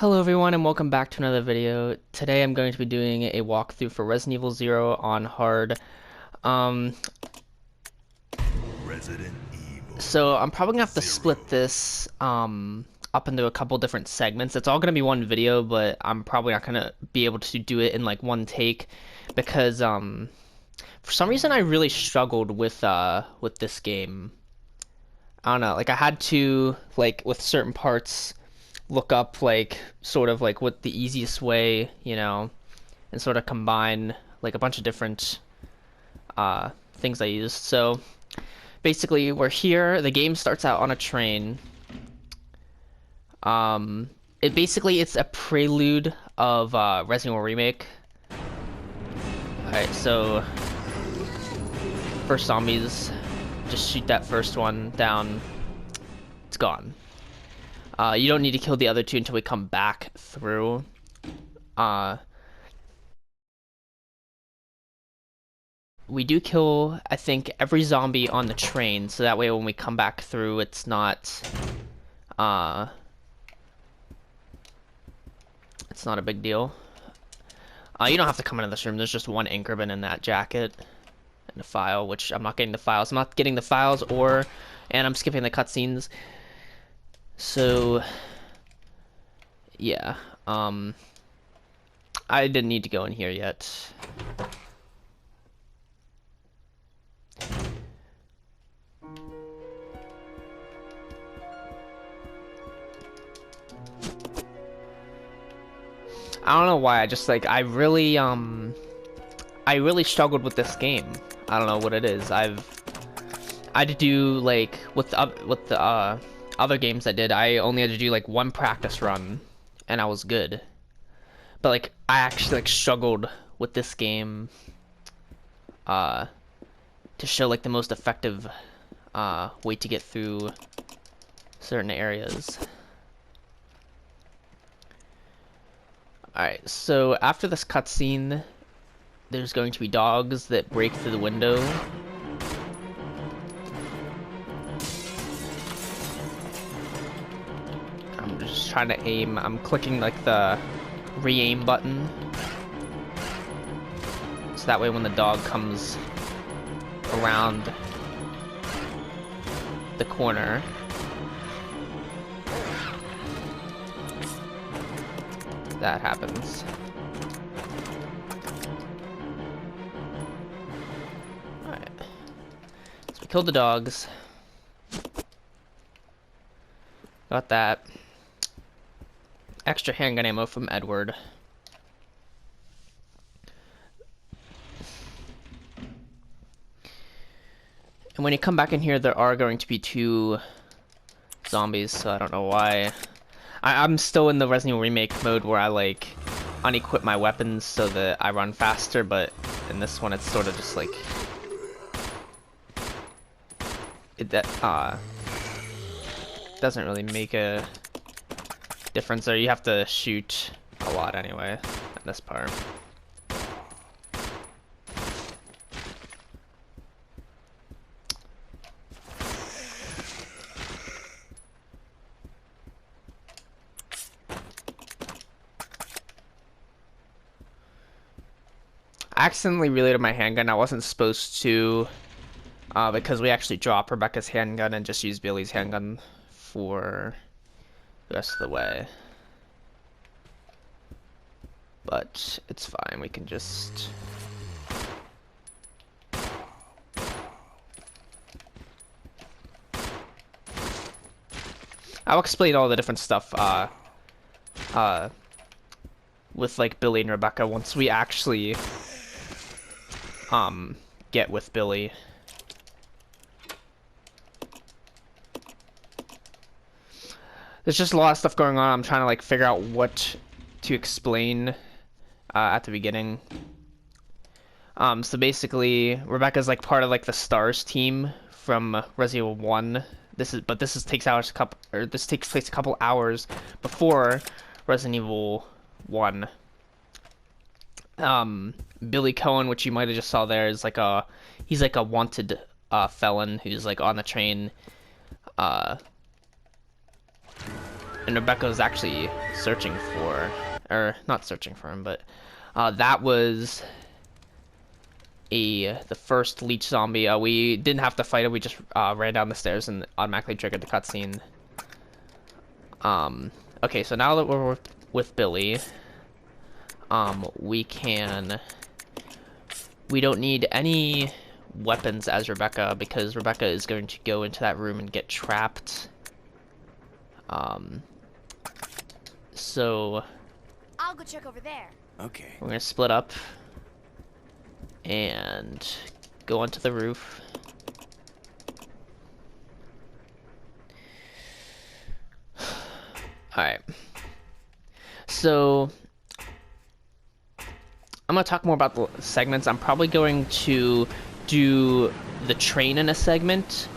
Hello everyone and welcome back to another video. Today I'm going to be doing a walkthrough for Resident Evil 0 on hard. Um, Resident Evil so I'm probably gonna have to 0. split this up into a couple different segments. It's all gonna be one video, but I'm probably not gonna be able to do it in like one take because for some reason I really struggled with this game. I don't know, like I had to like with certain parts look up like sort of like what the easiest way, and sort of combine like a bunch of different things I used. So basically, we're here. The game starts out on a train. It's a prelude of Resident Evil Remake. All right, so first zombies, just shoot that first one down. It's gone. You don't need to kill the other two until we come back through. We do kill, I think, every zombie on the train, so that way when we come back through, uh, it's not a big deal. You don't have to come into this room. There's just one Anchorman in that jacket and a file, which I'm not getting the files. I'm not getting the files, and I'm skipping the cutscenes. So, yeah, I didn't need to go in here yet. I don't know why. I really struggled with this game. I don't know what it is. I had to do like with the other games I did. I only had to do like one practice run, and I was good. But like I actually like struggled with this game, uh, to show like the most effective way to get through certain areas. Alright, so after this cutscene, there's going to be dogs that break through the window. I'm just trying to aim. I'm clicking like the re-aim button. So that way when the dog comes around the corner, that happens. Alright. So we killed the dogs. Got that. Extra handgun ammo from Edward. And when you come back in here, there are going to be two zombies, so I don't know why. I'm still in the Resident Evil Remake mode where I like unequip my weapons so that I run faster, but in this one it's sort of just like doesn't really make a difference there. You have to shoot a lot anyway in this part. I accidentally reloaded my handgun. I wasn't supposed to, because we actually dropped Rebecca's handgun and just used Billy's handgun for the rest of the way. But it's fine. We can just... I'll explain all the different stuff with like Billy and Rebecca once we actually get with Billy. There's just a lot of stuff going on. I'm trying to like figure out what to explain at the beginning. So basically, Rebecca's like part of like the STARS team from Resident Evil 1. This takes place a couple hours before Resident Evil 1. Billy Cohen, which you might have just saw there, is like he's like a wanted felon who's like on the train and Rebecca was actually searching for, or not searching for him, but that was the first leech zombie. We didn't have to fight it. We just ran down the stairs and automatically triggered the cutscene. Okay, so now that we're with Billy, we don't need any weapons as Rebecca, because Rebecca is going to go into that room and get trapped. So I'll go check over there. Okay. we're gonna split up and go onto the roof. Alright. So I'm gonna talk more about the segments. I'm probably going to do the train in a segment.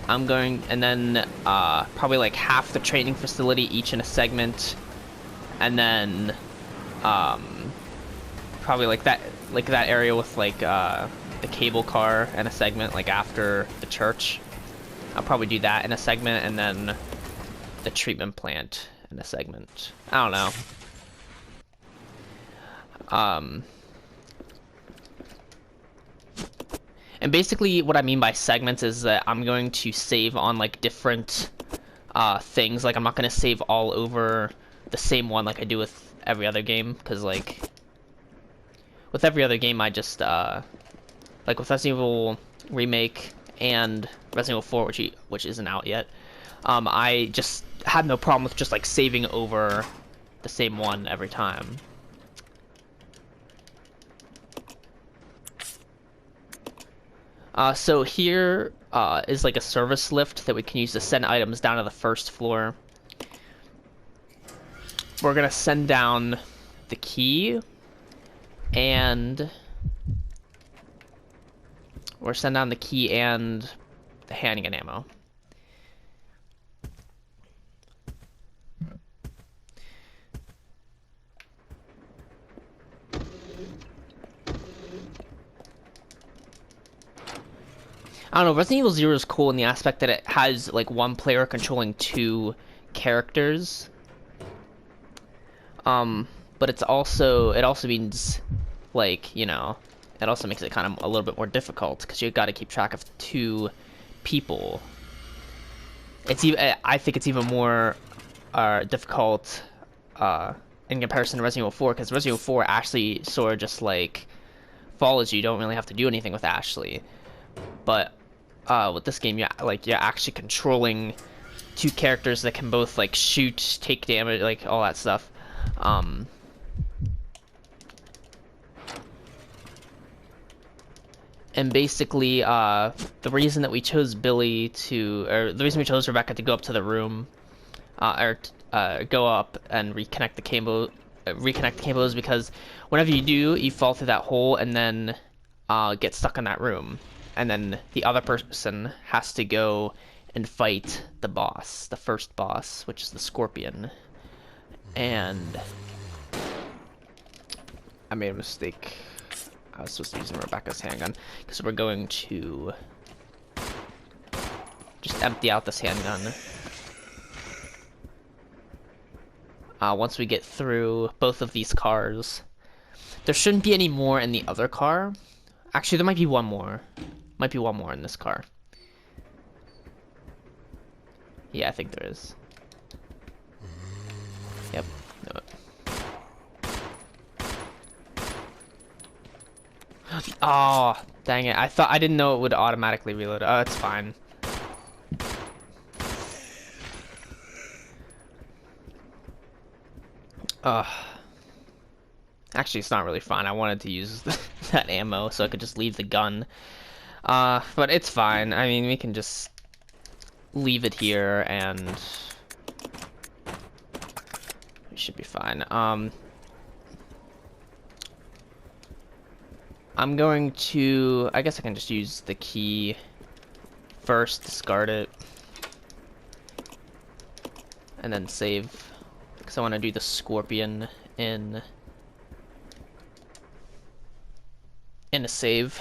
I'm going, and then probably like half the training facility each in a segment, and then probably like that area with like the cable car in a segment, like after the church. I'll probably do that in a segment, and then the treatment plant in a segment. I don't know. And basically what I mean by segments is that I'm going to save on like different things. Like I'm not going to save all over the same one like I do with every other game, because like with every other game I just like with Resident Evil Remake and Resident Evil 4, which isn't out yet, I just had no problem with just like saving over the same one every time. So here is like a service lift that we can use to send items down to the first floor. We're gonna send down the key, and the handgun ammo. I don't know, Resident Evil 0 is cool in the aspect that it has like one player controlling two characters. But it also means, like, you know, it also makes it kind of a little bit more difficult because you've got to keep track of two people. I think it's even more difficult in comparison to Resident Evil 4, because Resident Evil 4 actually sort of just like follows you. You don't really have to do anything with Ashley. But with this game, you're actually controlling two characters that can both like shoot, take damage, like all that stuff. And basically, the reason that we chose Billy to, or the reason we chose Rebecca to go up to the room, go up and reconnect the cable, is because whenever you do, you fall through that hole and then get stuck in that room, and then the other person has to go and fight the boss, the first boss, which is the Scorpion. And I made a mistake. I was supposed to use Rebecca's handgun, because we're going to just empty out this handgun. Once we get through both of these cars. There shouldn't be any more in the other car. Actually, there might be one more. Might be one more in this car. Yeah, I think there is. Yep. No. Oh, dang it. I didn't know it would automatically reload. Oh, it's fine. Actually, it's not really fine. I wanted to use that ammo so I could just leave the gun. But it's fine. I mean, we can just leave it here and we should be fine. I'm going to, I guess I can just use the key first, discard it, and then save, because I want to do the Scorpion in a save.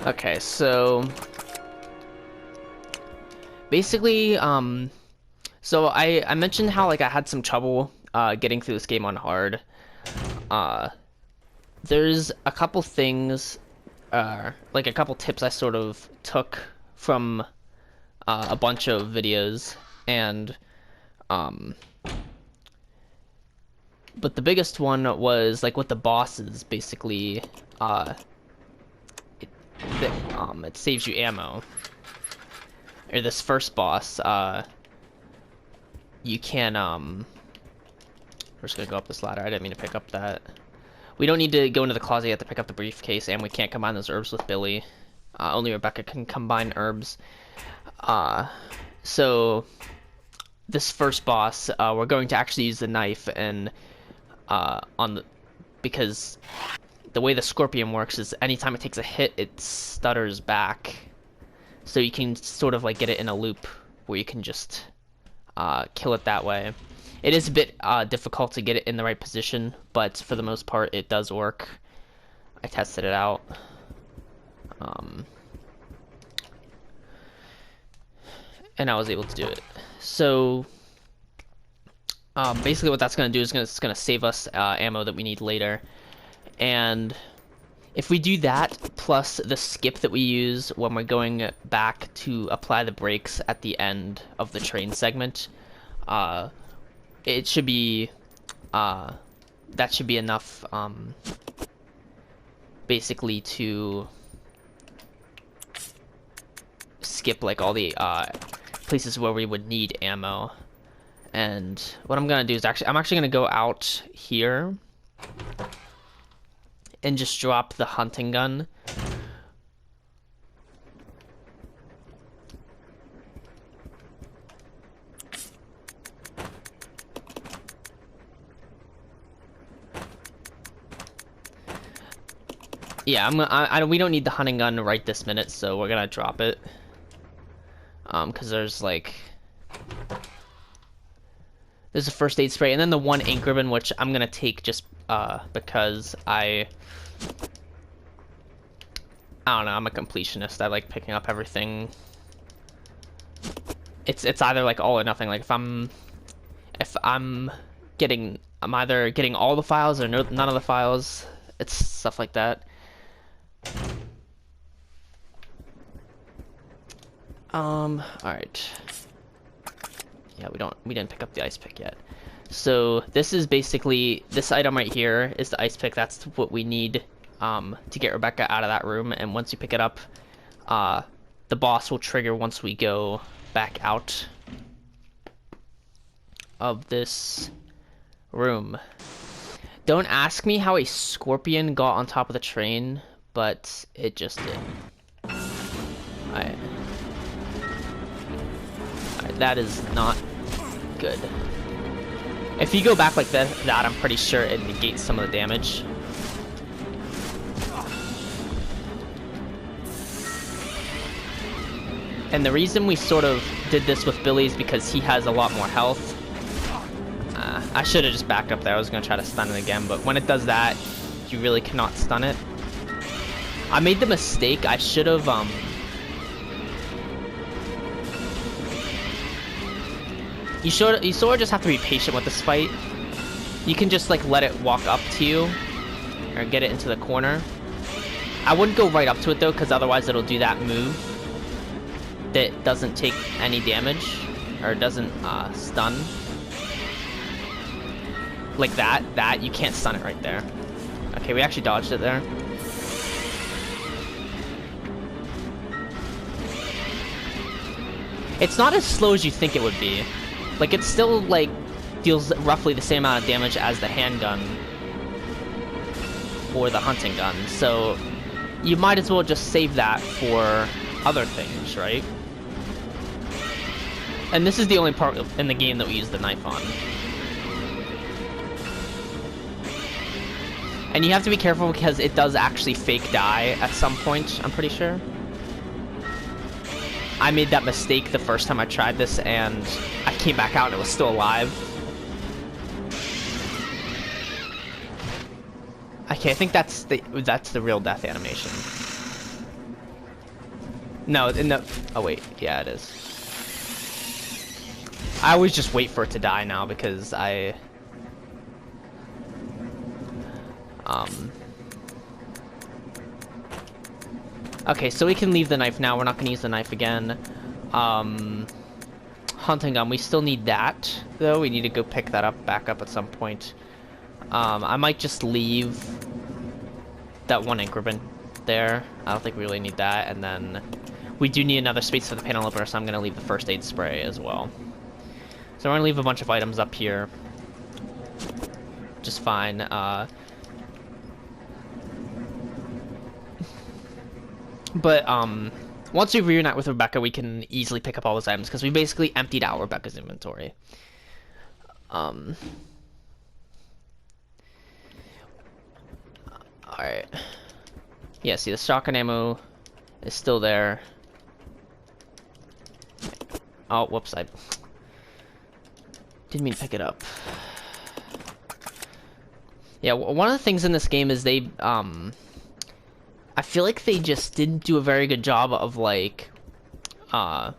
Okay, so basically, so I mentioned how like I had some trouble getting through this game on hard. Uh, there's a couple things, like a couple tips I sort of took from a bunch of videos, and um, but the biggest one was like with the bosses, basically, it, it saves you ammo. Or this first boss, you can we're just gonna go up this ladder. I didn't mean to pick up that. We don't need to go into the closet yet to pick up the briefcase, and we can't combine those herbs with Billy. Only Rebecca can combine herbs. So this first boss, we're going to actually use the knife, and because the way the scorpion works is anytime it takes a hit, it stutters back. So you can sort of like get it in a loop where you can just kill it that way. It is a bit difficult to get it in the right position, but for the most part, it does work. I tested it out. And I was able to do it. So basically what that's going to do is it's going to save us ammo that we need later. And if we do that, plus the skip that we use when we're going back to apply the brakes at the end of the train segment, it should be, that should be enough, basically to skip like all the places where we would need ammo. And what I'm gonna do is I'm actually gonna go out here and just drop the hunting gun. Yeah, we don't need the hunting gun right this minute, so we're gonna drop it. Because there's a first aid spray, and then the one ink ribbon, which I'm gonna take just because I don't know, I'm a completionist. I like picking up everything. It's either like all or nothing. Like if I'm either getting all the files or none of the files. It's stuff like that. Alright. Yeah, we didn't pick up the ice pick yet. So this is basically, this item right here is the ice pick. That's what we need to get Rebecca out of that room. And once you pick it up, the boss will trigger once we go back out of this room. Don't ask me how a scorpion got on top of the train, but it just did. Alright. That is not good. If you go back like that, I'm pretty sure it negates some of the damage. And the reason we sort of did this with Billy is because he has a lot more health. I should have just backed up there. I was going to try to stun it again, but when it does that, you really cannot stun it. I made the mistake. I should have, You sort of just have to be patient with this fight. You can just like let it walk up to you or get it into the corner. I wouldn't go right up to it though, because otherwise it'll do that move that doesn't take any damage or doesn't stun. Like that you can't stun it right there. Okay, we actually dodged it there. It's not as slow as you think it would be. Like, it still, like, deals roughly the same amount of damage as the handgun or the hunting gun, so you might as well just save that for other things, right? And this is the only part in the game that we use the knife on. And you have to be careful because it does actually fake die at some point, I'm pretty sure. I made that mistake the first time I tried this, and I came back out and it was still alive. Okay, I think that's the real death animation. No, in the... Oh, wait. Yeah, it is. I always just wait for it to die now because I... Okay, so we can leave the knife now. We're not going to use the knife again. Hunting gun. We still need that, though. We need to go pick that up, back up at some point. I might just leave that one increment there. I don't think we really need that. And then we do need another space for the panel opener, so I'm going to leave the first aid spray as well. So we're going to leave a bunch of items up here. Just fine. But once we reunite with Rebecca, we can easily pick up all those items because we basically emptied out Rebecca's inventory. Alright. Yeah, see, the shotgun ammo is still there. Oh, whoops, I didn't mean to pick it up. Yeah, one of the things in this game is they, I feel like they just didn't do a very good job of, like, I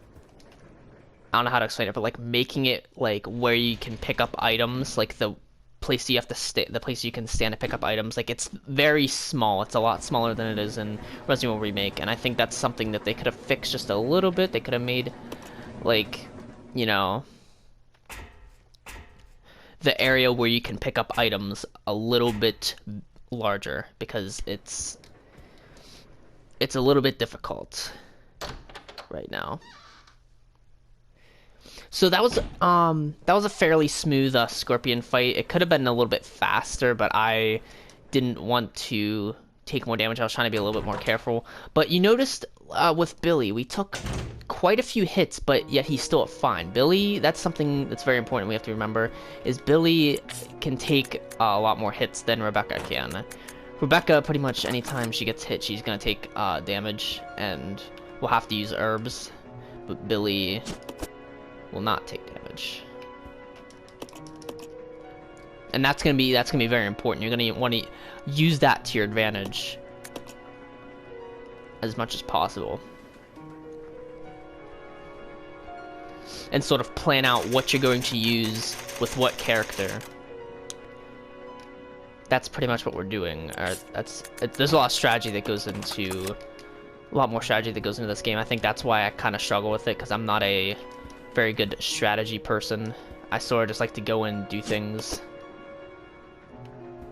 don't know how to explain it, but, like, making it, like, where you can pick up items, like, the place you have to stay, the place you can stand to pick up items, like, it's very small. It's a lot smaller than it is in Resident Evil Remake, and I think that's something that they could have fixed just a little bit. They could have made, like, you know, the area where you can pick up items a little bit larger, because it's a little bit difficult right now. So that was a fairly smooth Scorpion fight. It could have been a little bit faster, but I didn't want to take more damage. I was trying to be a little bit more careful. But you noticed with Billy, we took quite a few hits, but yet he's still fine. Billy, that's something that's very important we have to remember, is Billy can take a lot more hits than Rebecca can. Rebecca, pretty much anytime she gets hit, she's gonna take damage, and we'll have to use herbs. But Billy will not take damage, and that's gonna be very important. You're gonna want to use that to your advantage as much as possible, and sort of plan out what you're going to use with what character. That's pretty much what we're doing. There's a lot of strategy that goes into, a lot more strategy that goes into this game. I think that's why I kind of struggle with it, because I'm not a very good strategy person. I sort of just like to go in and do things,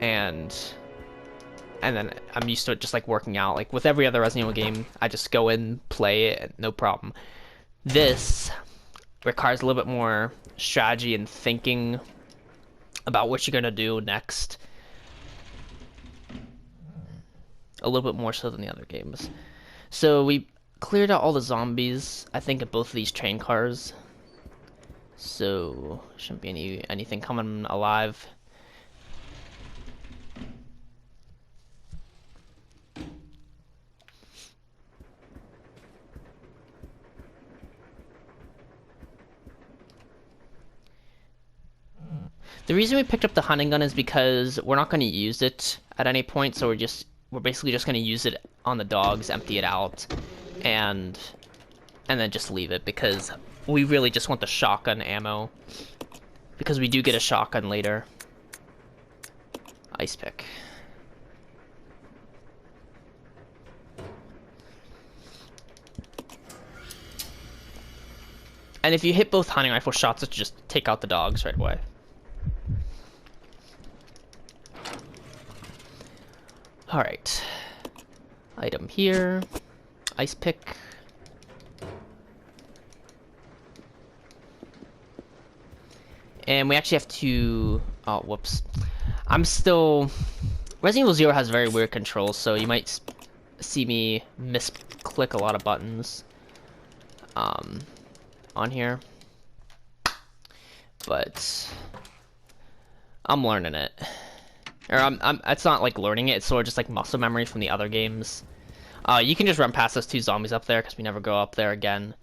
and then I'm used to it just like working out. Like with every other Resident Evil game, I just go in, play it, no problem. This requires a little bit more strategy and thinking about what you're gonna do next. A little bit more so than the other games. So we cleared out all the zombies, I think, at both of these train cars. So shouldn't be anything coming alive. The reason we picked up the hunting gun is because we're not going to use it at any point, so we're basically just going to use it on the dogs, empty it out, and then just leave it, because we really just want the shotgun ammo, because we do get a shotgun later. Ice pick. And if you hit both hunting rifle shots, it just take out the dogs right away. Alright. Item here. Ice pick. And we actually have to... Oh, whoops. Resident Evil 0 has very weird controls, so you might see me misclick a lot of buttons on here. But I'm learning it. Or it's not like learning it, it's sort of just like muscle memory from the other games. You can just run past those two zombies up there, because we never go up there again.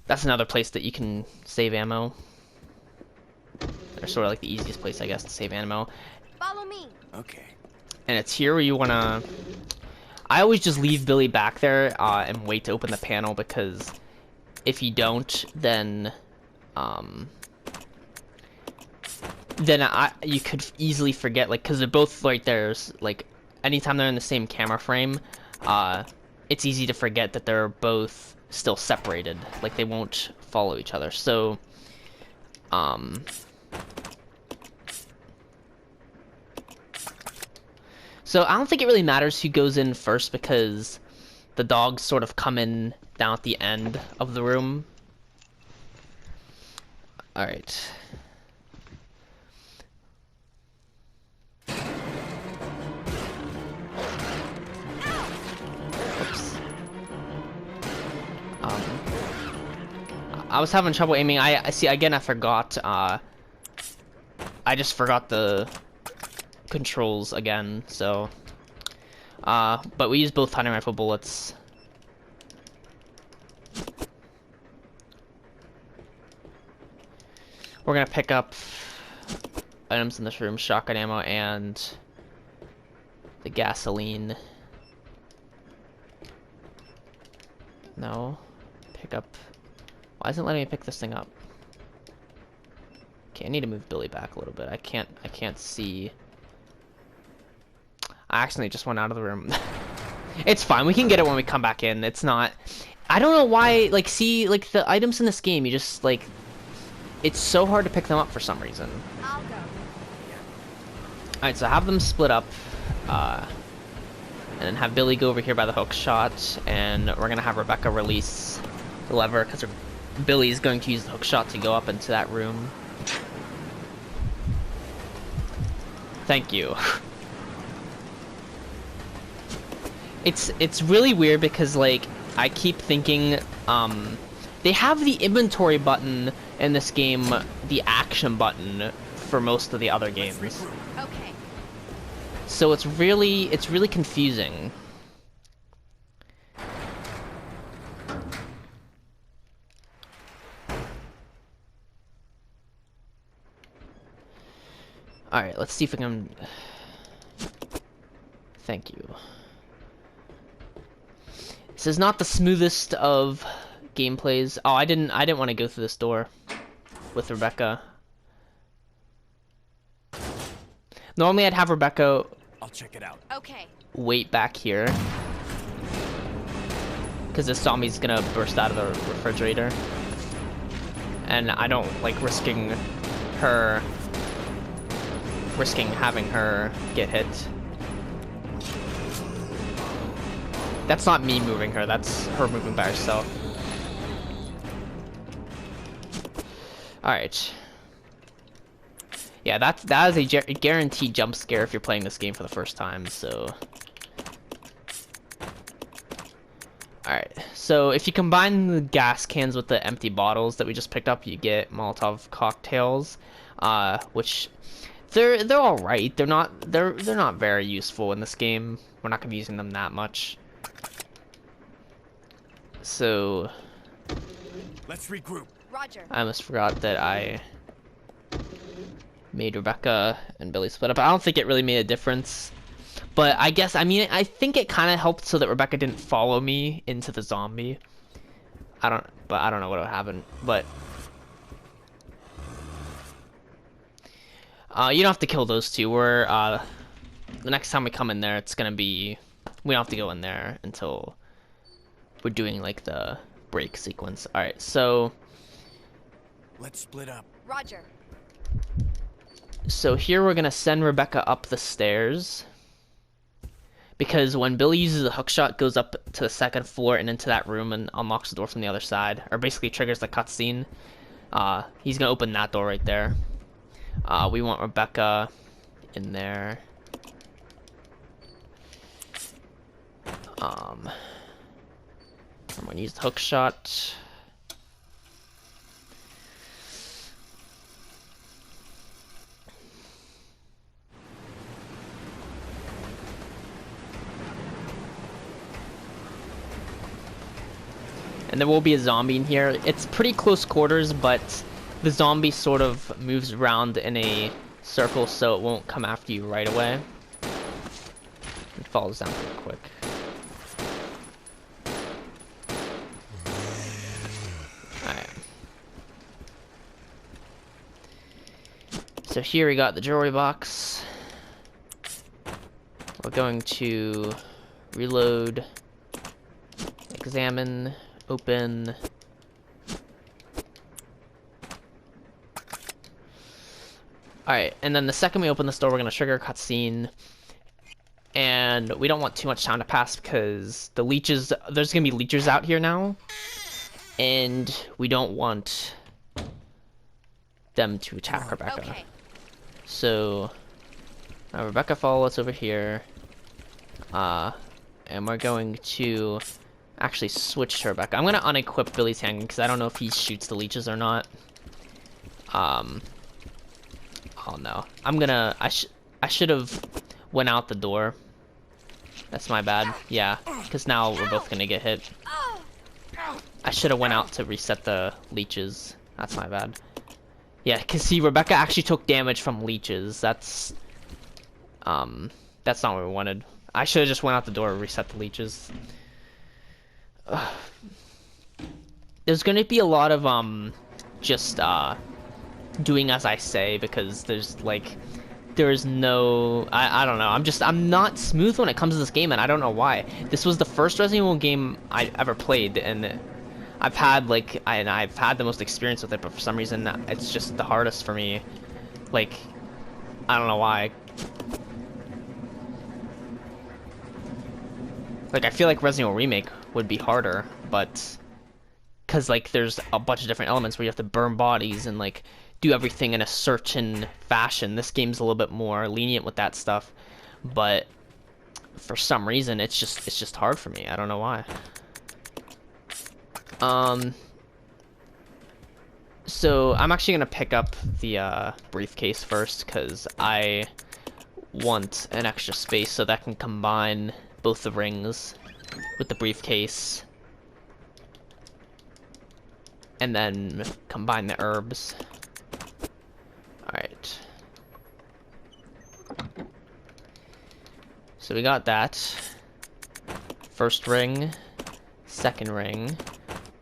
That's another place that you can save ammo. Or sort of like the easiest place, I guess, to save ammo. Follow me. Okay. And it's here where you wanna... I always just leave Billy back there and wait to open the panel, because if you don't, then you could easily forget, like, because they're both right there. Like, anytime they're in the same camera frame, it's easy to forget that they're both still separated. Like, they won't follow each other. So, so I don't think it really matters who goes in first, because the dogs sort of come in down at the end of the room. All right. Oops. I was having trouble aiming. I see, again, I forgot. I just forgot the controls again, so. But we use both hunting rifle bullets. We're gonna pick up items in this room, shotgun ammo and the gasoline. No. Pick up. Why isn't it letting me pick this thing up? Okay, I need to move Billy back a little bit. I can't see. I accidentally just went out of the room. It's fine, we can get it when we come back in. It's not, I don't know why, like, see, like, the items in this game, you just, like, it's so hard to pick them up for some reason. I'll go. Alright, so have them split up, and then have Billy go over here by the hook shot, and we're gonna have Rebecca release the lever, because Billy's going to use the hook shot to go up into that room. Thank you. It's really weird because, like, I keep thinking, they have the inventory button in this game, the action button for most of the other games. Okay. So it's really confusing. Alright, let's see if we can... Thank you. This is not the smoothest of gameplays. Oh, I didn't want to go through this door with Rebecca. Normally I'd have Rebecca... I'll check it out. Okay. Wait back here, because this zombie's gonna burst out of the refrigerator, and I don't like risking having her get hit. That's not me moving her, that's her moving by herself. Alright. Yeah, that is a guaranteed jump scare if you're playing this game for the first time, so... Alright, so if you combine the gas cans with the empty bottles that we just picked up, you get Molotov cocktails, which... They're alright. They're not very useful in this game. We're not gonna be using them that much. So let's regroup. Roger. I almost forgot that I made Rebecca and Billy split up. I don't think it really made a difference. But I guess, I mean, I think it kind of helped so that Rebecca didn't follow me into the zombie. I don't know what would happen. But you don't have to kill those two. We're the next time we come in there, it's gonna be, we don't have to go in there until we're doing like the break sequence. All right, so let's split up. Roger. So here we're gonna send Rebecca up the stairs, because when Billy uses a hookshot, it goes up to the second floor and into that room and unlocks the door from the other side, or basically triggers the cutscene. He's gonna open that door right there. We want Rebecca in there. I'm gonna use the hookshot. And there will be a zombie in here. It's pretty close quarters, but the zombie sort of moves around in a circle, so it won't come after you right away. It falls down pretty quick. So here we got the jewelry box. We're going to reload, examine, open. Alright, and then the second we open this door, we're going to trigger a cutscene. And we don't want too much time to pass because the leeches, there's going to be leeches out here now. And we don't want them to attack Rebecca. Okay. So, Rebecca, follow us over here. And we're going to actually switch to Rebecca. I'm going to unequip Billy's handgun because I don't know if he shoots the leeches or not. Oh no. I should have went out the door. That's my bad. Yeah, because now we're both gonna get hit. I should have went out to reset the leeches. That's my bad. Yeah, because see, Rebecca actually took damage from leeches. That's not what we wanted. I should have just went out the door and reset the leeches. There's gonna be a lot of just doing as I say because there's no I don't know. I'm not smooth when it comes to this game, and I don't know why. This was the first Resident Evil game I ever played, and I've had I've had the most experience with it, but for some reason it's just the hardest for me. Like, I don't know why. Like, I feel like Resident Evil Remake would be harder, but because like there's a bunch of different elements where you have to burn bodies and like do everything in a certain fashion. This game's a little bit more lenient with that stuff, but for some reason it's just hard for me. I don't know why. So I'm actually gonna pick up the briefcase first because I want an extra space so that I can combine both the rings with the briefcase and then combine the herbs. Alright. So we got that. First ring, second ring.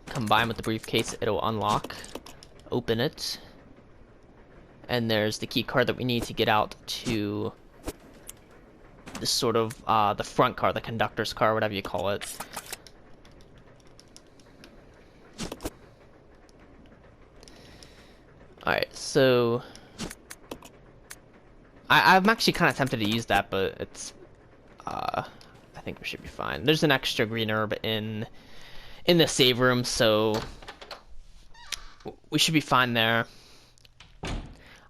Combine with the briefcase, it'll unlock. Open it. And there's the key card that we need to get out to the sort of, the front car, the conductor's car, whatever you call it. Alright, so I'm actually kind of tempted to use that, but it's, I think we should be fine. There's an extra green herb in the save room, so we should be fine there.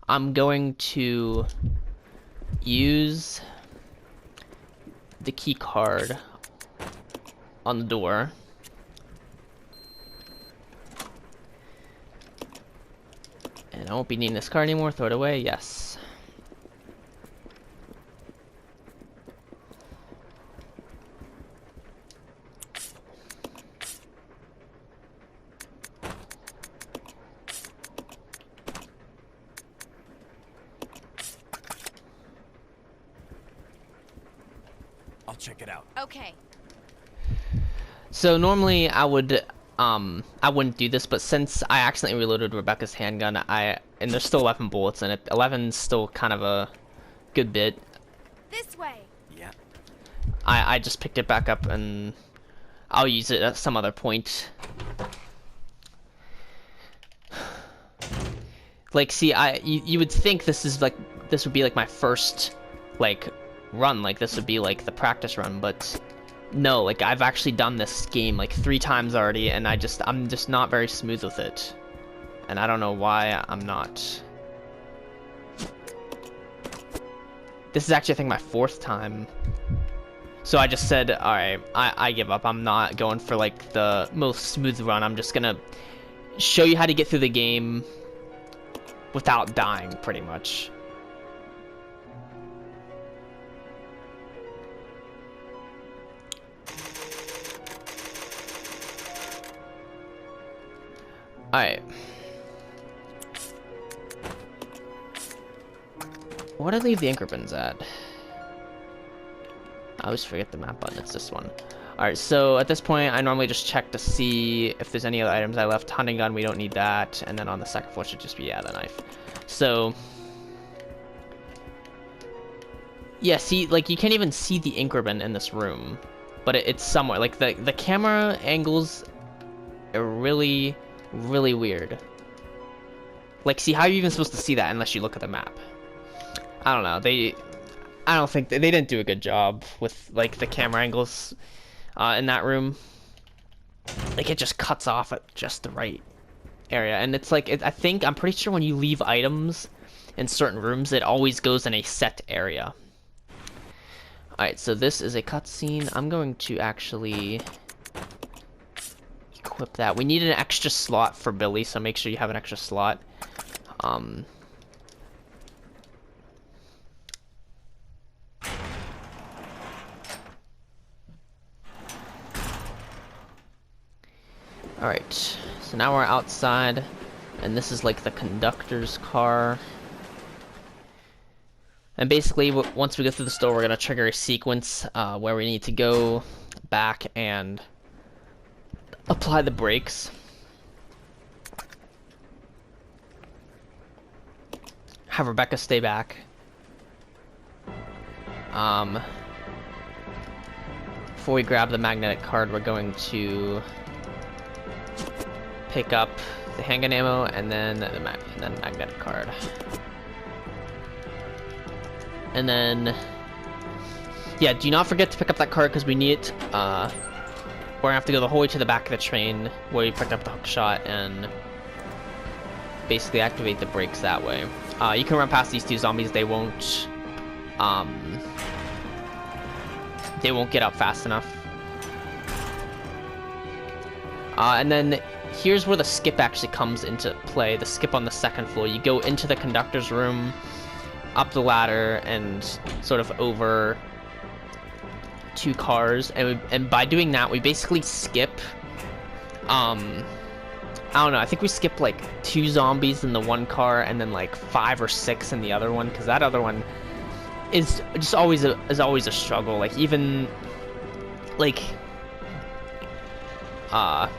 I'm going to use the key card on the door. And I won't be needing this card anymore. Throw it away. Yes. I'll check it out. Okay. So normally I wouldn't do this, but since I accidentally reloaded Rebecca's handgun, and there's still 11 bullets in it. 11's still kind of a good bit. This way. Yeah. I just picked it back up and I'll use it at some other point. Like, see, you would think this would be like my first run, like this would be like the practice run, but no, like I've actually done this game like 3 times already, and I'm just not very smooth with it, and I don't know why I'm not. This is actually, I think, my 4th time. So I just said, alright, I give up. I'm not going for like the most smooth run. I'm just gonna show you how to get through the game without dying, pretty much. Alright. Where did I leave the anchor pins at? I always forget the map button. It's this one. Alright, so at this point, I normally just check to see if there's any other items I left. Hunting gun, we don't need that. And then on the second floor should just be, yeah, the knife. So, Yeah, see, like you can't even see the ink ribbon in this room, but it's somewhere. Like the camera angles are really, really weird. Like, see, how are you even supposed to see that unless you look at the map? I don't know. I don't think they didn't do a good job with like the camera angles in that room. Like it just cuts off at just the right area, and it's like I'm pretty sure when you leave items in certain rooms, it always goes in a set area. Alright, so this is a cutscene. I'm going to actually equip that. We need an extra slot for Billy, so make sure you have an extra slot. Alright, so now we're outside, and this is like the conductor's car. And basically, once we go through the store, we're going to trigger a sequence where we need to go back and apply the brakes. Have Rebecca stay back. Before we grab the magnetic card, we're going to pick up the handgun ammo and then the magnetic card. And then, yeah, do not forget to pick up that card because we need it. We're gonna have to go the whole way to the back of the train where we picked up the hook shot and basically activate the brakes that way. You can run past these two zombies; they won't get up fast enough. And then here's where the skip actually comes into play. The skip on the second floor. You go into the conductor's room, up the ladder, and sort of over two cars, and by doing that, we basically skip. I don't know. I think we skip like 2 zombies in the one car, and then like 5 or 6 in the other one, because that other one is just always a struggle. Like even like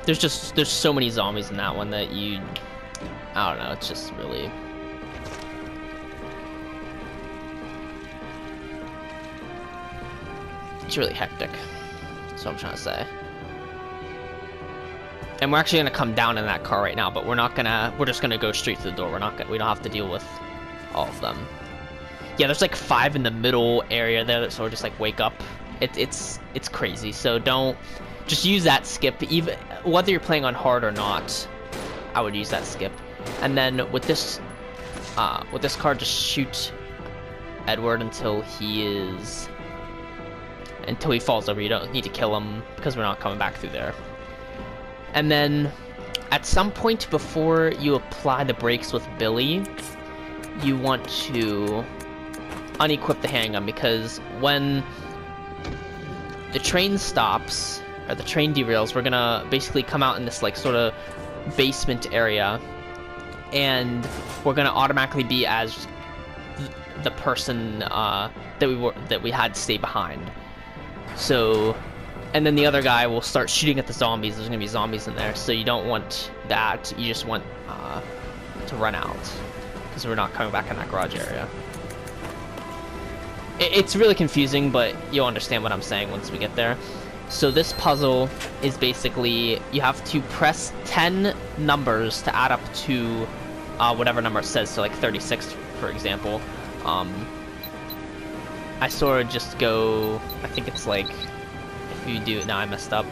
there's so many zombies in that one that I don't know. It's just really. It's really hectic. That's what I'm trying to say. And we're actually gonna come down in that car right now, but we're just gonna go straight to the door. We don't have to deal with all of them. Yeah, there's like 5 in the middle area there that sort of just like wake up. It's crazy. So just use that skip, even whether you're playing on hard or not. I would use that skip. And then with this card, just shoot Edward until he falls over. You don't need to kill him because we're not coming back through there. And then at some point before you apply the brakes with Billy, you want to unequip the handgun, because when the train stops or the train derails, we're gonna basically come out in this like sort of basement area, and we're gonna automatically be as the person that we had to stay behind. So, and then the other guy will start shooting at the zombies. There's gonna be zombies in there, so you don't want that. You just want to run out, because we're not coming back in that garage area. It's really confusing, but you'll understand what I'm saying once we get there. So this puzzle is basically, you have to press 10 numbers to add up to whatever number it says, so like 36, for example. I sort of just go, I think it's like, if you do, now I messed up.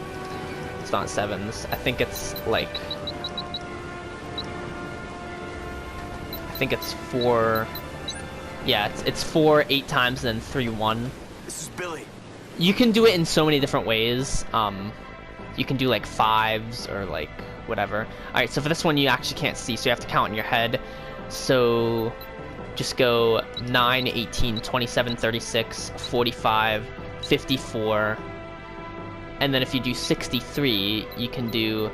It's not 7s. I think it's like, I think it's 4, yeah, it's 4 8 times and then 3 1. This is Billy. You can do it in so many different ways. You can do like 5s or like whatever. Alright, so for this one you actually can't see, so you have to count in your head. So just go 9, 18, 27, 36, 45, 54. And then if you do 63, you can do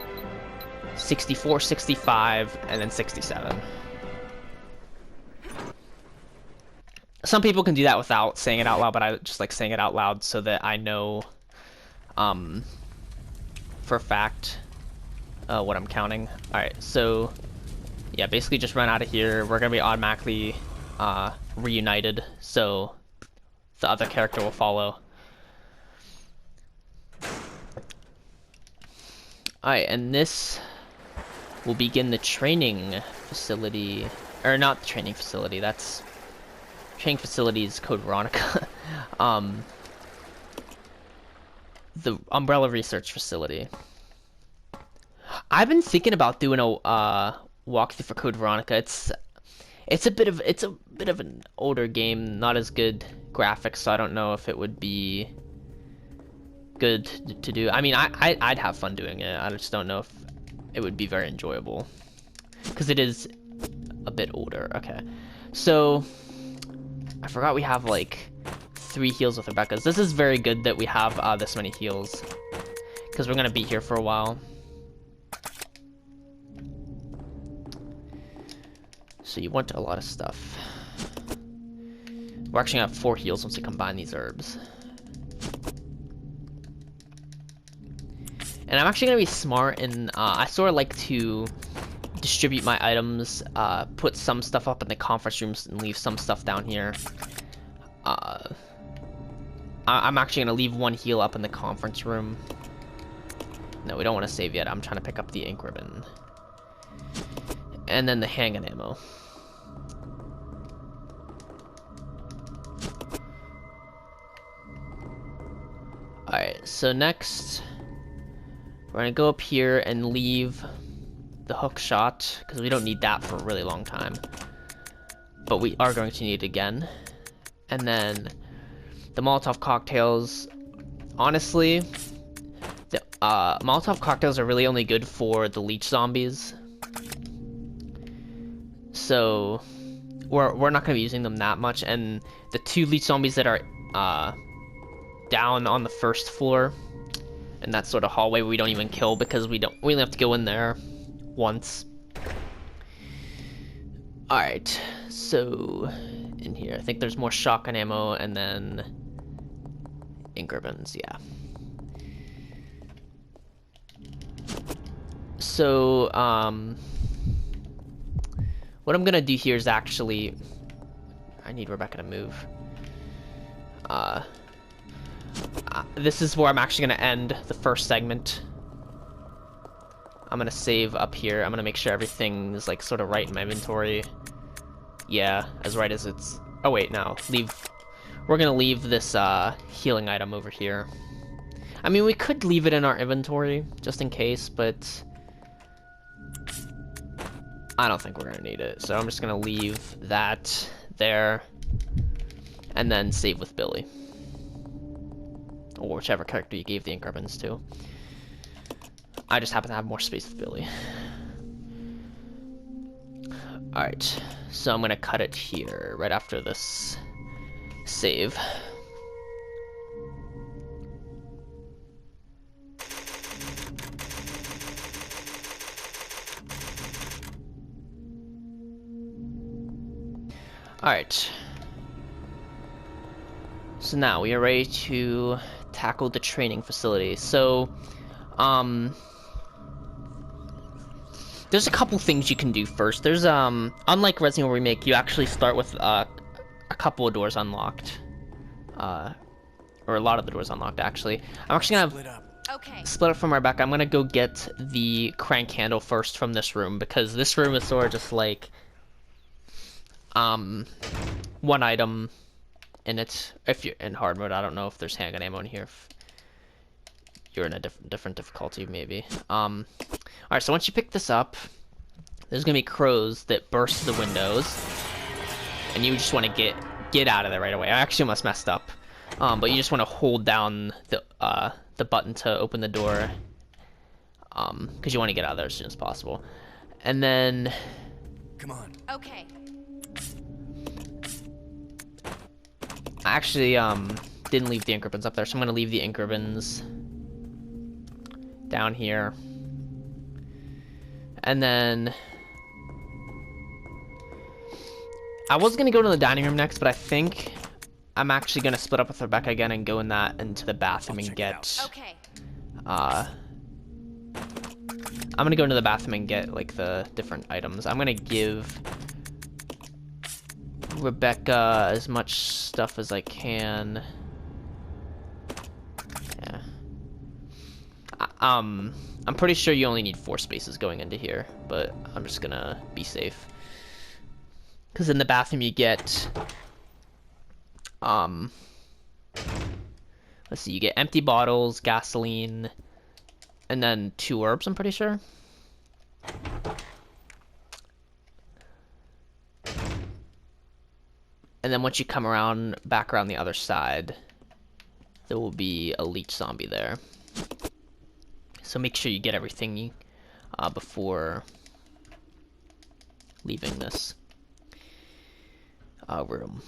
64, 65, and then 67. Some people can do that without saying it out loud, but I just like saying it out loud so that I know for a fact what I'm counting. Alright, so yeah, basically just run out of here. We're gonna be automatically reunited, so the other character will follow. Alright, and this will begin the training facility. Or not the training facility, that's... Training facility is Code Veronica. The Umbrella Research Facility. I've been thinking about doing a walkthrough for Code Veronica. It's a bit of an older game, not as good graphics, so I don't know if it would be good to do. I mean, I'd have fun doing it. I just don't know if it would be very enjoyable because it is a bit older. Okay, so I forgot we have like 3 heals with Rebecca's. This is very good that we have this many heals because we're gonna be here for a while. So you want a lot of stuff. We're actually gonna have 4 heals once we combine these herbs. And I'm actually gonna be smart, and I sort of like to distribute my items, put some stuff up in the conference rooms and leave some stuff down here. I'm actually gonna leave 1 heal up in the conference room. No, we don't want to save yet. I'm trying to pick up the ink ribbon. And then the handgun ammo. Alright, so next we're gonna go up here and leave the hook shot, because we don't need that for a really long time. But we are going to need it again. And then the Molotov cocktails. Honestly, the Molotov cocktails are really only good for the leech zombies. So we're not gonna be using them that much, and the 2 leech zombies that are down on the first floor in that sort of hallway we don't even kill because we only have to go in there once. Alright, so in here I think there's more shotgun ammo and then ink ribbons, yeah. So what I'm gonna do here is actually I need Rebecca to move. This is where I'm actually gonna end the first segment. I'm gonna save up here. I'm gonna make sure everything's like sort of right in my inventory. Yeah, as right as it's... Oh wait, no. We're gonna leave this healing item over here. I mean, we could leave it in our inventory just in case, but I don't think we're gonna need it. So I'm just gonna leave that there and then save with Billy. Or whichever character you gave the ink ribbons to. I just happen to have more space with Billy. Alright, so I'm gonna cut it here, right after this save. Alright. So now we are ready to tackle the training facility. So, there's a couple things you can do first. There's, unlike Resident Evil Remake, you actually start with, a couple of doors unlocked. Or a lot of the doors unlocked, actually. I'm actually gonna split up from Rebecca. I'm gonna go get the crank handle first from this room, because this room is sort of just like, one item in it. If you're in hard mode, I don't know if there's handgun ammo in here. If you're in a different difficulty, maybe. Alright, so once you pick this up, there's gonna be crows that burst the windows, and you just want to get out of there right away. I actually almost messed up, but you just want to hold down the button to open the door, because you want to get out of there as soon as possible. And then, come on. Okay. I actually didn't leave the ink ribbons up there, so I'm gonna leave the ink ribbons down here. And then I was gonna go to the dining room next, but I think I'm actually gonna split up with Rebecca again and go into the bathroom and get Okay. I'm gonna go into the bathroom and get like the different items. I'm gonna give Rebecca as much stuff as I can. Yeah. I'm pretty sure you only need 4 spaces going into here, but I'm just gonna be safe. Because in the bathroom you get, let's see, you get empty bottles, gasoline, and then 2 herbs, I'm pretty sure. And then once you come around, back around the other side, there will be a leech zombie there. So make sure you get everything before leaving this room.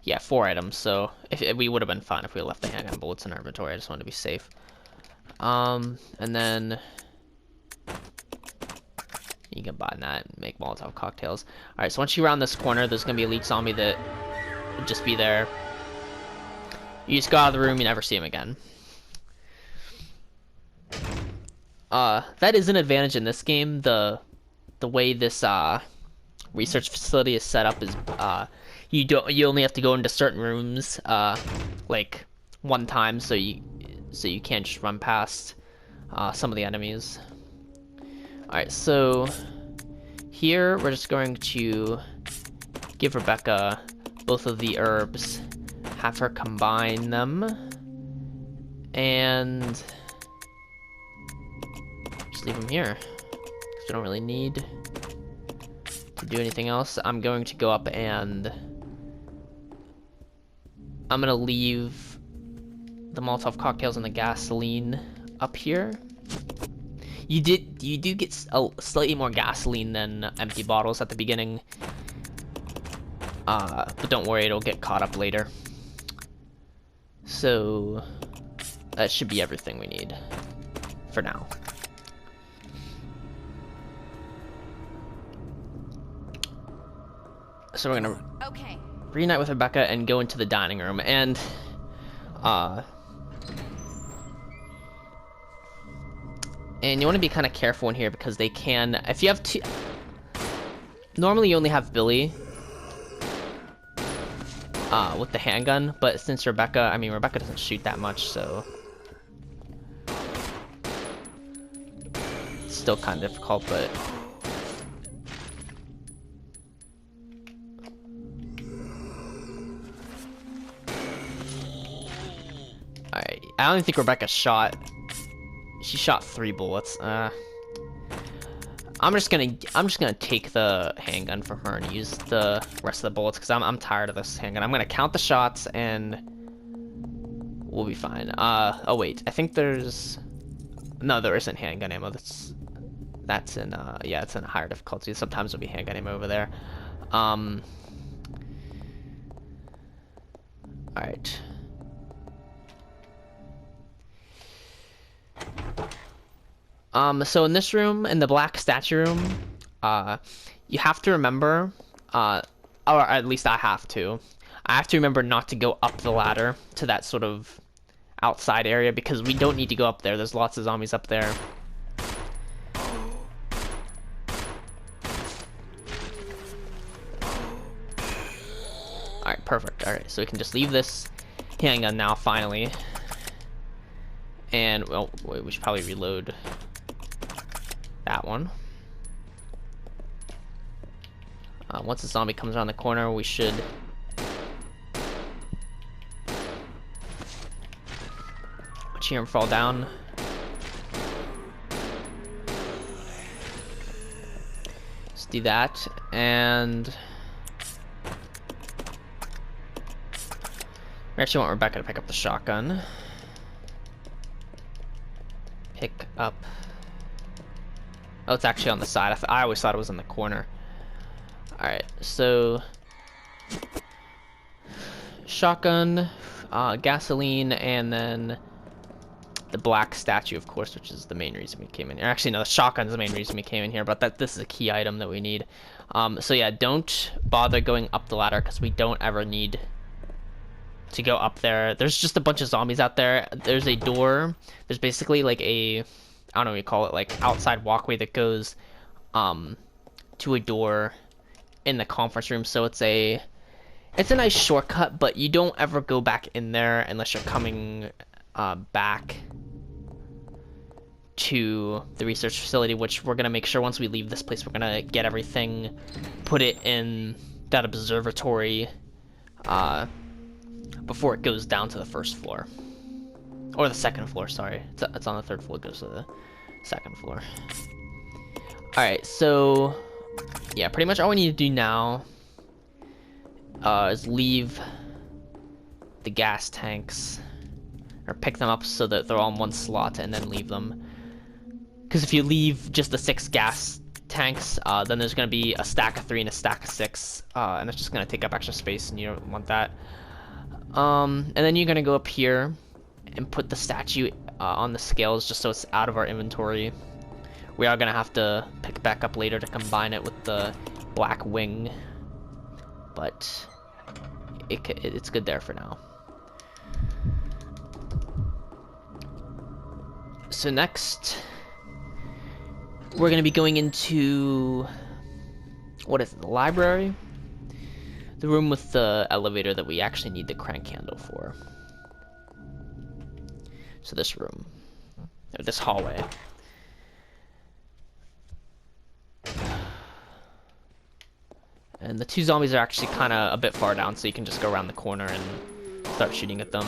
Yeah, 4 items, so if we would have been fine if we left the handgun bullets in our inventory. I just wanted to be safe. And then you can buy that and make Molotov cocktails. Alright, so once you round this corner, there's gonna be a leech zombie that will just be there. You just go out of the room, you never see him again. That is an advantage in this game. The way this research facility is set up is you only have to go into certain rooms like 1 time, so you can't just run past some of the enemies. Alright, so here we're just going to give Rebecca both of the herbs, have her combine them, and just leave them here, because we don't really need to do anything else. I'm going to go up and I'm going to leave the Molotov cocktails and the gasoline up here. You do get slightly more gasoline than empty bottles at the beginning, but don't worry, it'll get caught up later. So that should be everything we need for now. So we're gonna reunite with Rebecca and go into the dining room, and you want to be kind of careful in here because they can, if you have 2, normally you only have Billy with the handgun, but since Rebecca doesn't shoot that much, so it's still kind of difficult, but alright, I don't think Rebecca shot. She shot 3 bullets. I'm just gonna take the handgun from her and use the rest of the bullets because I'm tired of this handgun. I'm gonna count the shots and we'll be fine. Oh wait, I think there isn't handgun ammo. That's in yeah, it's in a higher difficulty. Sometimes there'll be handgun ammo over there. Alright. So in this room, in the black statue room, you have to remember, or at least I have to remember not to go up the ladder to that sort of outside area because we don't need to go up there. There's lots of zombies up there. Alright, perfect. Alright, so we can just leave this handgun now, finally. And, well, we should probably reload that one. Once the zombie comes around the corner, we should hear him fall down. Let's do that, and we actually want Rebecca to pick up the shotgun. Pick up. Oh, it's actually on the side. I always thought it was in the corner. Alright, so shotgun, gasoline, and then the black statue, of course, which is the main reason we came in here. Actually, no, the shotgun's the main reason we came in here, but this is a key item that we need. So yeah, don't bother going up the ladder because we don't ever need to go up there. There's just a bunch of zombies out there. There's a door. There's basically like a I don't know what you call it, like outside walkway that goes to a door in the conference room. So it's a nice shortcut, but you don't ever go back in there unless you're coming back to the research facility, which we're gonna make sure once we leave this place, we're gonna get everything, put it in that observatory before it goes down to the first floor. Or the second floor, sorry. It's on the third floor, it goes to the second floor. Alright, so yeah, pretty much all we need to do now is leave the gas tanks, or pick them up so that they're all in one slot and then leave them. Because if you leave just the 6 gas tanks, then there's going to be a stack of 3 and a stack of 6, and it's just going to take up extra space, and you don't want that. And then you're going to go up here and put the statue on the scales just so it's out of our inventory. We are going to have to pick it back up later to combine it with the black wing, but it's good there for now. So next, we're going to be going into, what is it, the library? The room with the elevator that we actually need the crank handle for. So this room, or this hallway. And the 2 zombies are actually kind of a bit far down, so you can just go around the corner and start shooting at them.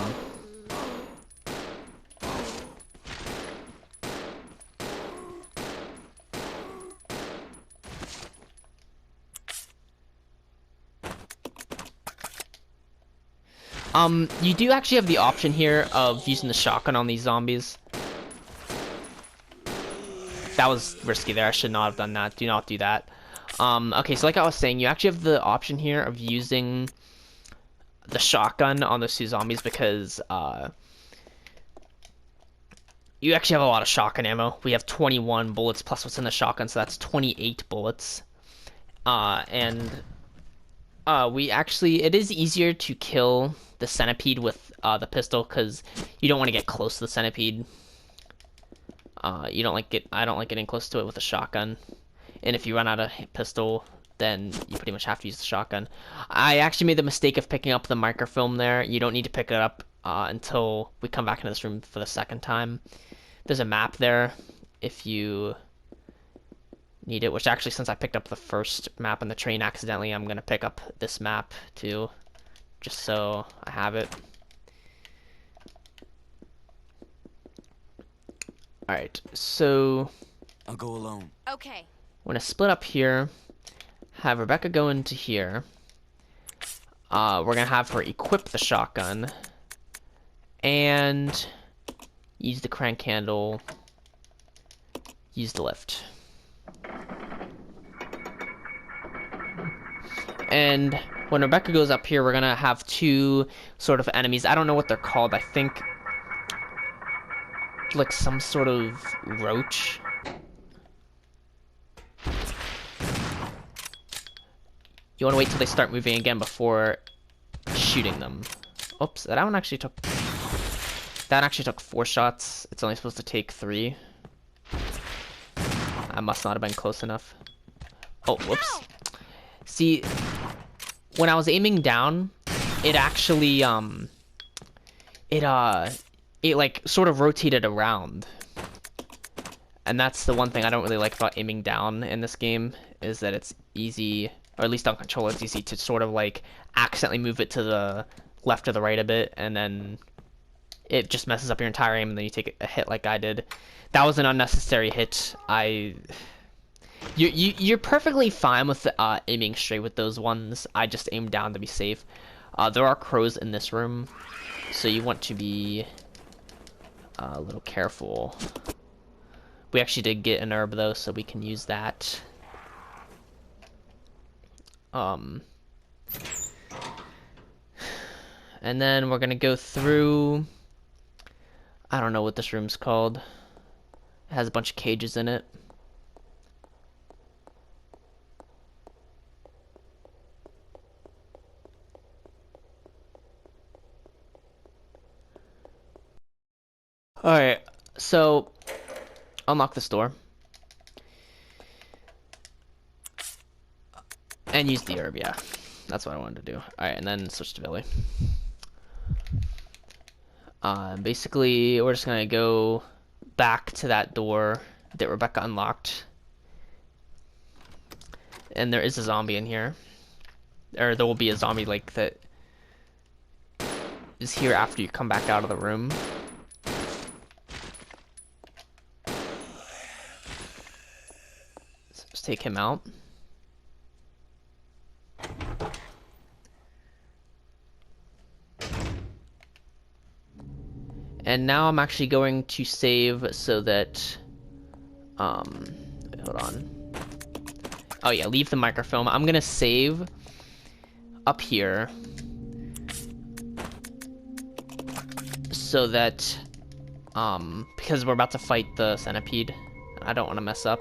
You do actually have the option here of using the shotgun on these zombies. That was risky there. I should not have done that. Do not do that. Okay, so like I was saying, you actually have the option here of using the shotgun on those 2 zombies because you actually have a lot of shotgun ammo. We have 21 bullets plus what's in the shotgun, so that's 28 bullets. We actually, it is easier to kill the centipede with the pistol because you don't want to get close to the centipede. I don't like getting close to it with a shotgun. And if you run out of pistol, then you pretty much have to use the shotgun. I actually made the mistake of picking up the microfilm there. You don't need to pick it up until we come back into this room for the second time. There's a map there if you need it, which actually, since I picked up the first map on the train accidentally, I'm going to pick up this map too, just so I have it. Alright, so I'll go alone. Okay. I'm going to split up here, have Rebecca go into here. We're going to have her equip the shotgun and use the crank handle, use the lift. And when Rebecca goes up here, we're going to have 2 sort of enemies. I don't know what they're called. I think like some sort of roach. You want to wait till they start moving again before shooting them. Oops, that actually took 4 shots. It's only supposed to take 3. I must not have been close enough. Oh, whoops. See, when I was aiming down, it actually it like sort of rotated around. And that's the one thing I don't really like about aiming down in this game, is that it's easy, or at least on controller, it's easy to sort of like accidentally move it to the left or the right a bit, and then it just messes up your entire aim, and then you take a hit like I did. That was an unnecessary hit. You're perfectly fine with aiming straight with those ones. I just aimed down to be safe. There are crows in this room, so you want to be a little careful. We actually did get an herb though, so we can use that. And then we're gonna go through, I don't know what this room's called. It has a bunch of cages in it. Alright, so unlock this door. And use the herb, yeah. That's what I wanted to do. Alright, and then switch to Billy. Basically, we're just gonna go back to that door that Rebecca unlocked. And there is a zombie in here. Or there will be a zombie like that is here after you come back out of the room. So just take him out. And now I'm actually going to save so that, hold on. Oh yeah, leave the microfilm. I'm gonna save up here so that, because we're about to fight the centipede, I don't want to mess up.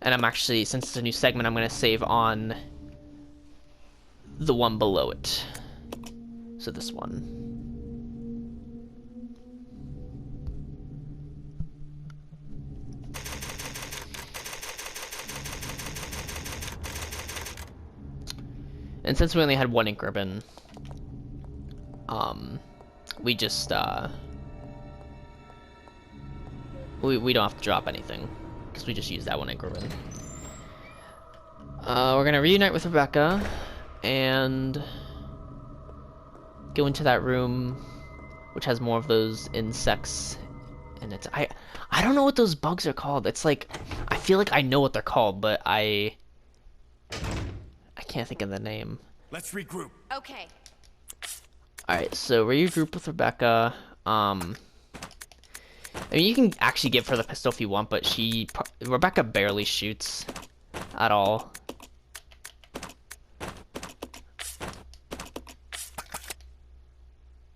And I'm actually, since it's a new segment, I'm gonna save on the one below it. So this one. And since we only had one ink ribbon, we just, we don't have to drop anything, because we just used that one ink ribbon. We're gonna reunite with Rebecca, and go into that room, which has more of those insects, and it's, I don't know what those bugs are called. It's like, I feel like I know what they're called, but I can't think of the name. Let's regroup. Okay. Alright, so regroup with Rebecca. I mean, you can actually give her the pistol if you want, but Rebecca barely shoots at all.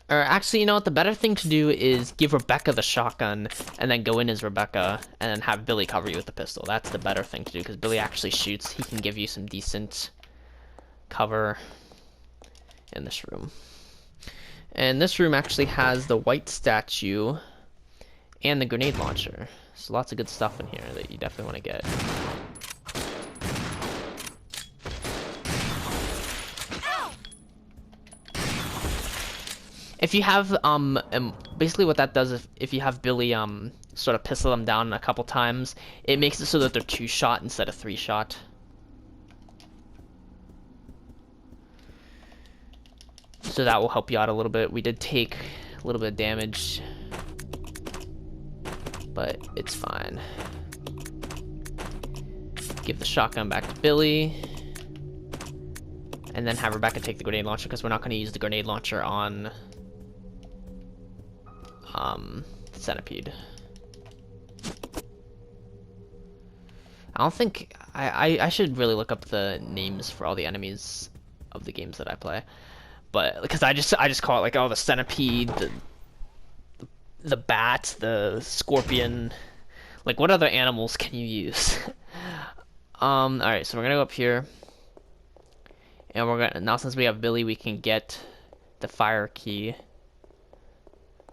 Or actually, you know what? The better thing to do is give Rebecca the shotgun, and then go in as Rebecca, and then have Billy cover you with the pistol. That's the better thing to do, because Billy actually shoots. He can give you some decent cover in this room. And this room actually has the white statue and the grenade launcher. So lots of good stuff in here that you definitely want to get. If you have, basically what that does is if you have Billy, sort of pistol them down a couple times, it makes it so that they're 2-shot instead of 3-shot. So that will help you out a little bit. We did take a little bit of damage, but it's fine. Give the shotgun back to Billy, and then have Rebecca take the grenade launcher, because we're not going to use the grenade launcher on centipede. I don't think I should really look up the names for all the enemies of the games that I play, but because I just call it like, oh, the centipede, the bat, the scorpion. Like, what other animals can you use? All right, so we're gonna go up here, and we're gonna, now since we have Billy, we can get the fire key.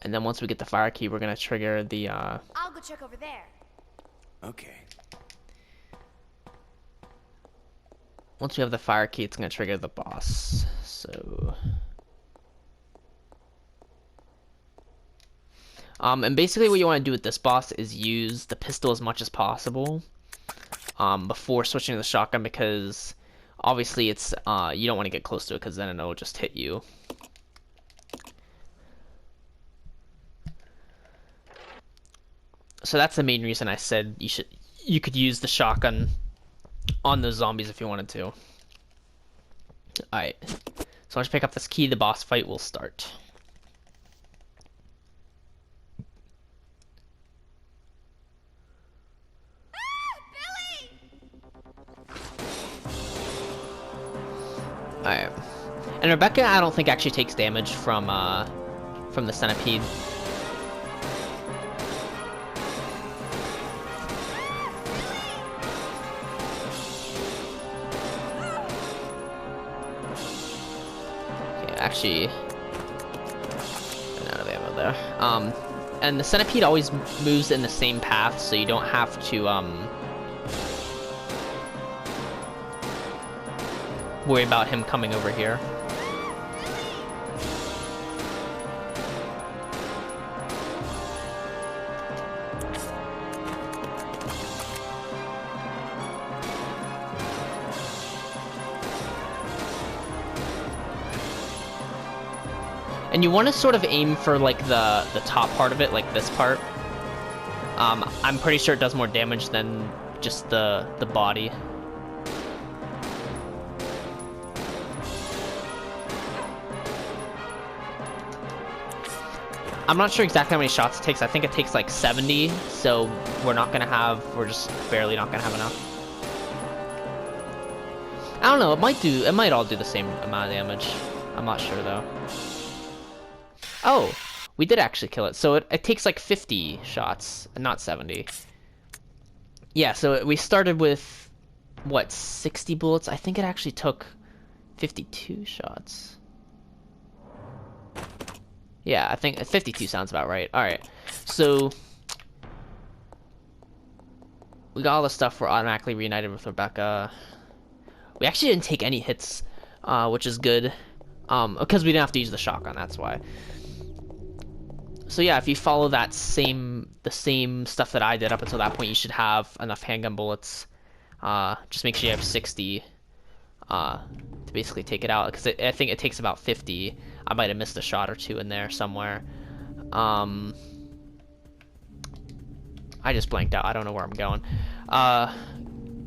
And then once we get the fire key, we're gonna trigger the I'll go check over there. Okay. once we have the fire key, it's gonna trigger the boss. So and basically what you want to do with this boss is use the pistol as much as possible before switching to the shotgun, because obviously it's you don't want to get close to it, because then it'll just hit you. So that's the main reason I said you could use the shotgun on those zombies if you wanted to. Alright, so once you pick up this key, the boss fight will start. Alright. And Rebecca, I don't think actually takes damage from the centipede. Okay, actually, ran out of ammo there. And the centipede always moves in the same path, so you don't have to worry about him coming over here. And you want to sort of aim for like the top part of it, like this part. I'm pretty sure it does more damage than just the body. I'm not sure exactly how many shots it takes. I think it takes like 70, so we're just barely not gonna have enough. I don't know, it might all do the same amount of damage. I'm not sure though. Oh, we did actually kill it. So it takes like 50 shots, not 70. Yeah, so we started with, what, 60 bullets? I think it actually took 52 shots. Yeah, I think 52 sounds about right. Alright, so we got all the stuff. We're automatically reunited with Rebecca. We actually didn't take any hits, which is good. Because we didn't have to use the shotgun, that's why. So yeah, if you follow the same stuff that I did up until that point, you should have enough handgun bullets. Just make sure you have 60 to basically take it out, because I think it takes about 50. I might have missed a shot or two in there somewhere. I just blanked out. I don't know where I'm going.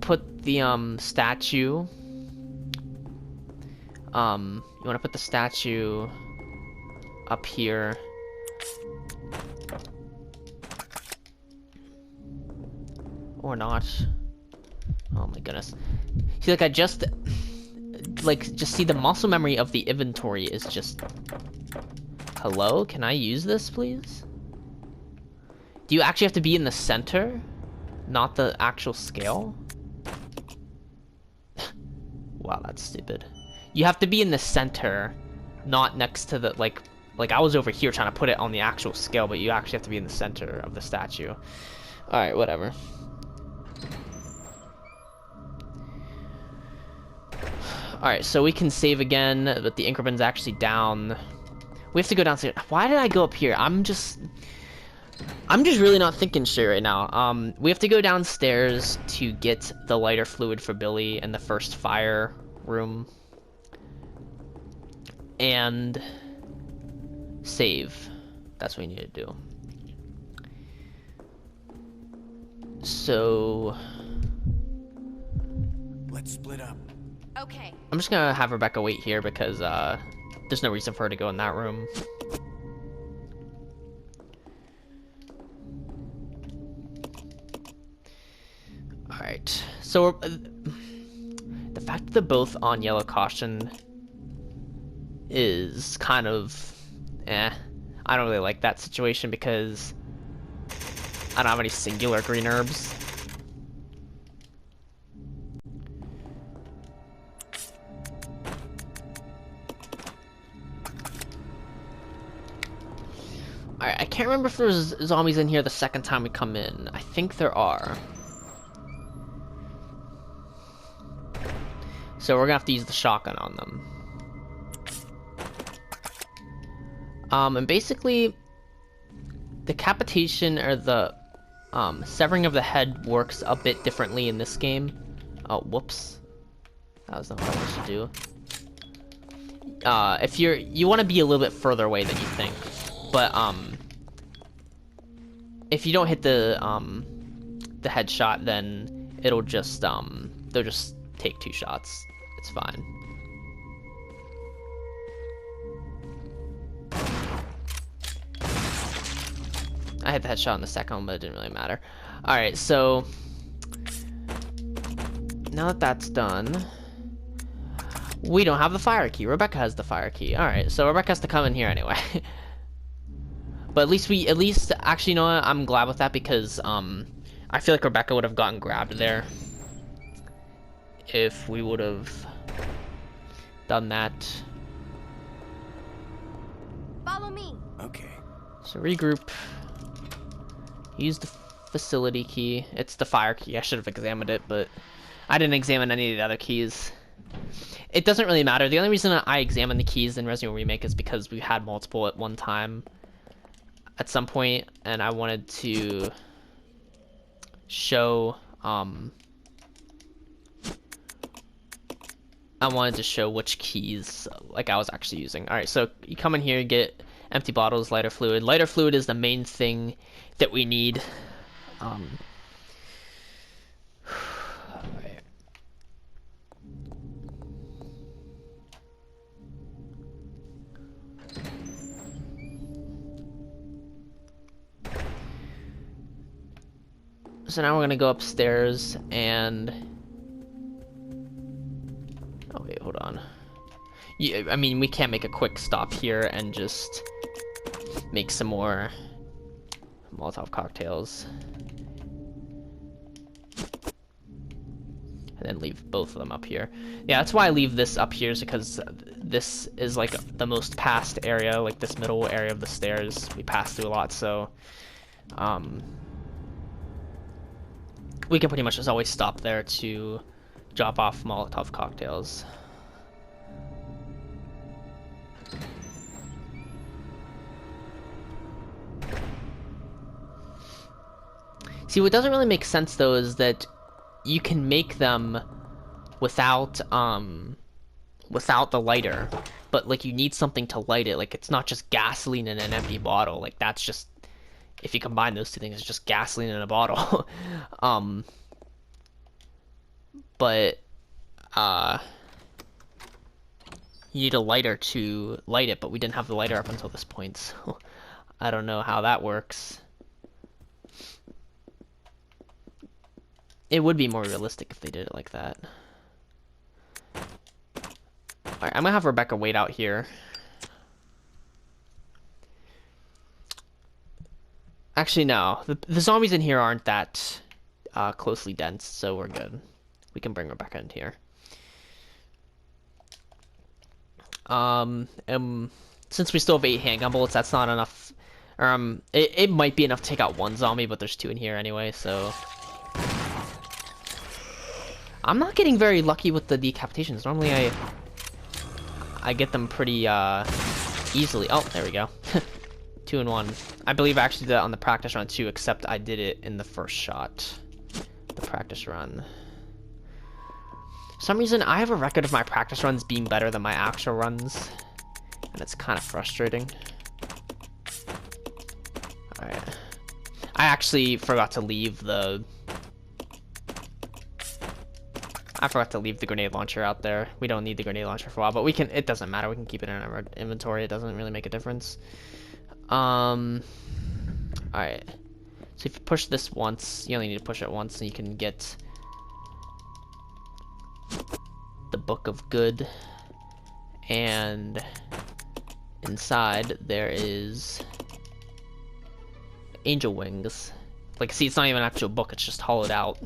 Put the statue. You want to put the statue up here. Or not. Oh my goodness. See, like, just see the muscle memory of the inventory is just... Hello? Can I use this, please? Do you actually have to be in the center? Not the actual scale? Wow, that's stupid. You have to be in the center, not next to the, like I was over here trying to put it on the actual scale, but you actually have to be in the center of the statue. Alright, whatever. Alright, so we can save again, but the increment's actually down. We have to go downstairs. Why did I go up here? I'm just really not thinking straight right now. We have to go downstairs to get the lighter fluid for Billy in the first fire room. And save. That's what we need to do. So... Let's split up. Okay. I'm just gonna have Rebecca wait here because there's no reason for her to go in that room. Alright, so the fact that they're both on yellow caution is kind of I don't really like that situation because I don't have any singular green herbs. Alright, I can't remember if there's zombies in here the second time we come in. I think there are. So we're gonna have to use the shotgun on them. And basically, decapitation or the severing of the head works a bit differently in this game. Oh, whoops. That was not what I wanted to do. If you want to be a little bit further away than you think, but if you don't hit the headshot, then it'll just they'll just take 2 shots. It's fine. I hit the headshot in the second one, but it didn't really matter. Alright, so now that that's done, we don't have the fire key. Rebecca has the fire key. Alright, so Rebecca has to come in here anyway. But at least, actually, you know what? I'm glad with that because I feel like Rebecca would have gotten grabbed there if we would have done that. Follow me. Okay. So regroup. Use the facility key. It's the fire key. I should have examined it, but I didn't examine any of the other keys. It doesn't really matter. The only reason I examined the keys in Resident Evil Remake is because we had multiple at one time at some point, and I wanted to show which keys like I was actually using. All right, so you come in here, get empty bottles, lighter fluid. Lighter fluid is the main thing that we need. All right. So now we're gonna go upstairs and... Oh wait, hold on. Yeah, I mean, we can't make a quick stop here and just make some more Molotov cocktails. And then leave both of them up here. Yeah, that's why I leave this up here, is because this is like the most passed area, like this middle area of the stairs. We pass through a lot, so we can pretty much just always stop there to drop off Molotov cocktails. See, what doesn't really make sense though is that you can make them without the lighter, but like you need something to light it. Like it's not just gasoline in an empty bottle. Like that's just, if you combine those two things, it's just gasoline in a bottle. But you need a lighter to light it, but we didn't have the lighter up until this point, so I don't know how that works. It would be more realistic if they did it like that. Alright, I'm gonna have Rebecca wait out here. Actually, no. The zombies in here aren't that closely dense, so we're good. We can bring Rebecca in here. Since we still have 8 handgun bullets, that's not enough. It might be enough to take out one zombie, but there's 2 in here anyway, so... I'm not getting very lucky with the decapitations. Normally I get them pretty easily. Oh, there we go. 2 in 1. I believe I actually did that on the practice run too, except I did it in the first shot. The practice run. For some reason, I have a record of my practice runs being better than my actual runs, and it's kind of frustrating. Alright. I actually forgot to leave the... I forgot to leave the grenade launcher out there. We don't need the grenade launcher for a while, but we can, it doesn't matter. We can keep it in our inventory. It doesn't really make a difference. Alright. So if you push this once, you only need to push it once, and you can get the Book of Good. And inside there is angel wings. Like, see, it's not even an actual book, it's just hollowed out.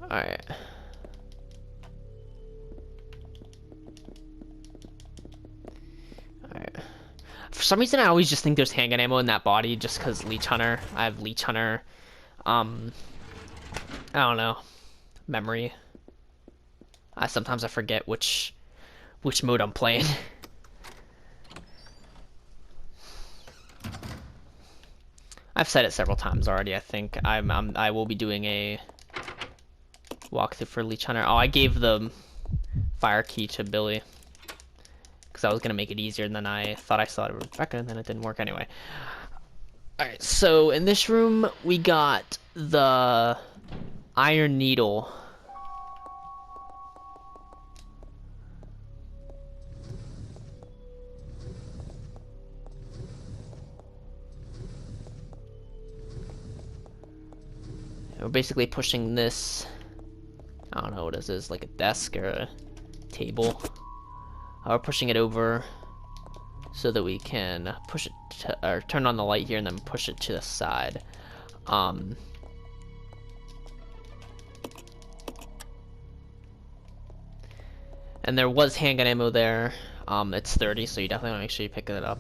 Alright. Alright. For some reason, I always just think there's handgun ammo in that body, just because Leech Hunter. I have Leech Hunter. I don't know. Memory. Sometimes I forget which mode I'm playing. I've said it several times already. I think I will be doing a walkthrough for Leech Hunter. Oh, I gave the fire key to Billy because I was gonna make it easier, and then I thought I saw it with Rebecca, and then it didn't work anyway. Alright, so in this room we got the iron needle. We're basically pushing this, I don't know what this is, like a desk or a table. We're pushing it over so that we can push it to, or turn on the light here and then push it to the side. And there was handgun ammo there. It's 30, so you definitely want to make sure you pick it up.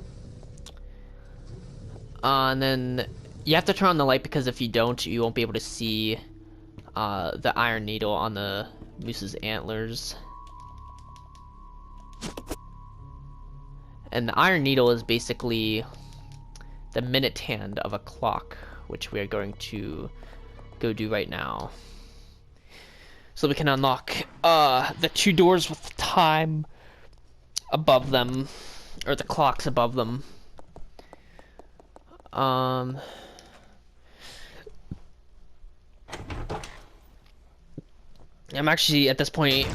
And then you have to turn on the light because if you don't, you won't be able to see the iron needle on the moose's antlers. And the iron needle is basically the minute hand of a clock, which we are going to go do right now. So we can unlock the 2 doors with time above them, or the clocks above them. I'm actually, at this point,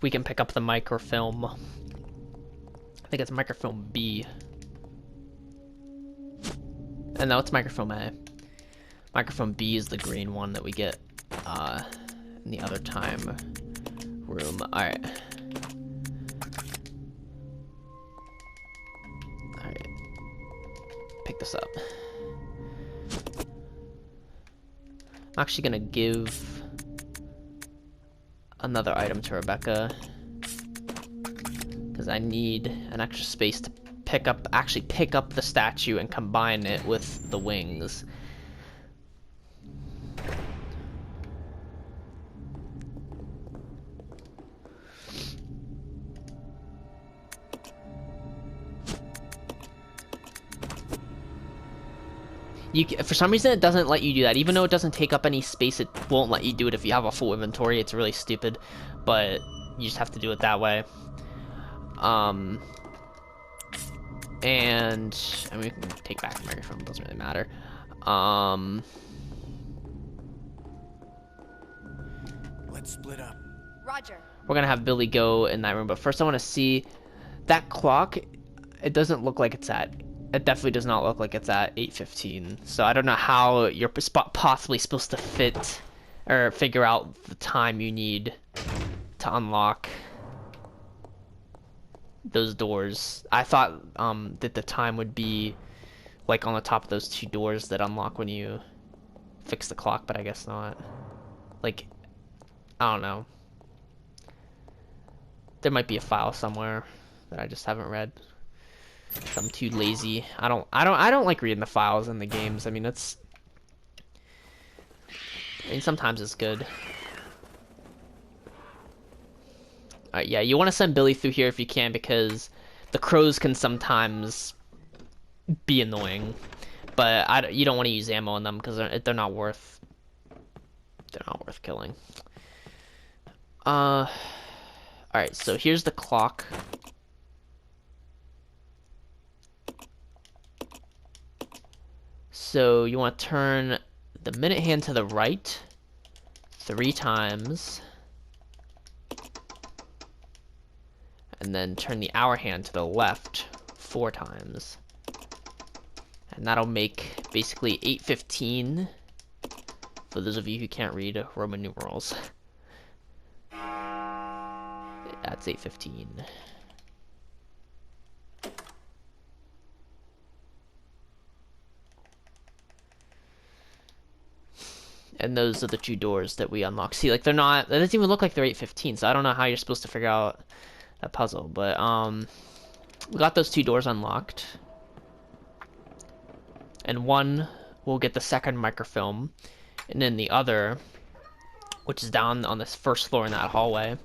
we can pick up the microfilm. I think it's microfilm B. And no, it's microfilm A. Microfilm B is the green one that we get in the other time room. Alright. Alright. Pick this up. I'm actually gonna give another item to Rebecca because I need an extra space to actually pick up the statue and combine it with the wings. For some reason, it doesn't let you do that. Even though it doesn't take up any space, it won't let you do it if you have a full inventory. It's really stupid, but you just have to do it that way. And I mean, we can take back the microphone. It doesn't really matter. Let's split up. Roger. We're gonna have Billy go in that room, but first I want to see that clock. It doesn't look like it's at. It definitely does not look like it's at 8:15. So I don't know how you're possibly supposed to fit or figure out the time you need to unlock those doors. I thought that the time would be like on the top of those 2 doors that unlock when you fix the clock, but I guess not. Like, I don't know. There might be a file somewhere that I just haven't read. I'm too lazy. I don't like reading the files in the games. I mean, sometimes it's good. Alright, yeah, you want to send Billy through here if you can because the crows can sometimes be annoying. But you don't want to use ammo on them because they're not worth killing. Alright, so here's the clock. So you want to turn the minute hand to the right 3 times. And then turn the hour hand to the left 4 times. And that'll make basically 8:15 for those of you who can't read Roman numerals. That's 8:15. And those are the 2 doors that we unlock. See, like they're not. That doesn't even look like they're 8:15. So I don't know how you're supposed to figure out that puzzle. But we got those 2 doors unlocked, and one will get the second microfilm, and then the other, which is down on this first floor in that hallway,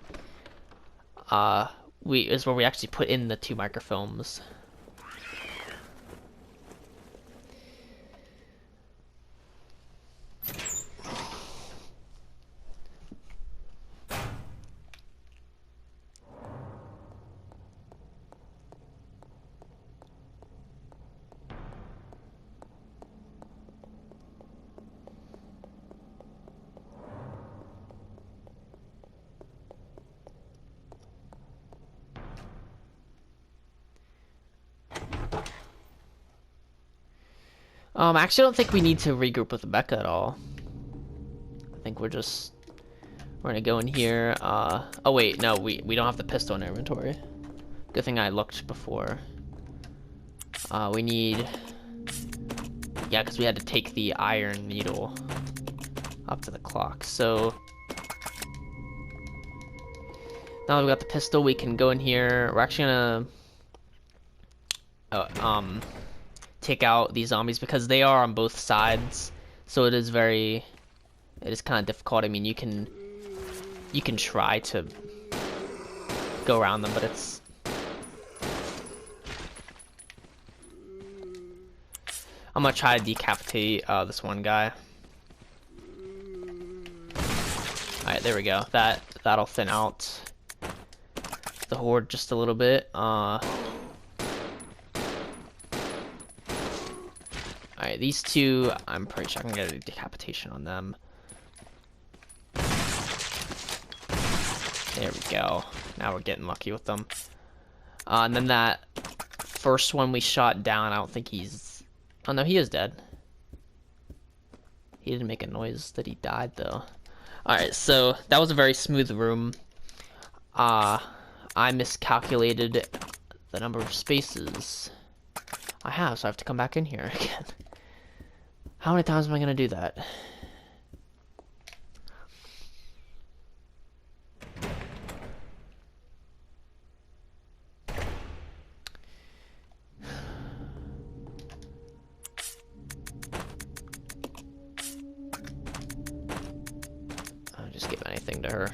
is where we actually put in the 2 microfilms. I actually don't think we need to regroup with Rebecca at all. I think we're gonna go in here. Oh wait, no, we don't have the pistol in our inventory. Good thing I looked before. We need, yeah, because we had to take the iron needle up to the clock. So now that we got the pistol, we can go in here. We're actually gonna take out these zombies because they are on both sides, so it is kind of difficult. I mean, you can try to go around them, but it's I'm gonna try to decapitate this one guy. Alright, there we go. That'll thin out the horde just a little bit. Alright, these two, I'm pretty sure I can get a decapitation on them. There we go. Now we're getting lucky with them. And then that first one we shot down, I don't think he's... Oh no, he is dead. He didn't make a noise that he died though. Alright, so that was a very smooth room. I miscalculated the number of spaces I have, so I have to come back in here again. How many times am I gonna do that? I'll just give anything to her.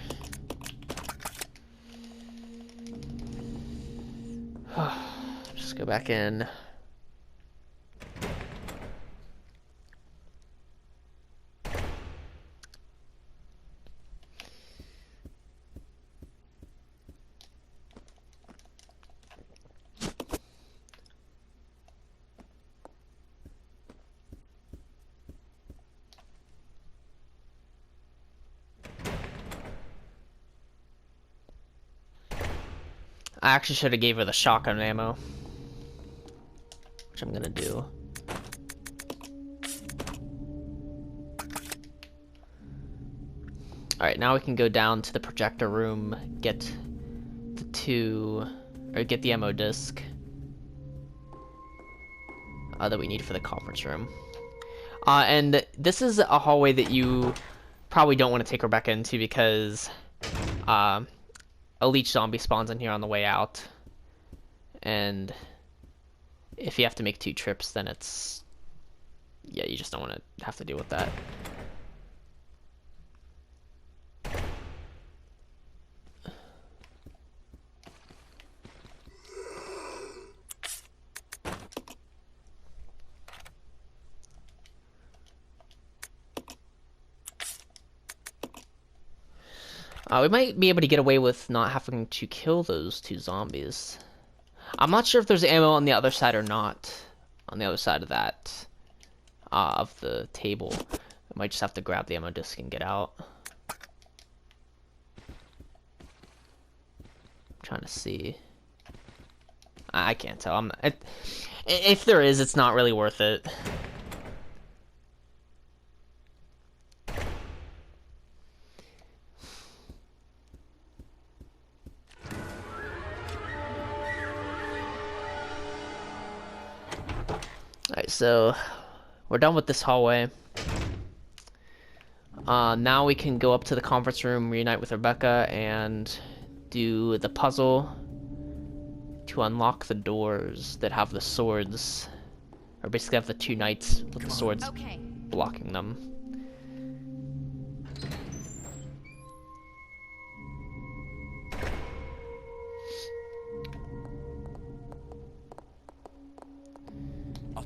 Just go back in. I actually should have gave her the shotgun ammo, which I'm gonna do. Alright, now we can go down to the projector room, get the ammo disc that we need for the conference room. And this is a hallway that you probably don't want to take Rebecca into because a leech zombie spawns in here on the way out, and if you have to make 2 trips, then it's... yeah, you just don't want to have to deal with that. We might be able to get away with not having to kill those 2 zombies. I'm not sure if there's ammo on the other side or not. On the other side of that, of the table. I might just have to grab the ammo disc and get out. I'm trying to see. I can't tell. If there is, it's not really worth it. Alright, so we're done with this hallway. Now we can go up to the conference room, reunite with Rebecca, and do the puzzle to unlock the doors that have the swords, or basically have the 2 knights with the swords blocking them.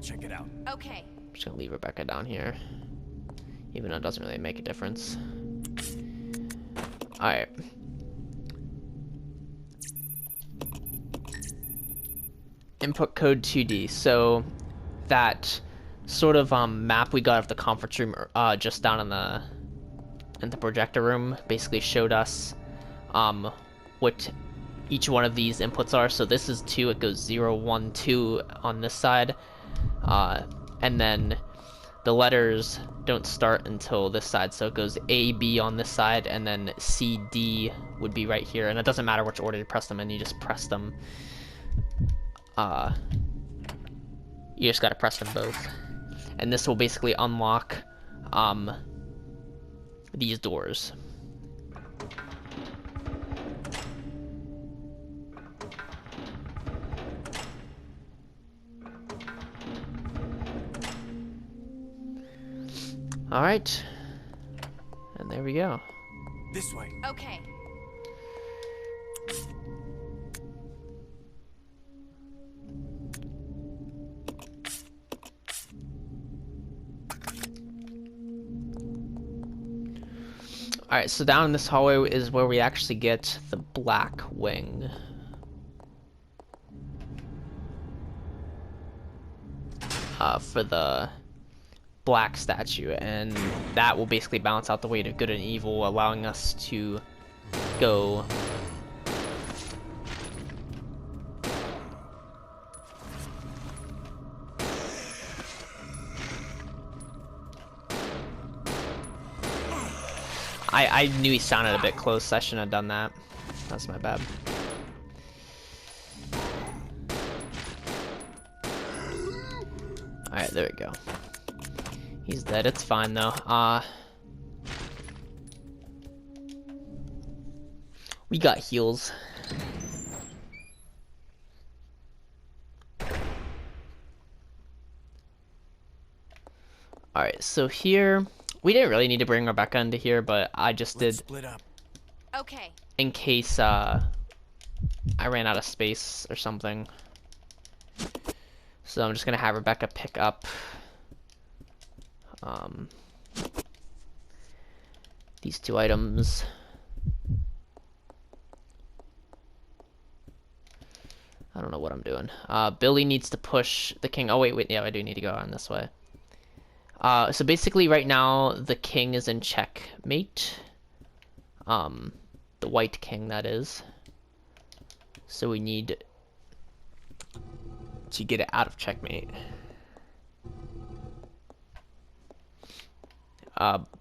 Check it out. Okay. I'm just gonna leave Rebecca down here, even though it doesn't really make a difference. Alright. Input code 2D. So that sort of map we got of the conference room just down in the projector room basically showed us what each one of these inputs are. So this is 2, it goes 0, 1, 2 on this side. And then the letters don't start until this side, so it goes A, B on this side, and then C, D would be right here, and it doesn't matter which order you press them in, you just press them. You just gotta press them both. And this will basically unlock these doors. All right. And there we go. This way. Okay. Alright, so down in this hallway is where we actually get the black wing. For the black statue, and that will basically balance out the weight of good and evil, allowing us to go I knew he sounded a bit close. I shouldn't have done that. That's my bad. Alright, there we go. He's dead. It's fine though. We got heals. Alright, so here we didn't really need to bring Rebecca into here, but I just Let's did split up. Okay. in case I ran out of space or something. So I'm just gonna have Rebecca pick up these two items. I don't know what I'm doing. Billy needs to push the king. Oh wait, yeah, I do need to go on this way. So basically right now the king is in checkmate. The white king, that is. So we need to get it out of checkmate.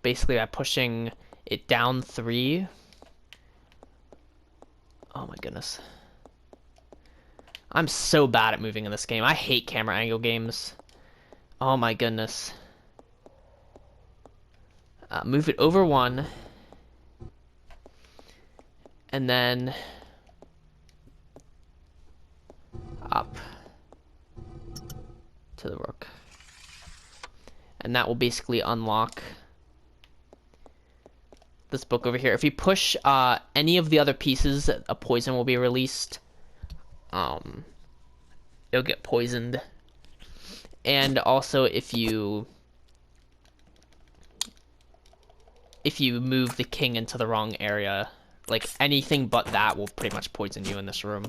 Basically by pushing it down 3. Oh my goodness. I'm so bad at moving in this game. I hate camera angle games. Oh my goodness. Move it over 1. And then up to the rook. And that will basically unlock this book over here. If you push any of the other pieces, a poison will be released. It'll get poisoned. And also if you move the king into the wrong area, like anything but that will pretty much poison you in this room.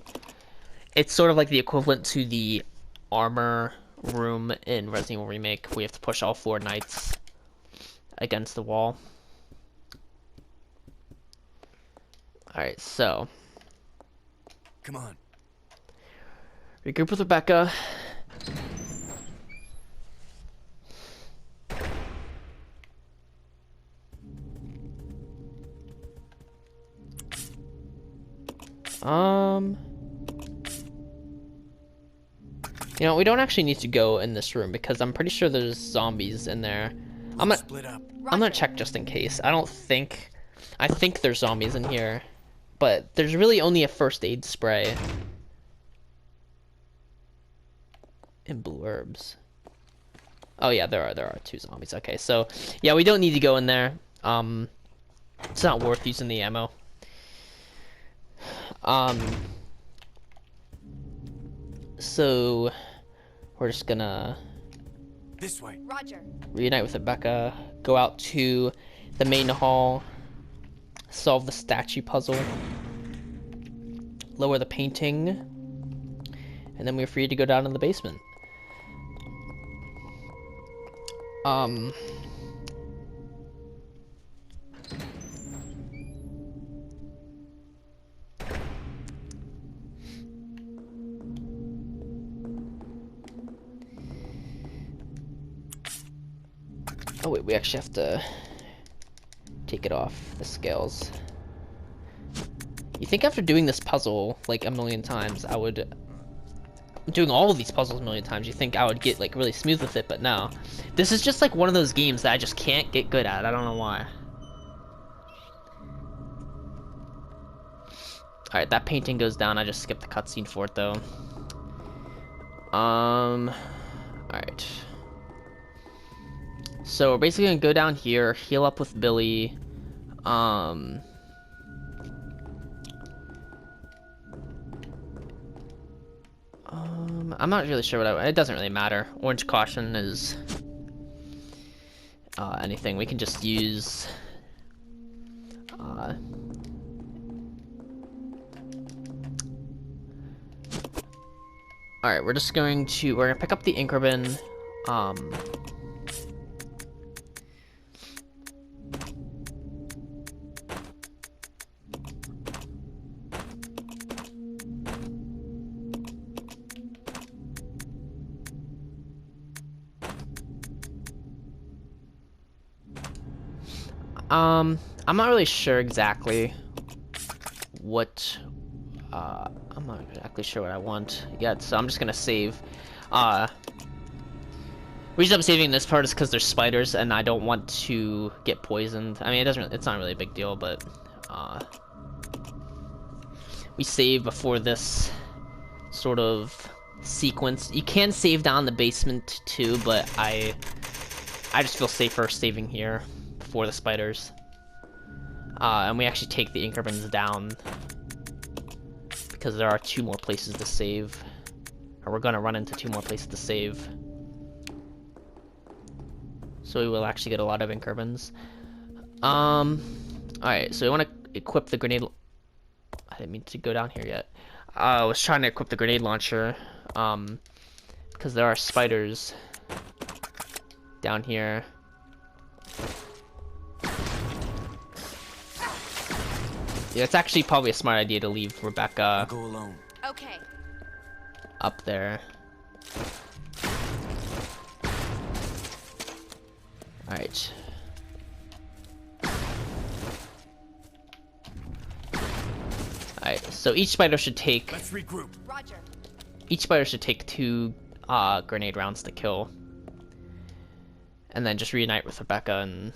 It's sort of like the equivalent to the armor room in Resident Evil Remake. We have to push all 4 knights against the wall. Alright, so Come on. regroup with Rebecca. You know, we don't actually need to go in this room because I'm pretty sure there's zombies in there. I'm Split up. gonna check just in case. I think there's zombies in here, but there's really only a first aid spray and blue herbs. Oh yeah, there are 2 zombies. Okay, so yeah, we don't need to go in there. It's not worth using the ammo. So we're just gonna This way. Roger. reunite with Rebecca, go out to the main hall, solve the statue puzzle, lower the painting, and then we're free to go down in the basement. Oh wait, we actually have to take it off the scales. You think after doing this puzzle like a million times, doing all of these puzzles a million times, you think I would get like really smooth with it, but no. This is just like one of those games that I just can't get good at. I don't know why. Alright, that painting goes down. I just skipped the cutscene for it though. Alright. So we're basically gonna go down here, heal up with Billy. I'm not really sure it doesn't really matter. Orange caution is anything. We can just use Alright, we're gonna pick up the ink ribbon. I'm not really sure exactly what I'm not exactly sure what I want yet, so I'm just gonna save. Reason I'm saving this part is because there's spiders and I don't want to get poisoned. I mean, it's not really a big deal, but we save before this sort of sequence. You can save down the basement too, but I just feel safer saving here before the spiders. And we actually take the ink ribbons down because there are 2 more places to save. Or we're gonna run into 2 more places to save. So we will actually get a lot of ink ribbons. Alright, so we want to equip the grenade. I didn't mean to go down here yet. I was trying to equip the grenade launcher. Because there are spiders down here. Yeah, it's actually probably a smart idea to leave Rebecca I'll go alone. Okay. up there. Alright. Alright, so each spider should take... Let's regroup. Roger. Each spider should take 2 grenade rounds to kill. And then just reunite with Rebecca and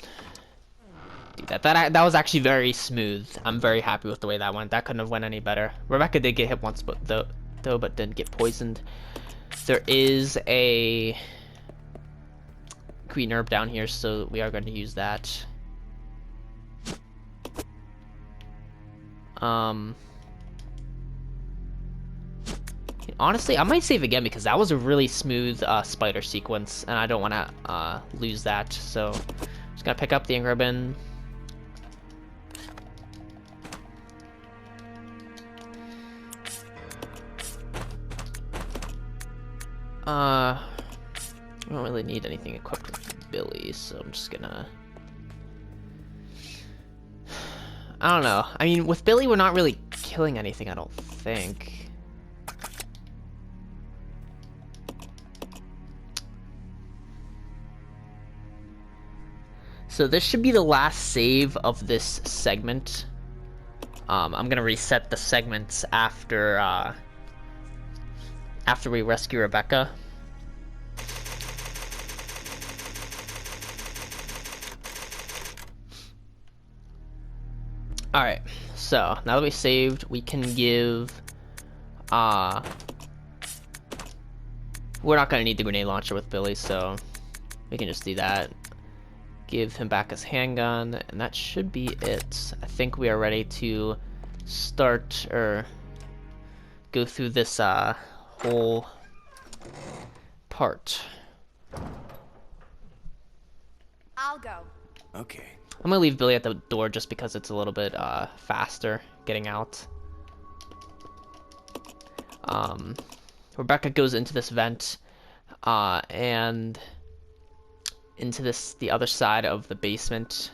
do that. That was actually very smooth. I'm very happy with the way that went. That couldn't have went any better. Rebecca did get hit once, but but didn't get poisoned. There is a green herb down here, so we are going to use that. Honestly, I might save again because that was a really smooth spider sequence, and I don't want to lose that. So, just gonna pick up the ink ribbon. I don't really need anything equipped with Billy, so I'm just gonna... I don't know. I mean, with Billy, we're not really killing anything, I don't think. So this should be the last save of this segment. I'm gonna reset the segments after we rescue Rebecca. Alright, so now that we saved, we can give we're not gonna need the grenade launcher with Billy, so we can just do that. Give him back his handgun, and that should be it. I think we are ready to start or go through this whole part. I'll go. Okay. I'm gonna leave Billy at the door just because it's a little bit faster getting out. Rebecca goes into this vent and into the other side of the basement.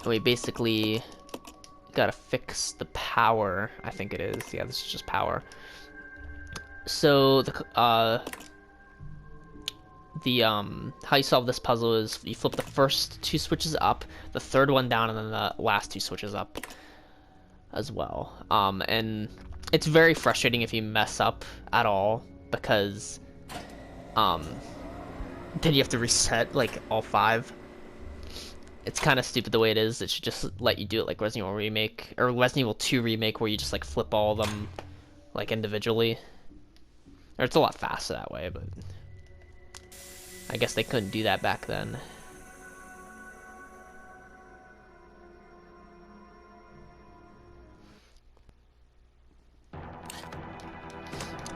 We basically gotta fix the power, I think it is. Yeah, this is just power. So how you solve this puzzle is you flip the first 2 switches up, the third one down, and then the last 2 switches up as well. And it's very frustrating if you mess up at all, because then you have to reset like all 5. It's kind of stupid the way it is. It should just let you do it like Resident Evil Remake or Resident Evil 2 Remake, where you just like flip all of them like individually. Or it's a lot faster that way, but I guess they couldn't do that back then.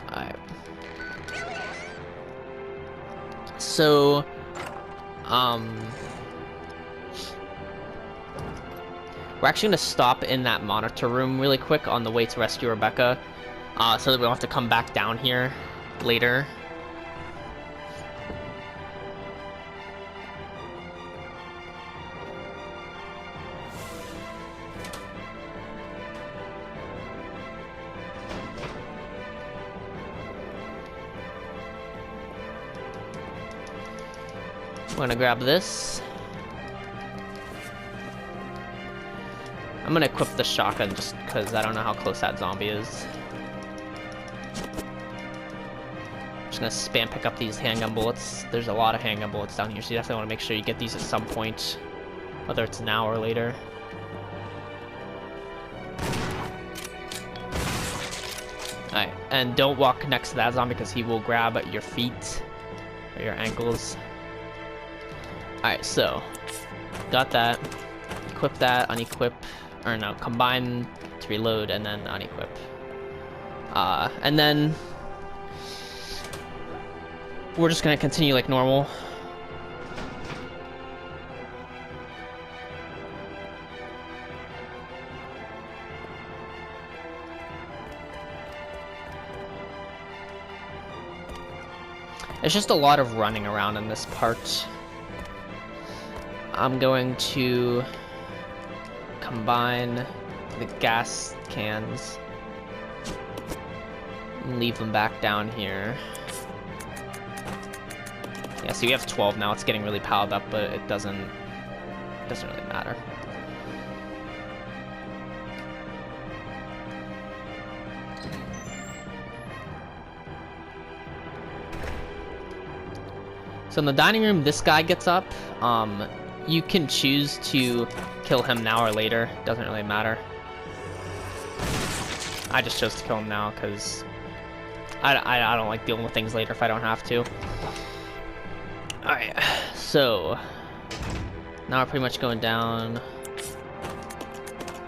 Alright. So, we're actually gonna stop in that monitor room really quick on the way to rescue Rebecca, so that we don't have to come back down here later. I'm gonna grab this. I'm gonna equip the shotgun just because I don't know how close that zombie is. I'm just gonna spam pick up these handgun bullets. There's a lot of handgun bullets down here, so you definitely want to make sure you get these at some point, whether it's now or later. Alright, and don't walk next to that zombie because he will grab your feet or your ankles. Alright, so got that. Equip that, unequip, or no, combine to reload and then unequip. And then we're just gonna continue like normal. It's just a lot of running around in this part. I'm going to combine the gas cans and leave them back down here. Yeah, see, we have 12 now. It's getting really piled up, but it doesn't really matter. So in the dining room, this guy gets up. You can choose to kill him now or later. Doesn't really matter. I just chose to kill him now because I don't like dealing with things later if I don't have to. Alright, so now we're pretty much going down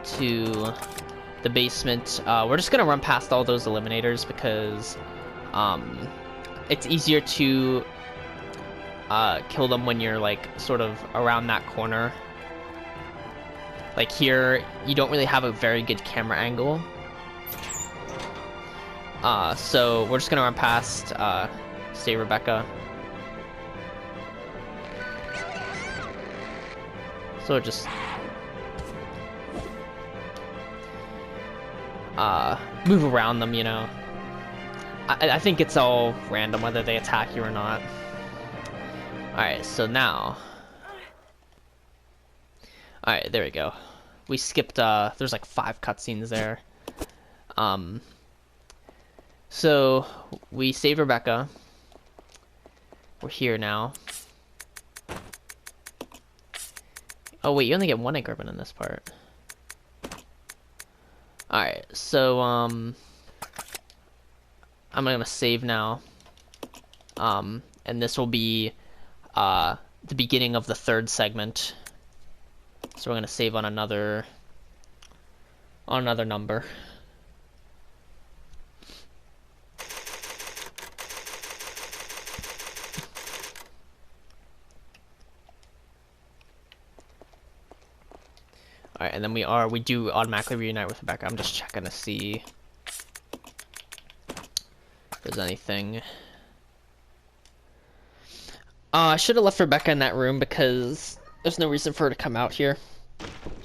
to the basement. We're just gonna run past all those eliminators because it's easier to kill them when you're like sort of around that corner. Like here, you don't really have a very good camera angle. So we're just gonna run past, stay Rebecca. So just move around them, you know. I think it's all random whether they attack you or not. Alright, so now... Alright, there we go. We skipped, there's like 5 cutscenes there. So, we save Rebecca. We're here now. Oh wait, you only get 1 increment in this part. Alright, so, I'm gonna save now. And this will be the beginning of the 3rd segment. So we're gonna save on another number. Alright, and then we do automatically reunite with Rebecca. I'm just checking to see if there's anything. I should have left Rebecca in that room because there's no reason for her to come out here.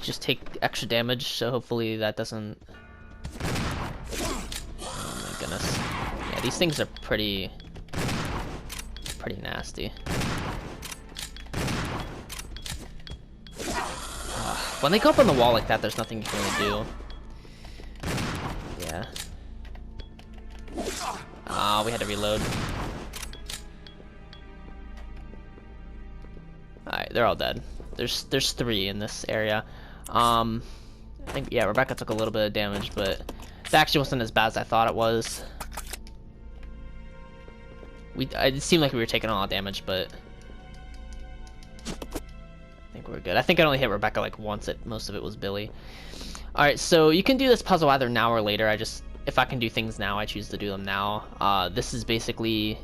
Just take extra damage, so hopefully that doesn't... Oh my goodness. Yeah, these things are pretty nasty. When they go up on the wall like that, there's nothing you can really do. Yeah. Ah, we had to reload. Alright, they're all dead. There's 3 in this area. I think, yeah, Rebecca took a little bit of damage, but it actually wasn't as bad as I thought it was. It seemed like we were taking a lot of damage, but I think we're good. I think I only hit Rebecca like once. Most of it was Billy. All right, so you can do this puzzle either now or later. If I can do things now, I choose to do them now. This is basically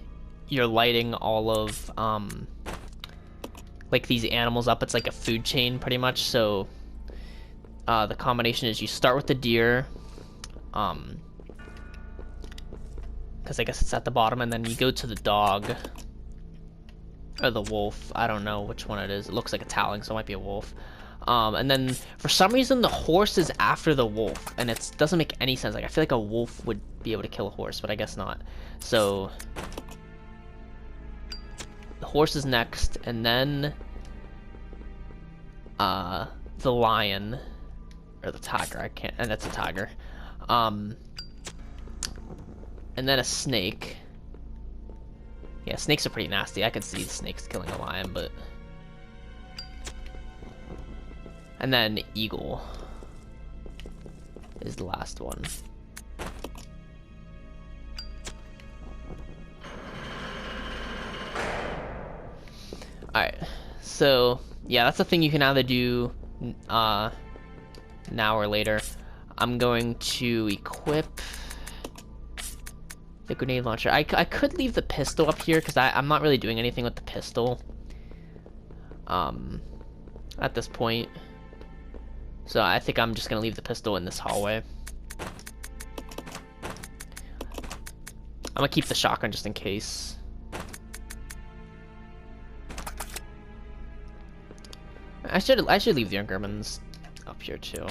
you're lighting all of like these animals up. It's like a food chain pretty much. So the combination is you start with the deer, because I guess it's at the bottom, and then you go to the dog or the wolf. I don't know which one it is. It looks like a Talon, so it might be a wolf. And then for some reason the horse is after the wolf, and it doesn't make any sense. Like I feel like a wolf would be able to kill a horse, but I guess not. So the horse is next, and then the lion or the tiger. I can't, and that's a tiger. And then a snake. Yeah, snakes are pretty nasty. I could see the snakes killing a lion, but... And then eagle is the last one. Alright, so yeah, that's the thing you can either do now or later. I'm going to equip the grenade launcher. I could leave the pistol up here because I'm not really doing anything with the pistol at this point. So I think I'm just gonna leave the pistol in this hallway. I'm gonna keep the shotgun just in case. I should leave the Ungermans up here too.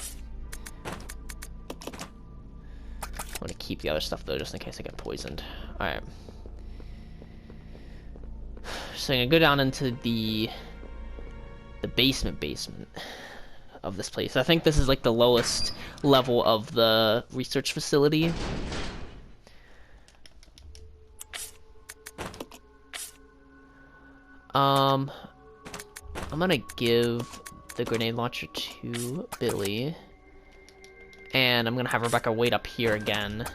I'm gonna keep the other stuff though, just in case I get poisoned. Alright. So I'm gonna go down into the basement of this place. I think this is like the lowest level of the research facility. I'm gonna give the grenade launcher to Billy. And I'm gonna have Rebecca wait up here again.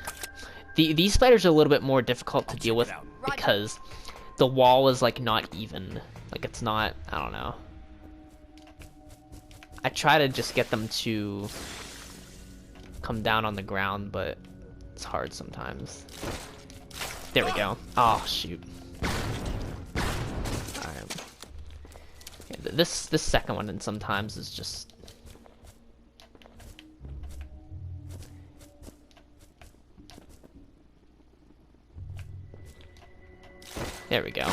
These spiders are a little bit more difficult to deal with because the wall is like not even. Like it's not, I don't know. I try to just get them to come down on the ground, but it's hard sometimes. There we go. Oh shoot. Alright. Yeah, this second one and sometimes is just... There we go.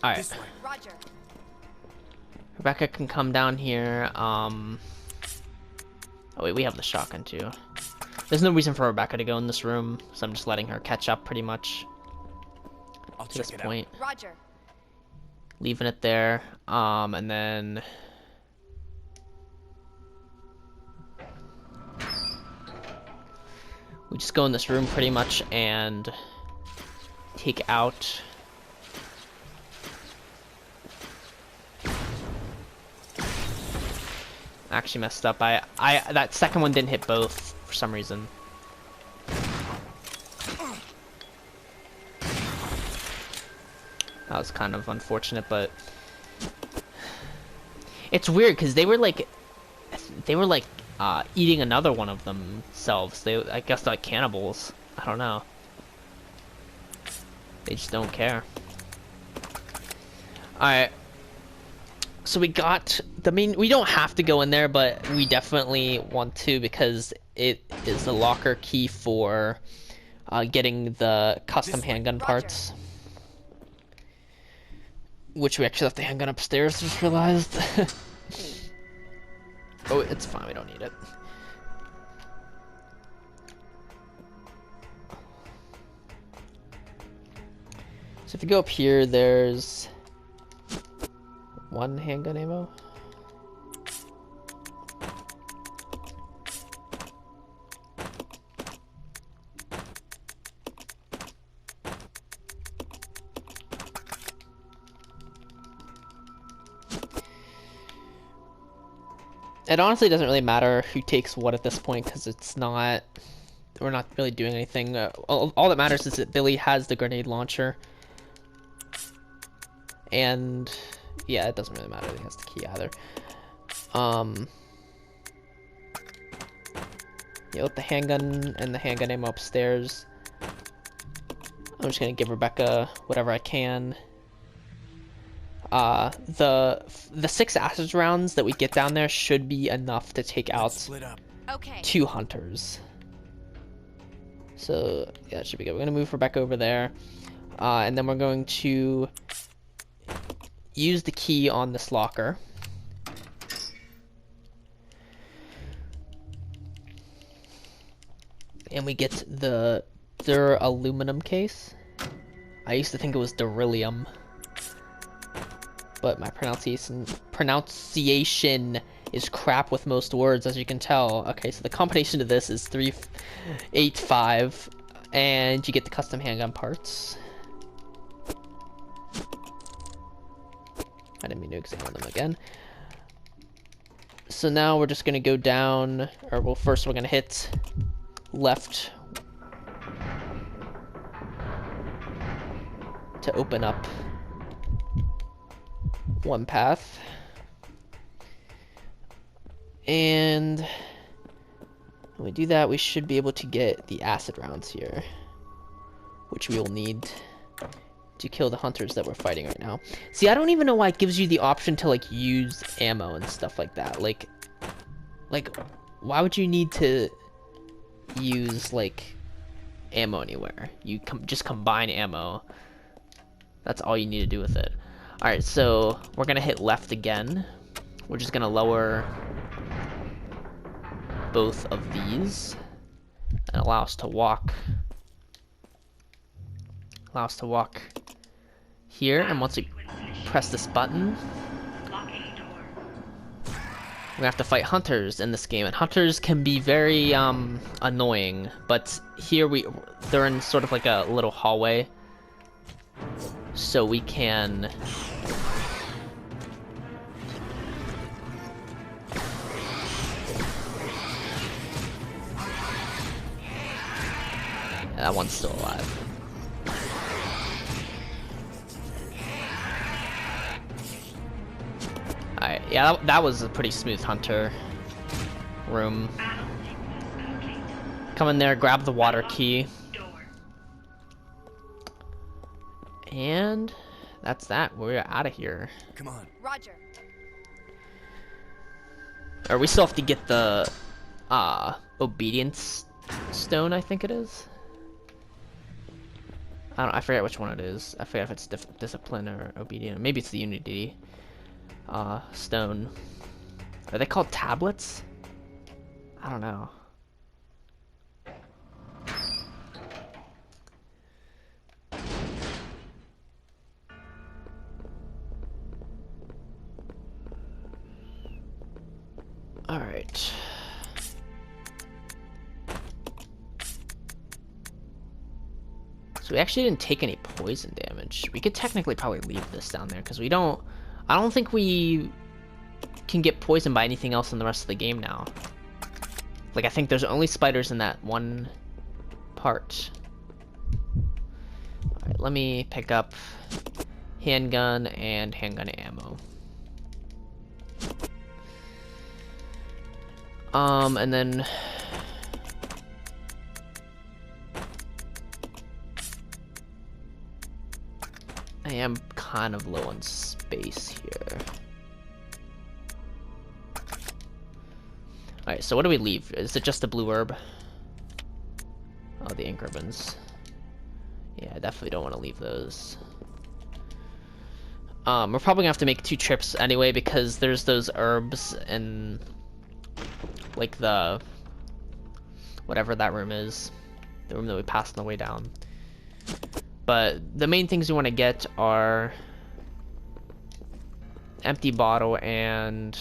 Alright. Roger. Rebecca can come down here. Oh wait, we have the shotgun too. There's no reason for Rebecca to go in this room, so I'm just letting her catch up pretty much to this point. Roger. Leaving it there. And then we just go in this room pretty much and take out actually messed up. That second one didn't hit both for some reason. That was kind of unfortunate, but it's weird because they were like eating another one of themselves. I guess they're like cannibals. I don't know. They just don't care. Alright. So we got the main... We don't have to go in there, but we definitely want to because it is the locker key for getting the custom handgun parts. Which we actually left the handgun upstairs, just realized. Oh, it's fine, we don't need it. So if you go up here, there's one handgun ammo. It honestly doesn't really matter who takes what at this point because it's not we're not really doing anything. All that matters is that Billy has the grenade launcher. And yeah, it doesn't really matter that he has the key either. Yeah, with the handgun and the handgun ammo upstairs. I'm just gonna give Rebecca whatever I can. The 6 acid rounds that we get down there should be enough to take out Split up. Okay. 2 hunters. So yeah, that should be good. We're gonna move Rebecca over there, and then we're going to use the key on this locker. And we get the aluminum case. I used to think it was beryllium, but my pronunciation is crap with most words, as you can tell. Okay, so the combination of this is 385, and you get the custom handgun parts. I didn't mean to examine them again. So now we're just gonna go down, or well, first we're gonna hit left to open up one path. And when we do that, we should be able to get the acid rounds here, which we will need to kill the hunters that we're fighting right now. See, I don't even know why it gives you the option to like use ammo and stuff like that. Like why would you need to use like ammo anywhere? You just combine ammo. That's all you need to do with it. Alright, so we're gonna hit left again. We're just gonna lower both of these and allow us to walk. Allow us to walk here, and once we press this button, we have to fight hunters in this game, and hunters can be very annoying. But here they're in sort of like a little hallway, so we can that one's still alive. Alright, yeah, that was a pretty smooth hunter room. Come in there, grab the water key. And that's that. We're out of here. Come on. Roger. Or we still have to get the obedience stone, I think it is. I forget which one it is. I forget if it's discipline or obedient. Maybe it's the unity stone. Are they called tablets? I don't know. All right. So we actually didn't take any poison damage. We could technically probably leave this down there because I don't think we can get poisoned by anything else in the rest of the game now. Like, I think there's only spiders in that one part. Alright, let me pick up handgun and handgun ammo. And then I am kind of low on space here. Alright, so what do we leave? Is it just the blue herb? Oh, the ink ribbons. Yeah, I definitely don't want to leave those. We're probably gonna have to make 2 trips anyway because there's those herbs and like the whatever that room is, the room that we passed on the way down. But the main things we want to get are empty bottle and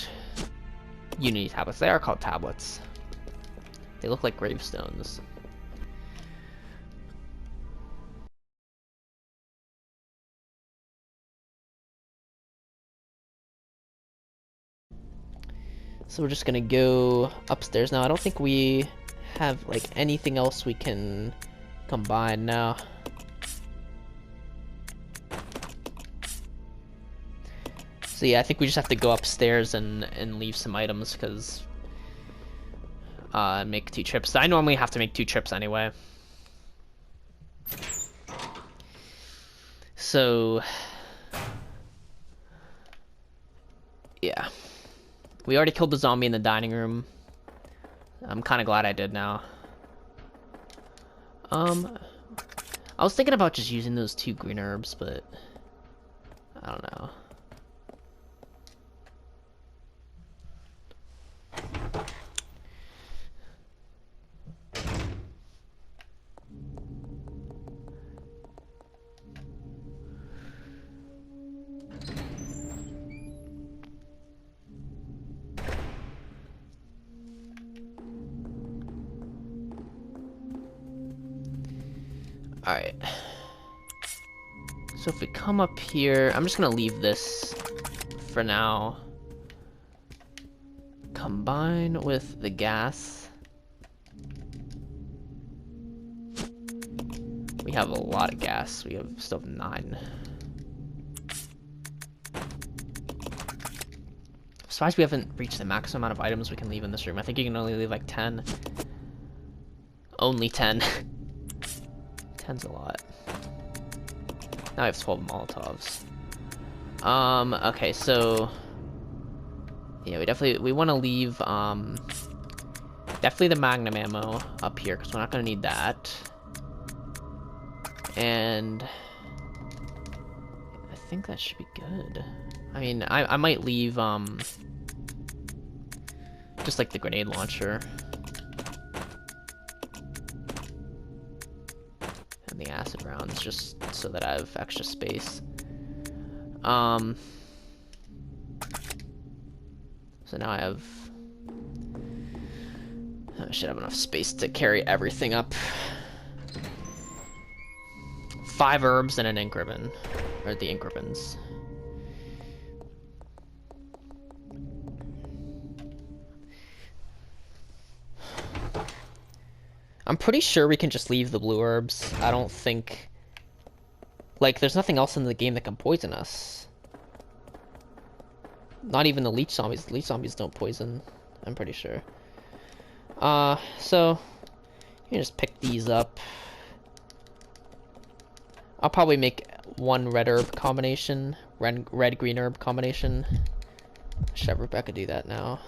unity tablets. They are called tablets. They look like gravestones. So we're just gonna go upstairs now. I don't think we have like anything else we can combine now. So yeah, I think we just have to go upstairs and leave some items because make 2 trips. I normally have to make 2 trips anyway. So yeah, we already killed the zombie in the dining room. I'm kind of glad I did now. I was thinking about just using those 2 green herbs, but I don't know. Alright. So if we come up here, I'm just gonna leave this for now. Combine with the gas. We have a lot of gas. We have still have 9. I'm surprised we haven't reached the maximum amount of items we can leave in this room. I think you can only leave like 10. Only 10. 10's a lot. Now I have 12 Molotovs. Okay, so yeah, we want to leave definitely the Magnum ammo up here because we're not gonna need that. And I think that should be good. I mean, I might leave just like the grenade launcher. And the acid rounds, just so that I have extra space. So now I should have enough space to carry everything up. 5 herbs and an ink ribbon, or the ink ribbons. I'm pretty sure we can just leave the blue herbs. I don't think... Like, there's nothing else in the game that can poison us. Not even the leech zombies. The leech zombies don't poison, I'm pretty sure. So... You can just pick these up. I'll probably make 1 red herb combination. Red-green herb combination. Should have Rebecca do that now.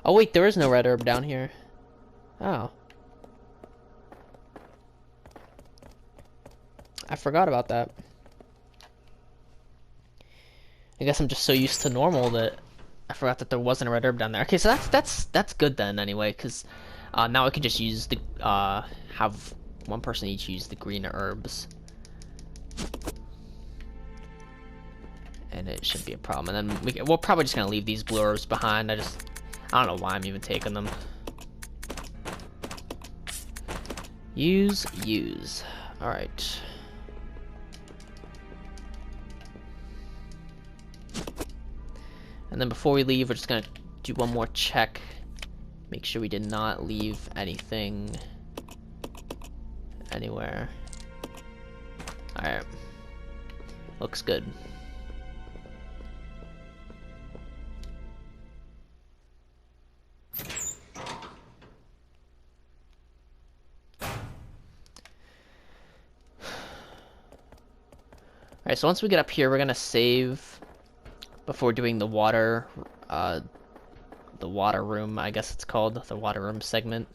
Oh wait, there is no red herb down here. Oh. I forgot about that. I guess I'm just so used to normal that I forgot that there wasn't a red herb down there. Okay, so that's good then anyway, because now I can just use the have 1 person each use the green herbs. And it shouldn't be a problem. And then we're probably just gonna leave these blue herbs behind. I don't know why I'm even taking them. Use. Alright. And then before we leave, we're just gonna do 1 more check. Make sure we did not leave anything anywhere. Alright. Looks good. Alright, so once we get up here, we're gonna save before doing the water room, I guess it's called, the water room segment.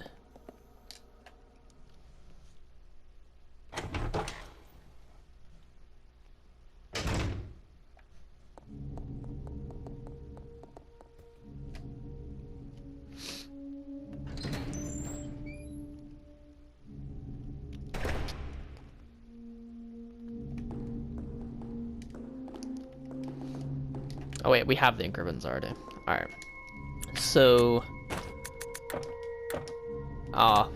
Oh wait, we have the ink ribbons already. Alright. So...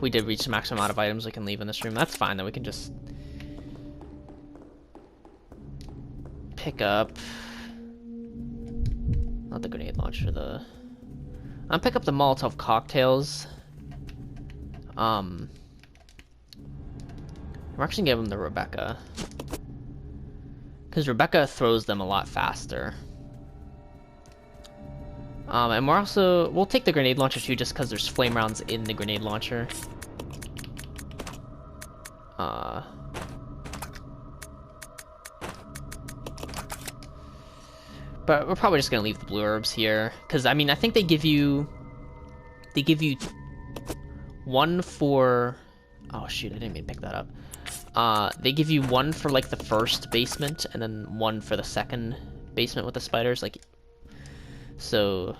we did reach the maximum amount of items we can leave in this room. That's fine, then we can just... pick up... Not the grenade launcher, I'll pick up the Molotov cocktails. We're actually gonna give them to Rebecca. Because Rebecca throws them a lot faster. And we'll take the grenade launcher too, just because there's flame rounds in the grenade launcher. But we're probably just gonna leave the blue herbs here, because I mean I think they give you one for, oh shoot, I didn't even pick that up. They give you one for like the first basement, and then one for the second basement with the spiders, like, so.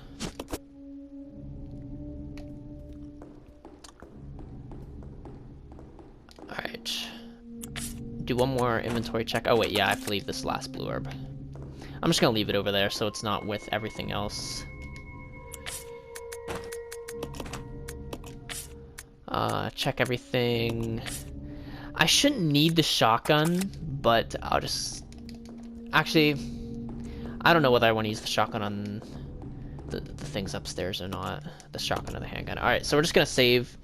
Alright. Do one more inventory check. Oh wait, yeah, I have to leave this last blue herb. I'm just gonna leave it over there so it's not with everything else. Check everything. I shouldn't need the shotgun, but I'll just... Actually, I don't know whether I want to use the shotgun on the things upstairs or not. The shotgun or the handgun. Alright, so we're just gonna save.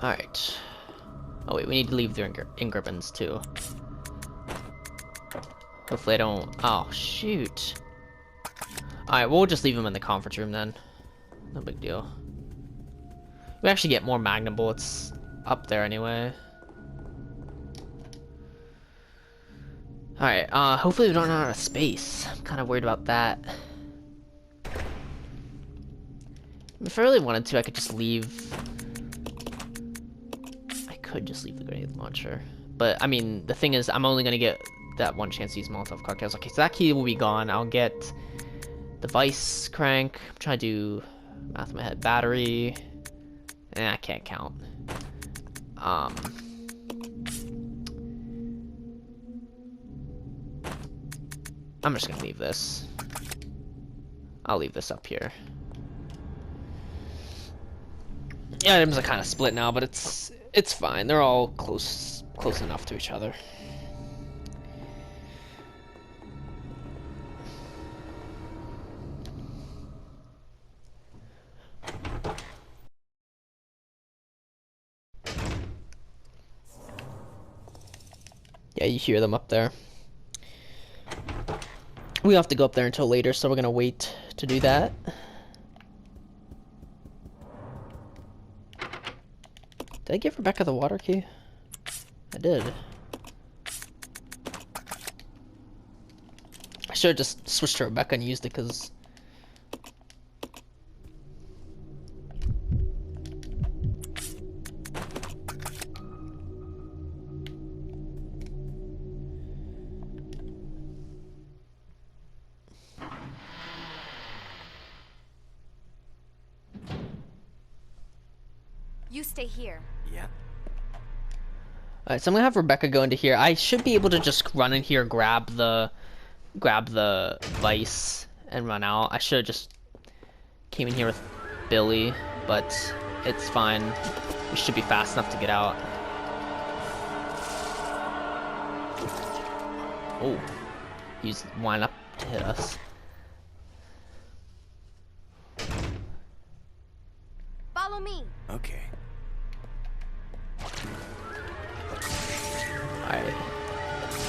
Alright. Oh wait, we need to leave the Ingrabins too. Hopefully I don't... Oh, shoot. Alright, we'll just leave them in the conference room then. No big deal. We actually get more magnum bullets up there anyway. Alright, hopefully we don't run out of space. I'm kind of worried about that. If I really wanted to, I could just leave... I could just leave the grenade launcher. But, I mean, the thing is, I'm only gonna get that one chance to use Molotov cocktails. Okay, so that key will be gone. I'll get the vice crank. I'm trying to do math in my head. Battery. I can't count. I'm just gonna leave this. I'll leave this up here. Yeah, items are kind of split now, but it's fine. They're all close enough to each other. Yeah, you hear them up there. We have to go up there until later, so we're gonna wait to do that. Did I give Rebecca the water key? I did. I should have just switched to Rebecca and used it because... You stay here. Yeah. Alright, so I'm gonna have Rebecca go into here. I should be able to just run in here, grab the vice, and run out. I should have just came in here with Billy, but it's fine. We should be fast enough to get out. Oh, he's winding up to hit us. Follow me. Okay. Alright.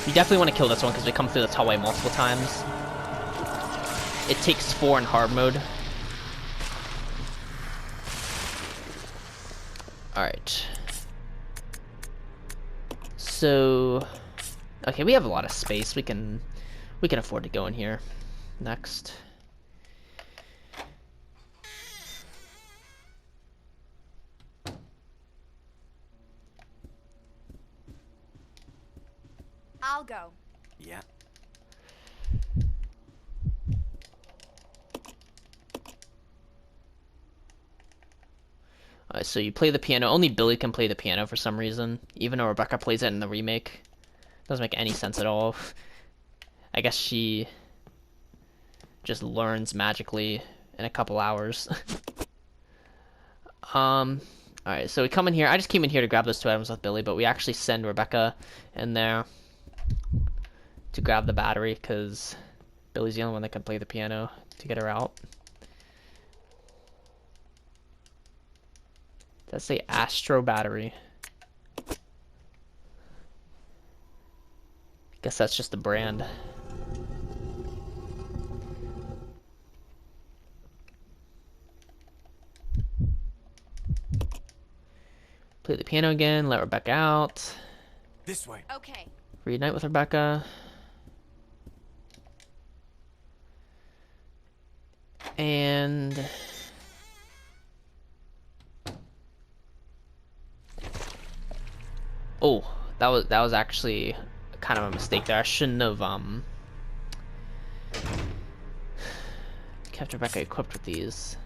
You definitely want to kill this one because we come through this hallway multiple times. It takes 4 in hard mode. Alright. So... Okay, we have a lot of space. We can afford to go in here. Next. I'll go. Yeah. Alright, so you play the piano. Only Billy can play the piano for some reason, even though Rebecca plays it in the remake. Doesn't make any sense at all. I guess she just learns magically in a couple hours. Um, Alright, so we come in here. I just came in here to grab those 2 items with Billy, but we actually send Rebecca in there to grab the battery, because Billy's the only one that can play the piano to get her out. Does say Astro battery? Guess that's just the brand. Play the piano again, let Rebecca out. This way. Okay. Reunite with Rebecca. And oh, that was actually kind of a mistake there. I shouldn't have kept Rebecca equipped with these.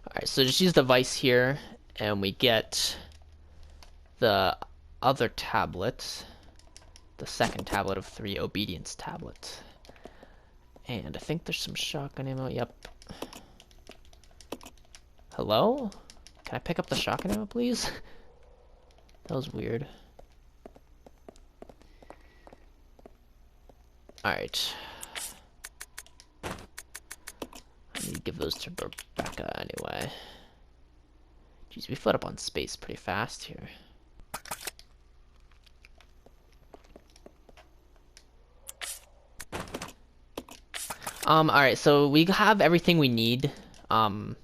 Alright, so just use the vice here, and we get the other tablet, the second tablet of 3, obedience tablet. And I think there's some shotgun ammo. Yep. Hello? Can I pick up the shotgun ammo, please? That was weird. Alright. I need to give those to Rebecca anyway. Jeez, we float up on space pretty fast here. Alright, so we have everything we need, in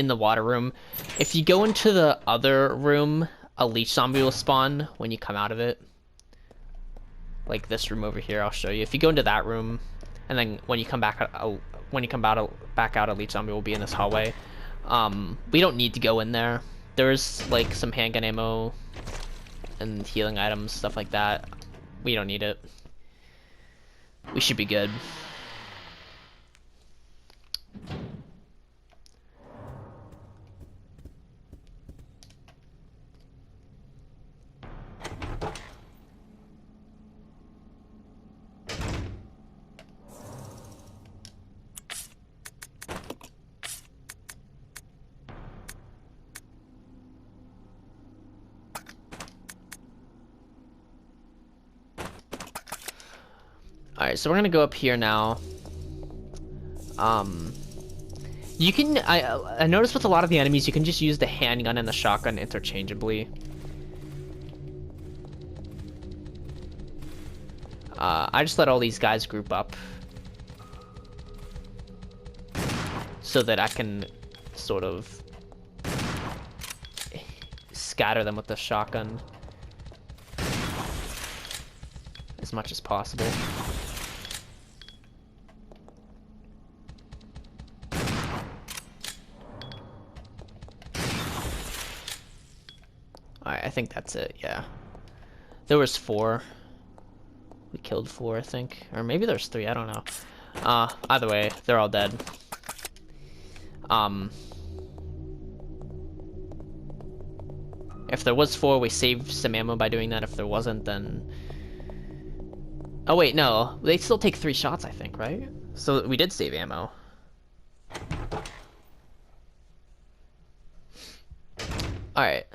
the water room. If you go into the other room, a leech zombie will spawn when you come out of it. Like this room over here, I'll show you. If you go into that room, and then when you come back out, back out, a leech zombie will be in this hallway. We don't need to go in there. There's like some handgun ammo and healing items, stuff like that. We don't need it. We should be good. Alright, so we're gonna go up here now. You can, I noticed with a lot of the enemies, you can just use the handgun and the shotgun interchangeably. I just let all these guys group up so that I can sort of scatter them with the shotgun as much as possible. Alright, I think that's it, yeah. There was 4. We killed 4, I think. Or maybe there's 3, I don't know. Either way, they're all dead. If there was 4, we saved some ammo by doing that. If there wasn't, then... Oh wait, no. They still take 3 shots, I think, right? So we did save ammo. Alright.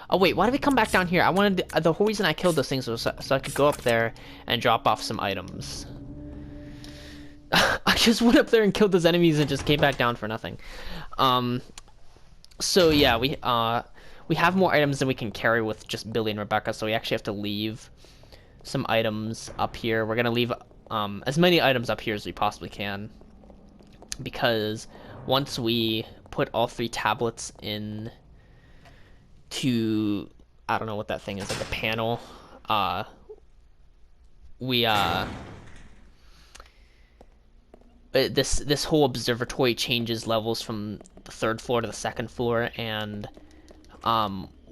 Oh wait, why did we come back down here? I wanted the whole reason I killed those things was so I could go up there and drop off some items. I just went up there and killed those enemies and just came back down for nothing. So yeah, we have more items than we can carry with just Billy and Rebecca, so we actually have to leave some items up here. We're gonna leave as many items up here as we possibly can, because once we put all 3 tablets in to, I don't know what that thing is, like a panel, we this whole observatory changes levels from the 3rd floor to the 2nd floor, and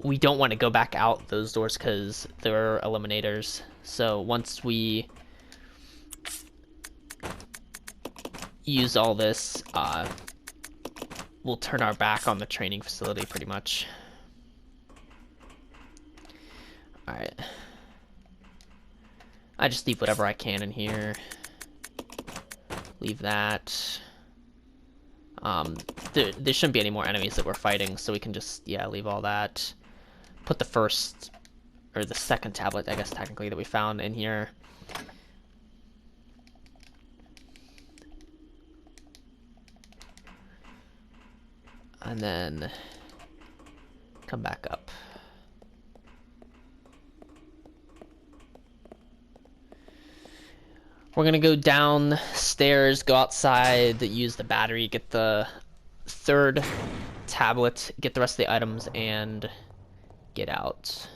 we don't want to go back out those doors because they're eliminators. So once we use all this, we'll turn our back on the training facility pretty much. Alright. I just leave whatever I can in here. Leave that. There shouldn't be any more enemies that we're fighting, so we can just, yeah, leave all that. Put the 1st, or the 2nd tablet, I guess technically, that we found in here. And then come back up. We're gonna go downstairs, go outside, use the battery, get the 3rd tablet, get the rest of the items, and get out.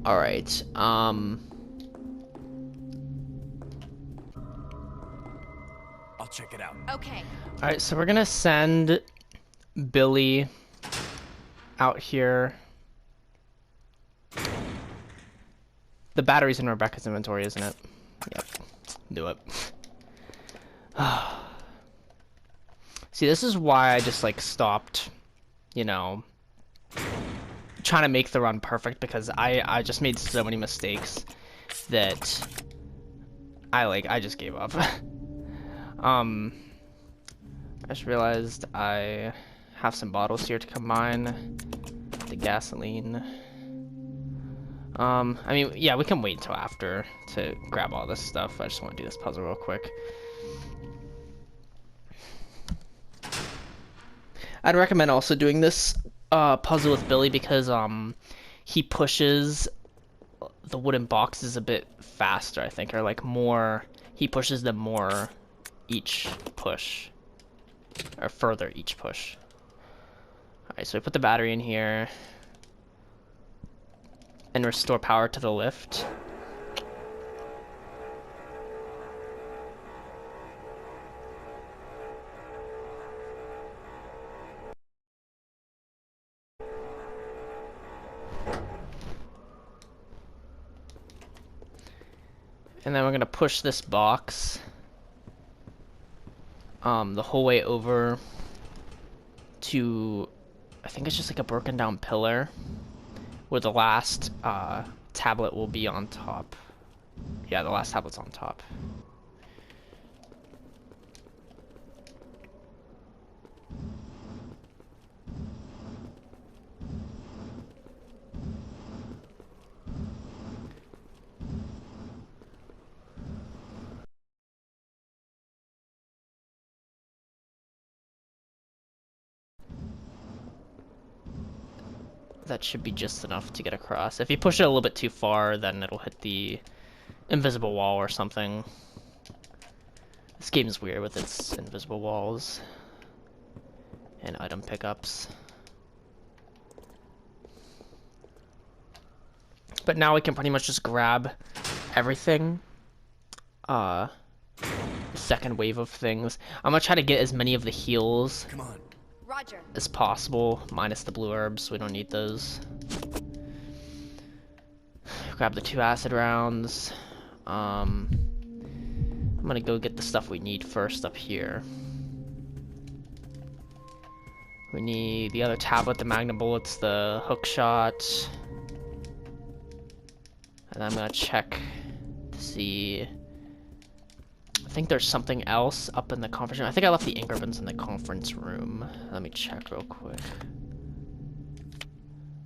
Alright, I'll check it out. Okay. Alright, so we're gonna send Billy out here. The battery's in Rebecca's inventory, isn't it? Yep. Do it. See, this is why I just, like, stopped, you know, trying to make the run perfect, because I just made so many mistakes that I just gave up. I just realized I have some bottles here to combine the gasoline. I mean, yeah, we can wait until after to grab all this stuff. I just want to do this puzzle real quick. I'd recommend also doing this puzzle with Billy because he pushes the wooden boxes a bit faster, I think, or like more. He pushes them more each push, or further each push. Alright, so we put the battery in here and restore power to the lift. And then we're gonna push this box the whole way over to, I think it's just like a broken down pillar where the last tablet will be on top. Yeah, the last tablet's on top. That should be just enough to get across. If you push it a little bit too far, then it'll hit the invisible wall or something. This game's weird with its invisible walls and item pickups. But now we can pretty much just grab everything. Second wave of things. I'm gonna try to get as many of the heals Come on. Roger. as possible, minus the blue herbs. We don't need those. Grab the 2 acid rounds. I'm gonna go get the stuff we need first up here. We need the other tablet, the magnum bullets, the hook shot. And I'm gonna check to see. I think there's something else up in the conference room. I think I left the ink ribbons in the conference room. Let me check real quick.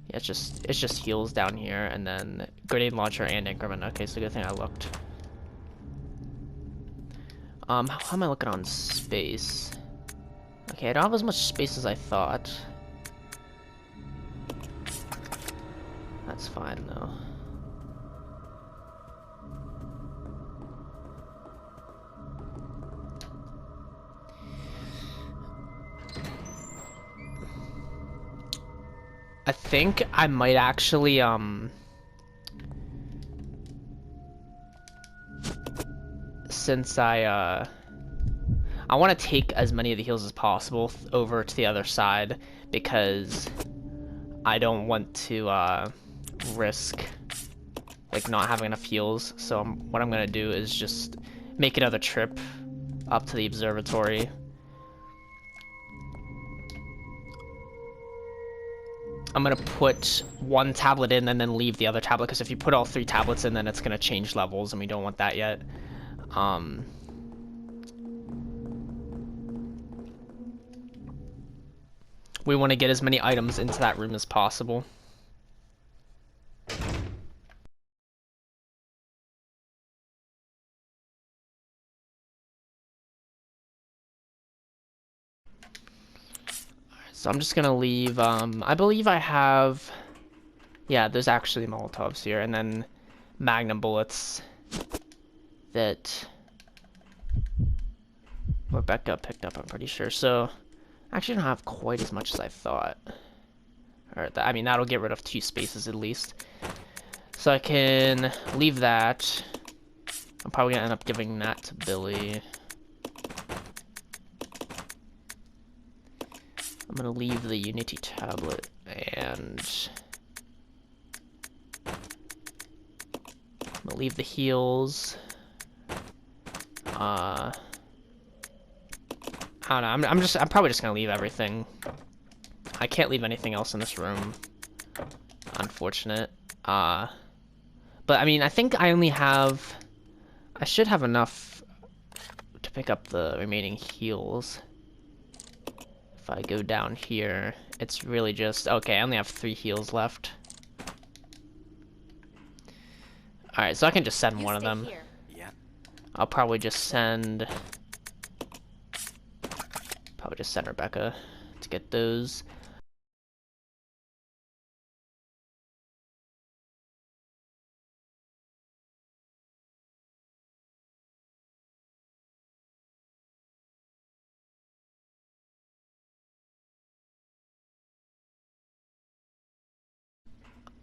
Yeah, it's just heals down here, and then grenade launcher and ink ribbon. Okay, so good thing I looked. How am I looking on space? Okay, I don't have as much space as I thought. That's fine though. I think I might actually, since I want to take as many of the heals as possible over to the other side, because I don't want to, risk, like, not having enough heals. So what I'm gonna do is just make another trip up to the observatory. I'm gonna put one tablet in and then leave the other tablet, because if you put all 3 tablets in, then it's gonna change levels, and we don't want that yet. We want to get as many items into that room as possible. So I'm just gonna leave, I believe I have, yeah, there's actually Molotovs here, and then Magnum bullets that Rebecca picked up, I'm pretty sure. So, I actually don't have quite as much as I thought. Or, I mean, that'll get rid of 2 spaces at least. So I can leave that. I'm probably gonna end up giving that to Billy. I'm gonna leave the Unity tablet, and I'm gonna leave the heals. I don't know. I'm probably just gonna leave everything. I can't leave anything else in this room. Unfortunate. But I mean, I think I only have. I should have enough to pick up the remaining heals. If I go down here, it's really just okay. I only have 3 heals left. All right, so I can just send one of them. Here. Yeah. I'll probably just send. Probably just send Rebecca to get those.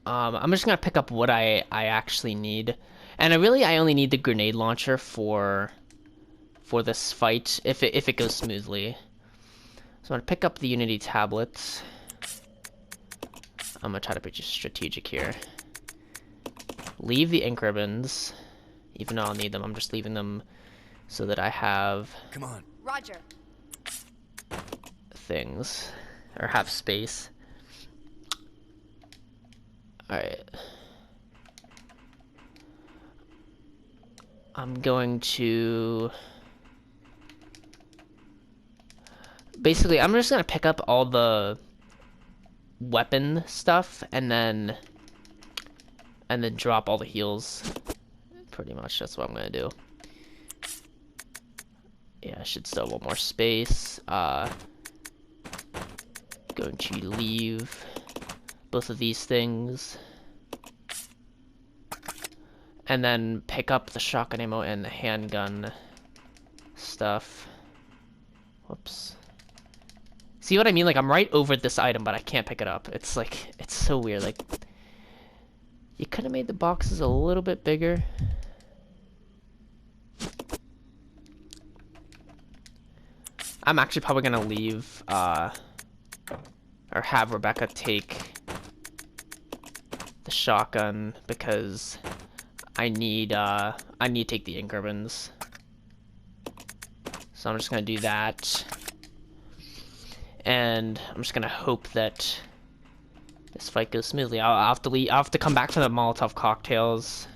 I'm just gonna pick up what I actually need, and I only need the grenade launcher for this fight if it goes smoothly. So I'm gonna pick up the Unity tablets. I'm gonna try to be just strategic here. Leave the ink ribbons, even though I'll need them. I'm just leaving them so that I have Come on. Roger. things or have space. Alright. I'm going to... Basically, I'm just going to pick up all the weapon stuff and then drop all the heals. Pretty much, that's what I'm going to do. Yeah, I should still have one more space. Going to leave both of these things. And then pick up the shotgun ammo and the handgun stuff. Whoops. See what I mean? Like, I'm right over this item, but I can't pick it up. It's like, it's so weird. Like, you could have made the boxes a little bit bigger. I'm actually probably gonna leave, or have Rebecca take the shotgun because I need to take the ink ribbons. So I'm just gonna do that. And I'm just gonna hope that this fight goes smoothly. I'll have to leave, I'll have to come back for the Molotov cocktails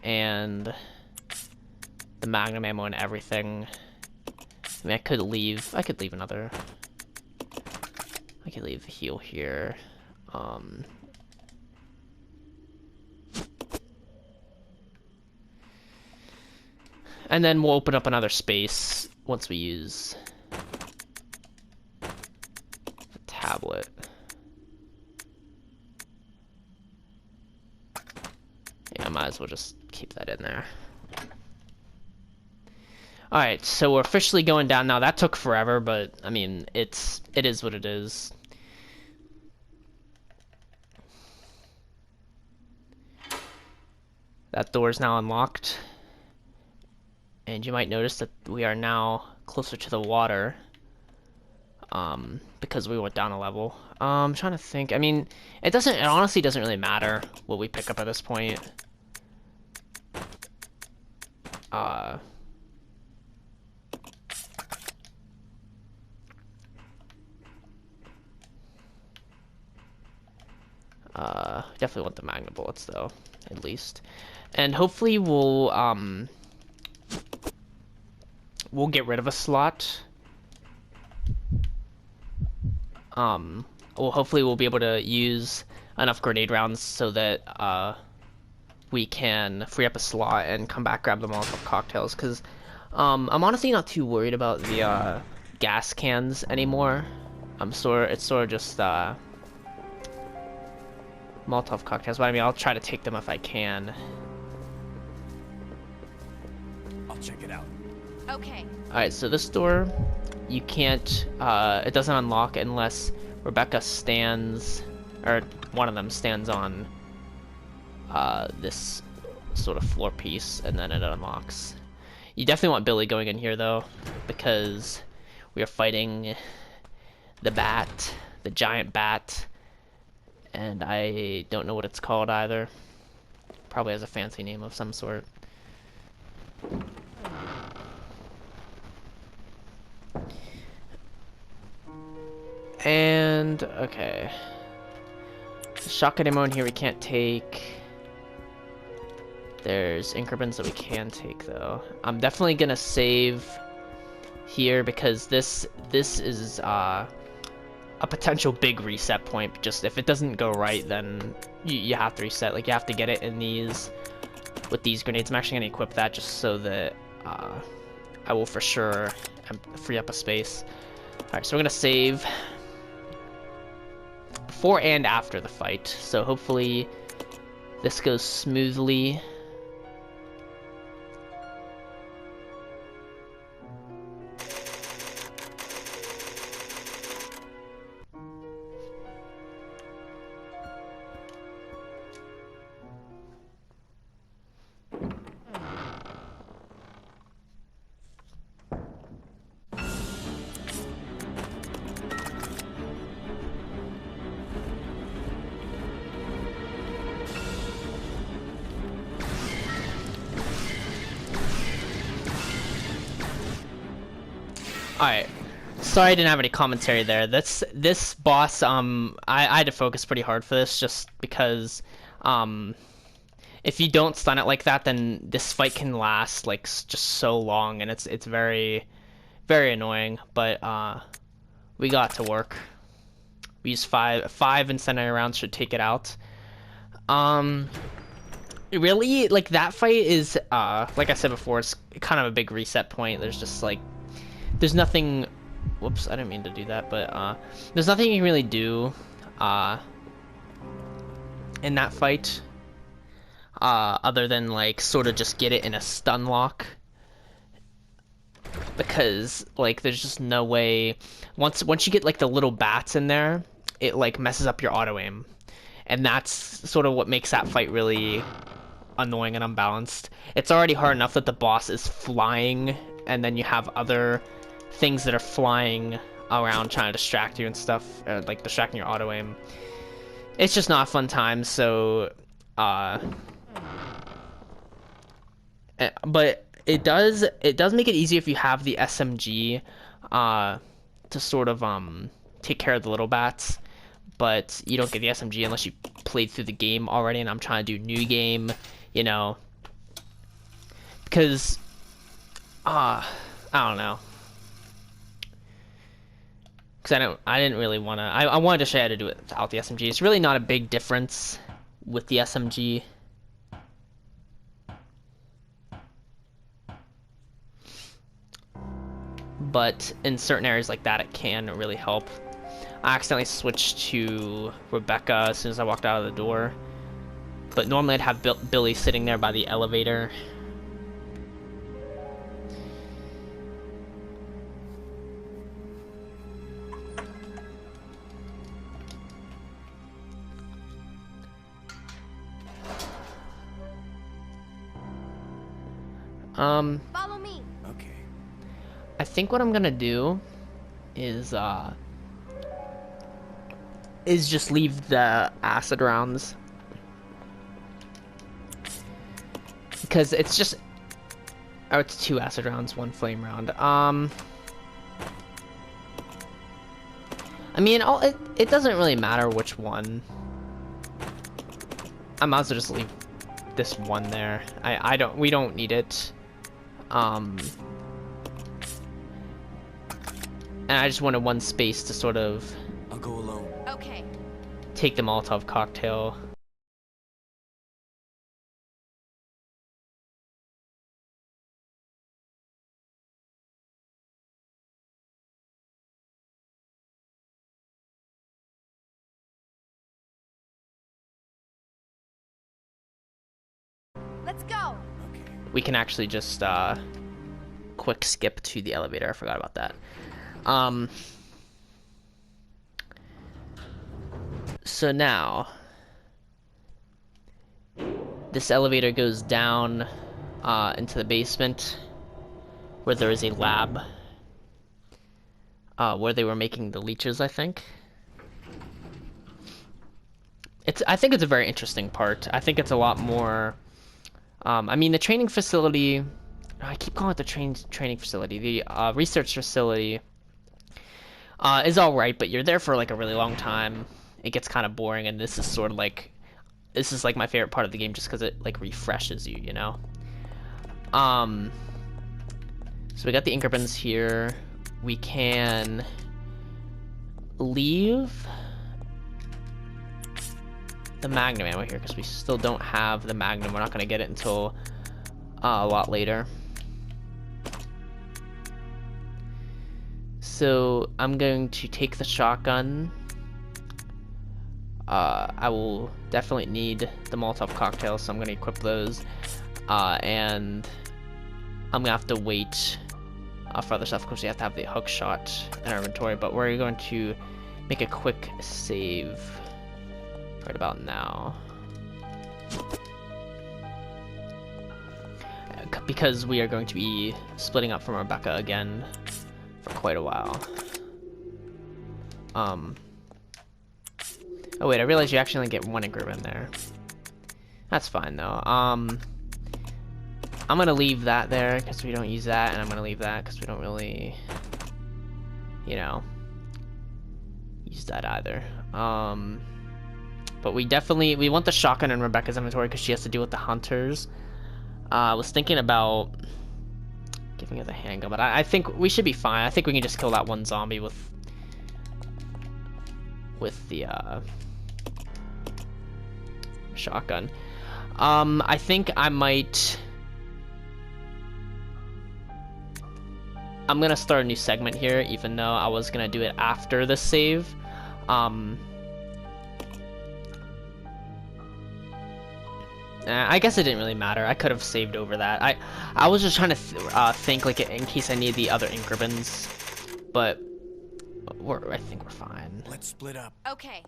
and the Magnum ammo and everything. I mean, I could leave another. I could leave a heal here. And then we'll open up another space once we use the tablet. Yeah, I might as well just keep that in there. Alright, so we're officially going down now. That took forever, but I mean, it is what it is. That door is now unlocked. And you might notice that we are now closer to the water. Because we went down a level. I'm trying to think. I mean, it honestly doesn't really matter what we pick up at this point. Definitely want the magnet bullets though, at least. And hopefully we'll get rid of a slot. Well, hopefully we'll be able to use enough grenade rounds so that we can free up a slot and come back, grab the Molotov cocktails. Because I'm honestly not too worried about the gas cans anymore. It's sort of just Molotov cocktails, but I mean, I'll try to take them if I can. I'll check it out. Okay. Alright, so this door, you can't, it doesn't unlock unless Rebecca stands, or one of them stands on this sort of floor piece, and then it unlocks. You definitely want Billy going in here, though, because we are fighting the bat, the giant bat, and I don't know what it's called either. Probably has a fancy name of some sort. And, okay. Shotgun ammo in here we can't take. There's increments that we can take, though. I'm definitely gonna save here because this is a potential big reset point. Just if it doesn't go right, then you have to reset. Like, you have to get it in these with these grenades. I'm actually gonna equip that just so that I will for sure free up a space. Alright, so we're gonna save before and after the fight, so hopefully this goes smoothly. Alright, sorry I didn't have any commentary there. This boss, I had to focus pretty hard for this just because, if you don't stun it like that, then this fight can last, like, just so long, and it's very, very annoying, but, we got to work. We used five incendiary rounds should take it out. Really, like, that fight is, like I said before, it's kind of a big reset point. There's just, like, there's nothing, whoops, I didn't mean to do that, but, there's nothing you can really do, in that fight, other than, like, sort of just get it in a stun lock, because, like, there's just no way, once you get, like, the little bats in there, it, like, messes up your auto-aim, and that's sort of what makes that fight really annoying and unbalanced. It's already hard enough that the boss is flying, and then you have other things that are flying around trying to distract you and stuff, like distracting your auto aim. It's just not a fun time. So, but it does make it easy if you have the SMG, to sort of take care of the little bats. But you don't get the SMG unless you played through the game already. And I'm trying to do new game, you know, because I don't know. Because I didn't really want to, I wanted to show you how to do it without the SMG. It's really not a big difference with the SMG. but in certain areas like that, it can really help. I accidentally switched to Rebecca as soon as I walked out of the door, but normally I'd have Billy sitting there by the elevator. Follow me. Okay. I think what I'm gonna do is just leave the acid rounds, because it's just, oh, it's 2 acid rounds, 1 flame round. I mean, it doesn't really matter which one. I might as well just leave this one there. We don't need it. And I just wanted one space to sort of I'll go alone. Okay. take the Molotov cocktail. Let's go. Okay. We can actually just quick skip to the elevator. I forgot about that. So now this elevator goes down into the basement, where there is a lab where they were making the leeches, I think. I think it's a very interesting part. I think it's a lot more. I mean, the training facility. I keep calling it the training facility. The research facility is all right, but you're there for like a really long time. It gets kind of boring, and this is sort of like, this is like my favorite part of the game, just because it like refreshes you, you know. So we got the ink ribbons here. We can leave the magnum ammo here because we still don't have the magnum. We're not going to get it until a lot later. So I'm going to take the shotgun. I will definitely need the Molotov cocktails, so I'm going to equip those. And I'm going to have to wait for other stuff because we have to have the hook shot in our inventory. But we're going to make a quick save right about now, because we are going to be splitting up from Rebecca again for quite a while. Oh wait, I realized you actually only get 1 ink ribbon there. That's fine though. I'm gonna leave that there because we don't use that, and I'm gonna leave that because we don't really, you know, use that either. But we want the shotgun in Rebecca's inventory because she has to deal with the hunters. I was thinking about giving her the handgun, but I think we should be fine. I think we can just kill that one zombie with the shotgun. I think I'm gonna start a new segment here, even though I was gonna do it after the save. I guess it didn't really matter. I could have saved over that. I was just trying to think like in case I need the other ink ribbons, but I think we're fine. Let's split up. Okay.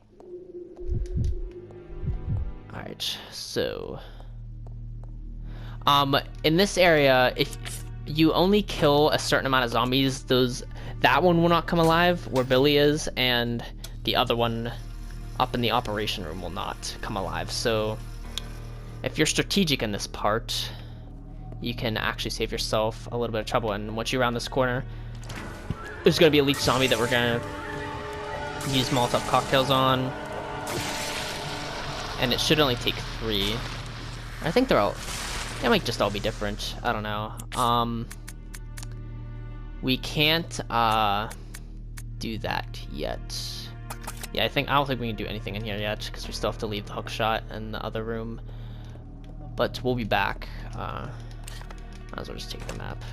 All right, so in this area, if you only kill a certain amount of zombies, that one will not come alive where Billy is, and the other one up in the operation room will not come alive. So if you're strategic in this part, you can actually save yourself a little bit of trouble. And once you round this corner, there's gonna be a leech zombie that we're gonna use Molotov cocktails on, and it should only take 3. I think they might just all be different. I don't know. We can't do that yet. Yeah, I don't think we can do anything in here yet because we still have to leave the hook shot in the other room. But we'll be back. Might as well just take the map.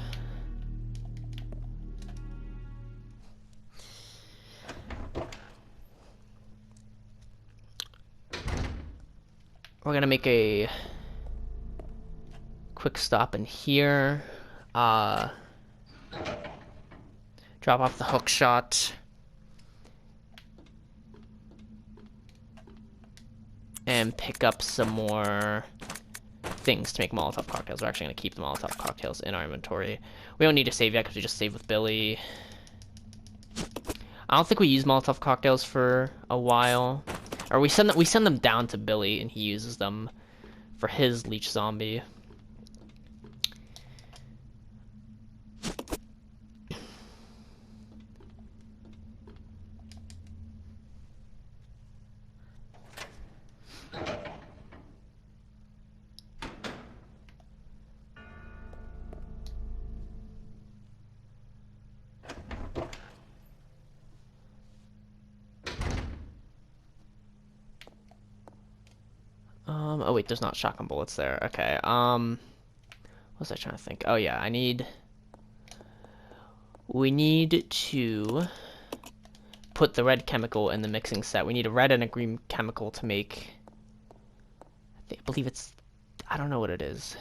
we're gonna make a quick stop in here. Drop off the hook shot. And pick up some more things to make Molotov cocktails. We're actually going to keep the Molotov cocktails in our inventory. We don't need to save yet because we just saved with Billy. I don't think we use Molotov cocktails for a while. Or we send them down to Billy and he uses them for his leech zombie. Oh wait, there's not shotgun bullets there. Okay, what was I trying to think? Oh yeah, we need to put the red chemical in the mixing set. We need a red and a green chemical to make, I believe it's, I don't know what it is.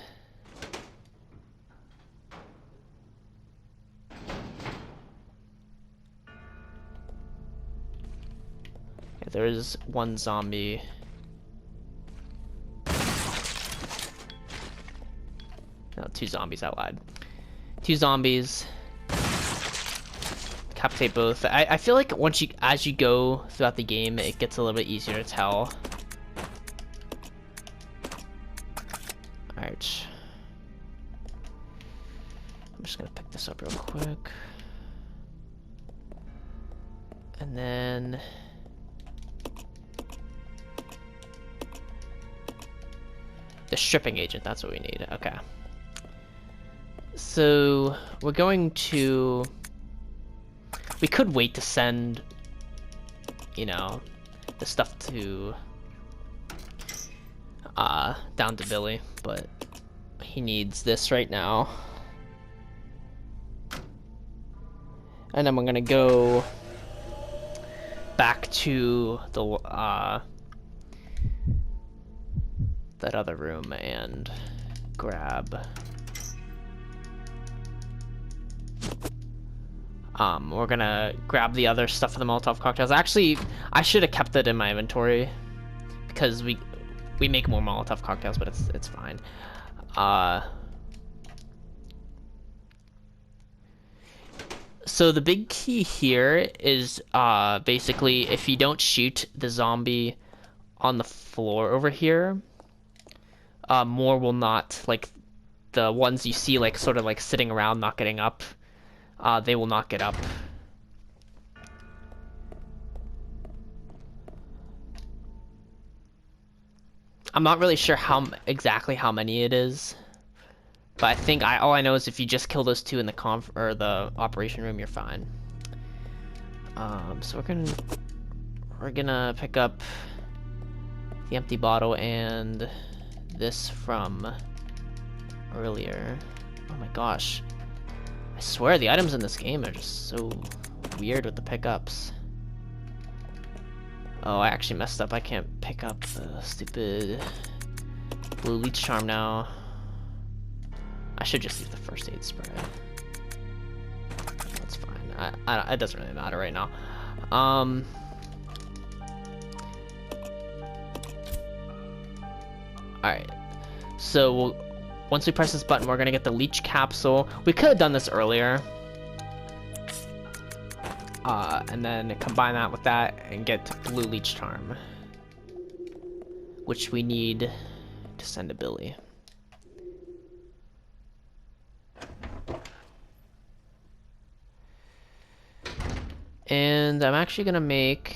Okay, there is one zombie. No, two zombies, I lied. Two zombies. Decapitate both. I feel like as you go throughout the game, it gets a little bit easier to tell. Alright. I'm just gonna pick this up real quick. And then the stripping agent, that's what we need. Okay. So we're going to, we could wait to send, you know, the stuff to down to Billy, but he needs this right now. And then we're gonna go back to the that other room and grab we're gonna grab the other stuff for the Molotov cocktails. Actually, I should have kept it in my inventory because we make more Molotov cocktails, but it's fine. So the big key here is basically if you don't shoot the zombie on the floor over here, more will not, like the ones you see like sort of like sitting around not getting up, they will not get up. I'm not really sure exactly how many it is, but I think all I know is if you just kill those two in the the operation room, you're fine. So we're gonna pick up the empty bottle and this from earlier. Oh my gosh. I swear the items in this game are just so weird with the pickups. Oh, I actually messed up. I can't pick up the stupid blue leech charm now. I should just use the first aid spray. That's fine. It doesn't really matter right now. Alright. So once we press this button, we're gonna get the leech capsule. We could have done this earlier. And then combine that with that and get blue leech charm, which we need to send to Billy. And I'm actually gonna make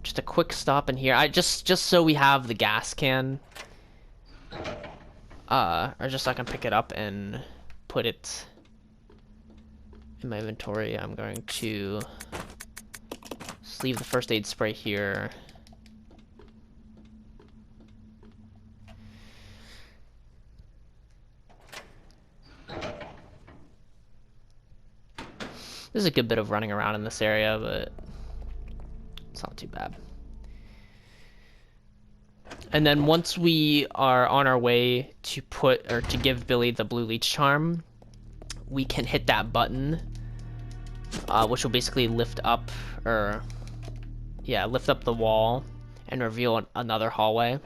just a quick stop in here. Just so we have the gas can, or just so I can pick it up and put it in my inventory. I'm going to just leave the first aid spray here. There's a good bit of running around in this area, but it's not too bad. And then once we are on our way to put or to give Billy the blue leech charm, we can hit that button, which will basically lift up the wall and reveal another hallway,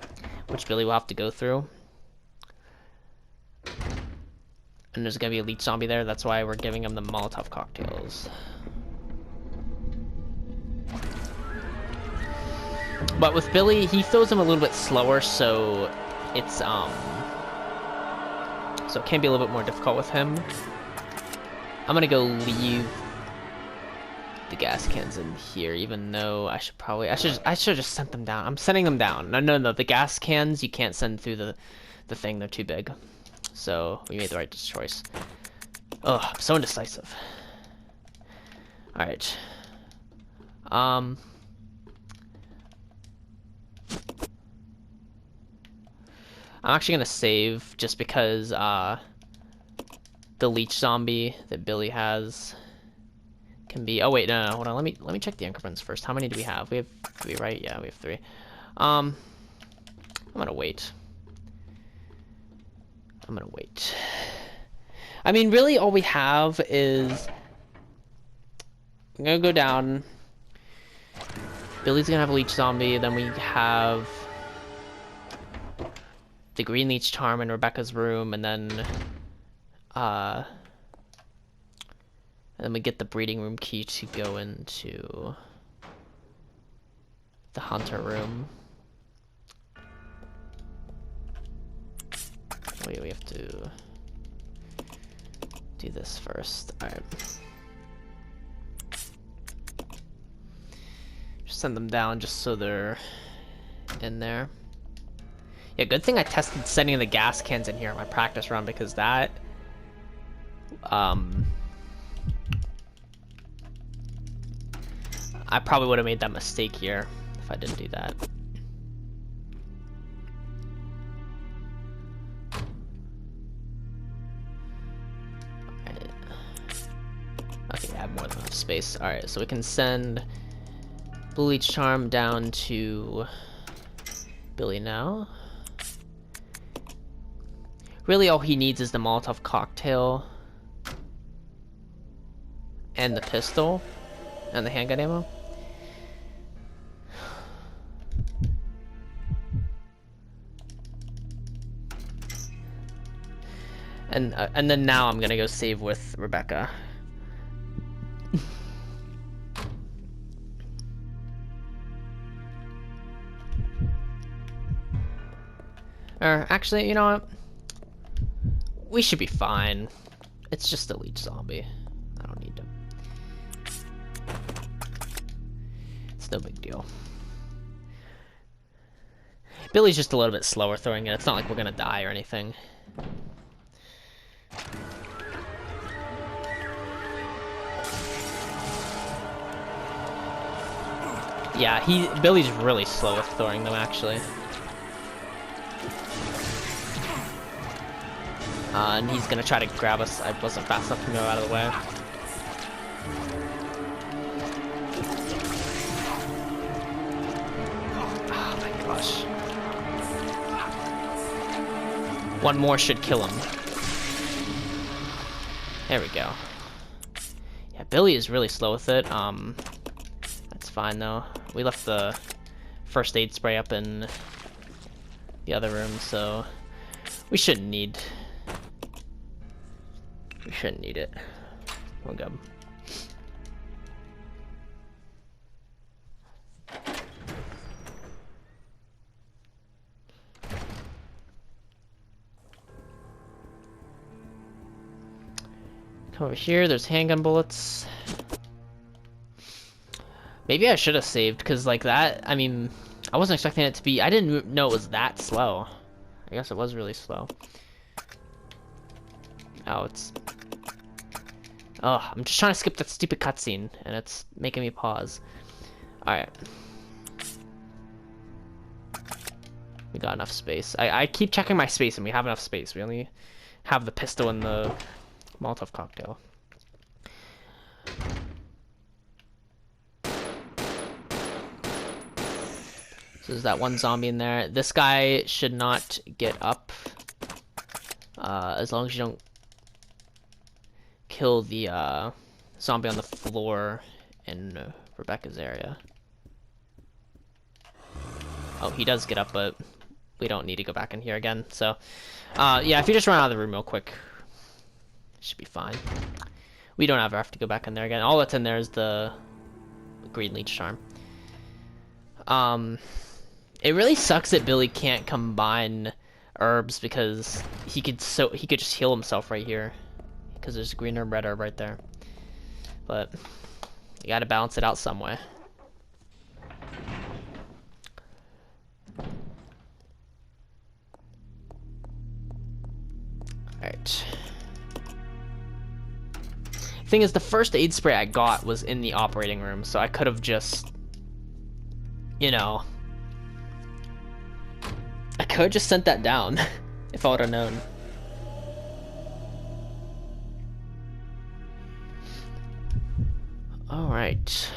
which Billy will have to go through. And there's gonna be a leech zombie there. That's why we're giving him the Molotov cocktails. But with Billy, he throws them a little bit slower, so it's so it can be a little bit more difficult with him. I'm gonna go leave the gas cans in here, even though I should just sent them down. I'm sending them down. No, the gas cans you can't send through the thing. They're too big. So we made the right choice. Oh, I'm so indecisive. All right. I'm actually gonna save just because the leech zombie that Billy has can be. Oh wait, no, hold on. Let me check the increments first. How many do we have? We have 3, right? Yeah, we have 3. I'm gonna wait. I mean, really, all we have is I'm gonna go down. Billy's gonna have a leech zombie. Then we have the green leech charm in Rebecca's room, and then we get the breeding room key to go into the hunter room. Wait, we have to do this first. Alright. Just send them down just so they're in there. Yeah, good thing I tested sending the gas cans in here on my practice run, because that I probably would have made that mistake here if I didn't do that. Alright. Okay, I have more than enough space. Alright, so we can send Blue Leech Charm down to Billy now. Really, all he needs is the Molotov cocktail and the pistol and the handgun ammo. And then now I'm gonna go save with Rebecca. Or actually, you know what? We should be fine. It's just a leech zombie. I don't need to. It's no big deal. Billy's just a little bit slower throwing it. It's not like we're gonna die or anything. Yeah, Billy's really slow with throwing them, actually. And he's gonna try to grab us. I wasn't fast enough to move out of the way. Oh my gosh. One more should kill him. There we go. Yeah, Billy is really slow with it. That's fine though. We left the first aid spray up in the other room, so we shouldn't need it. We'll go. Come over here, there's handgun bullets. Maybe I should have saved, because like that, I mean, I wasn't expecting it to be, I didn't know it was that slow. I guess it was really slow. Oh, I'm just trying to skip that stupid cutscene, and it's making me pause. Alright. We got enough space. I keep checking my space, and we have enough space. We only have the pistol and the Molotov cocktail. So there's that one zombie in there. This guy should not get up. As long as you don't kill the zombie on the floor in Rebecca's area. Oh, he does get up, but we don't need to go back in here again. So, yeah, if you just run out of the room real quick, it should be fine. We don't ever have to go back in there again. All that's in there is the green leech charm. It really sucks that Billy can't combine herbs because he could just heal himself right here because there's green herb, red herb right there. But you got to balance it out some way. Alright. Thing is, the first aid spray I got was in the operating room, so I could have just, you know, I could have just sent that down if I would have known. Alright.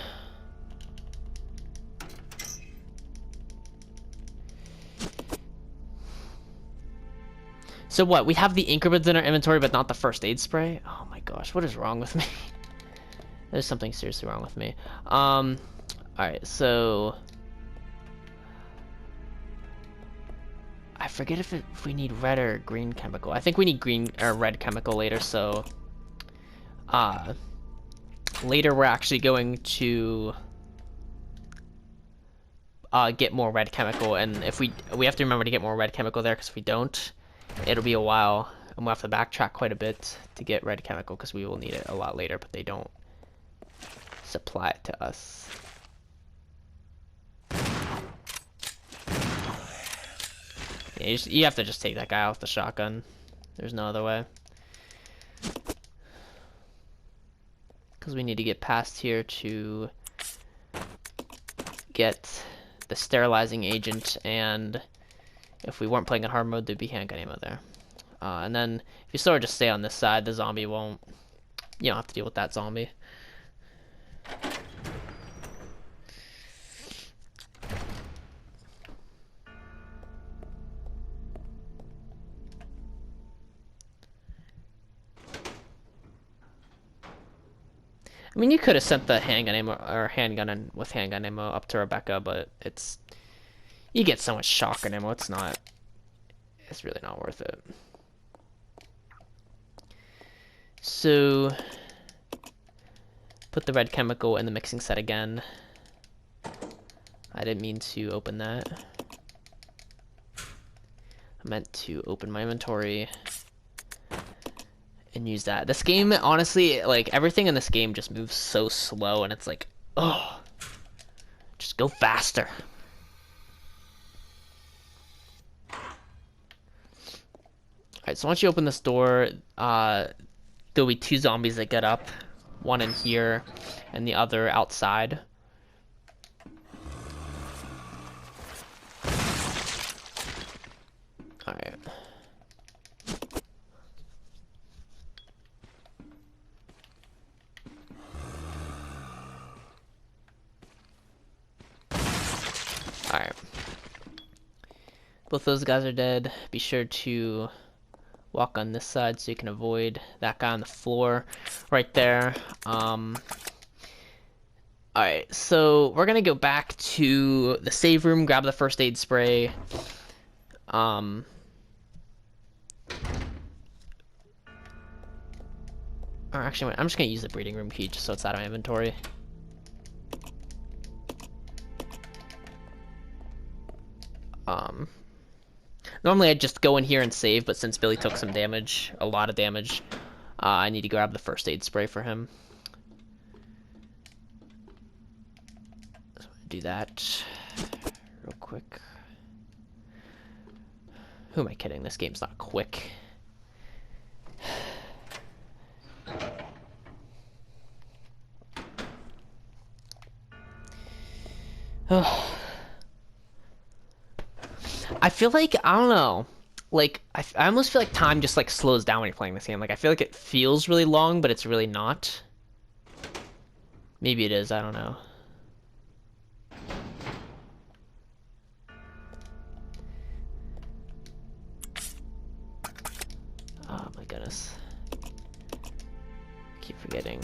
So what? We have the increments in our inventory, but not the first aid spray? Oh my gosh, what is wrong with me? There's something seriously wrong with me. Alright, so I forget if we need red or green chemical. I think we need green or red chemical later, so later we're actually going to get more red chemical, and if we have to remember to get more red chemical there, because if we don't, it'll be a while, and we'll have to backtrack quite a bit to get red chemical, because we will need it a lot later, but they don't supply it to us. Yeah, you have to just take that guy off the shotgun. There's no other way. Because we need to get past here to get the sterilizing agent, and if we weren't playing in hard mode, there'd be handgun ammo there. And then if you sort of just stay on this side, the zombie won't... You don't have to deal with that zombie. I mean, you could have sent the handgun ammo or handgun in with handgun ammo up to Rebecca, but it's... You get so much shotgun ammo, it's really not worth it. So, put the red chemical in the mixing set again. I didn't mean to open that. I meant to open my inventory and use that. This game, honestly, like, everything in this game just moves so slow, and it's like, oh, just go faster. Alright, so once you open this door, there'll be two zombies that get up. One in here, and the other outside. Alright. Alright. Both those guys are dead. Be sure to walk on this side so you can avoid that guy on the floor right there. Alright, so we're gonna go back to the save room, grab the first aid spray. Or actually, wait, I'm just gonna use the breeding room key just so it's out of my inventory. Normally I'd just go in here and save, but since Billy took some damage, a lot of damage, I need to grab the first aid spray for him. So do that real quick. Who am I kidding? This game's not quick. Oh. I feel like, I don't know, like, I almost feel like time just, like, slows down when you're playing this game. Like, I feel like it feels really long, but it's really not. Maybe it is, I don't know. goodness. Keep forgetting.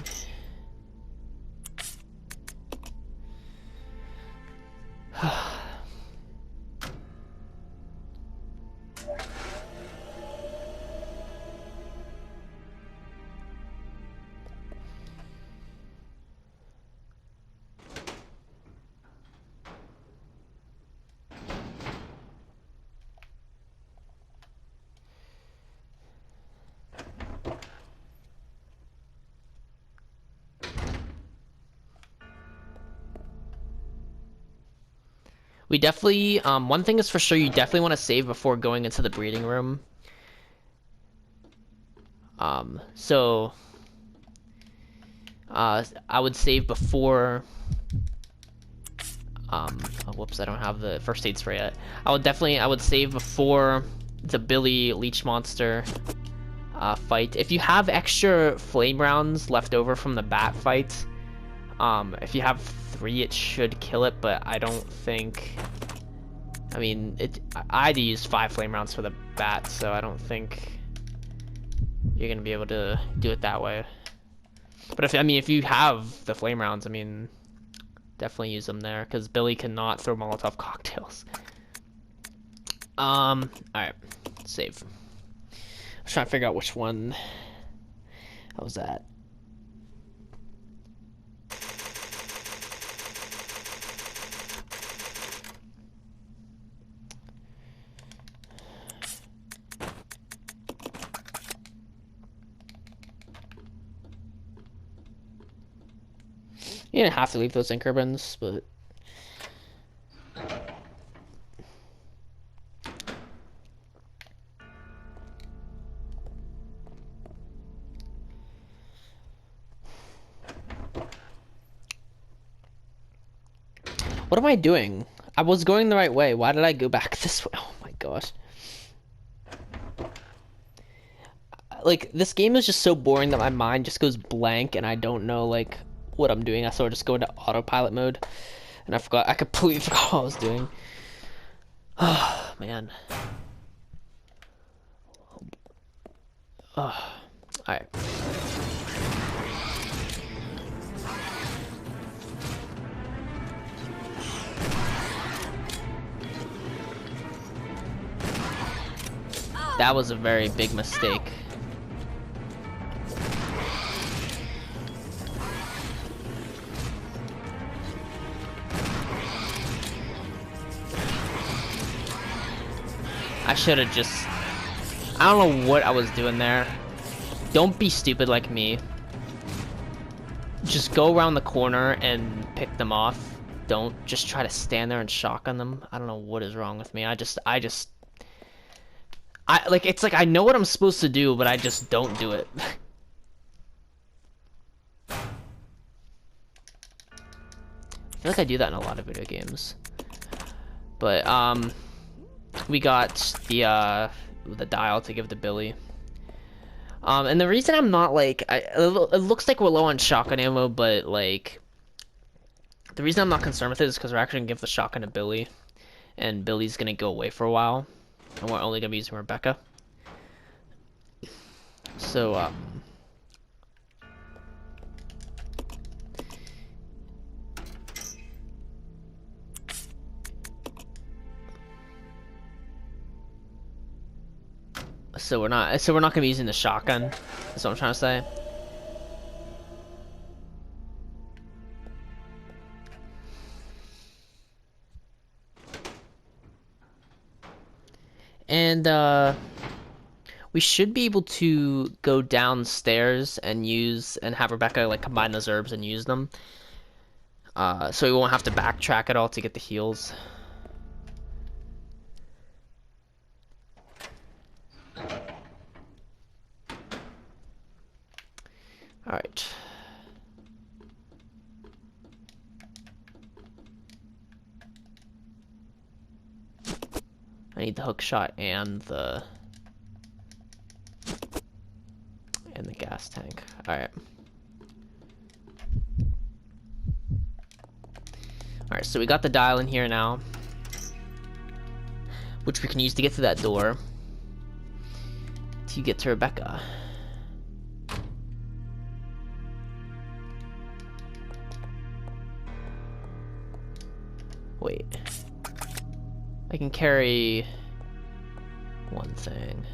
We definitely, one thing is for sure, you definitely want to save before going into the breeding room. So, I would save before, oh, whoops, I don't have the first aid spray yet. I would save before the Billy Leech Monster, fight. If you have extra flame rounds left over from the bat fight, if you have 3, it should kill it, but I don't think... I mean, I had to use 5 flame rounds for the bat, so I don't think you're gonna be able to do it that way. But if you have the flame rounds, I mean, definitely use them there, because Billy cannot throw Molotov cocktails. Alright, save. I was trying to figure out which one I was at. You didn't have to leave those anchor bins, but... What am I doing? I was going the right way. Why did I go back this way? Oh my gosh. Like, this game is just so boring that my mind just goes blank and I don't know, like, what I'm doing. I sort of just go into autopilot mode. And I completely forgot what I was doing. Oh, man. Oh, alright. That was a very big mistake. I should have just... I don't know what I was doing there. Don't be stupid like me. Just go around the corner and pick them off. Don't just try to stand there and shotgun them. I don't know what is wrong with me. It's like I know what I'm supposed to do, but I just don't do it. I feel like I do that in a lot of video games. But, we got the dial to give to Billy. And the reason I'm not, like, it looks like we're low on shotgun ammo, but, like, the reason I'm not concerned with it is because we're actually gonna give the shotgun to Billy, and Billy's gonna go away for a while, and we're only gonna be using Rebecca. So, we're not gonna be using the shotgun. That's what I'm trying to say. And we should be able to go downstairs and have Rebecca like combine those herbs and use them. So we won't have to backtrack at all to get the heals. Alright. I need the hook shot and the gas tank. Alright. Alright, so we got the dial in here now, which we can use to get to that door to get to Rebecca. Wait. I can carry one thing.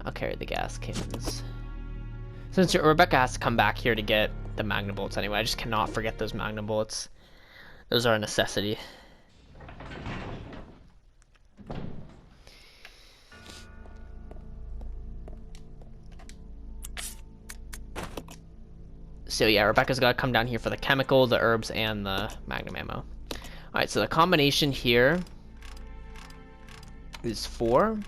I'll carry the gas cans. Since Rebecca has to come back here to get the Magnum bullets anyway, I just cannot forget those Magnum bullets. Those are a necessity. So yeah, Rebecca's got to come down here for the chemical, the herbs, and the Magnum ammo. Alright, so the combination here is 4,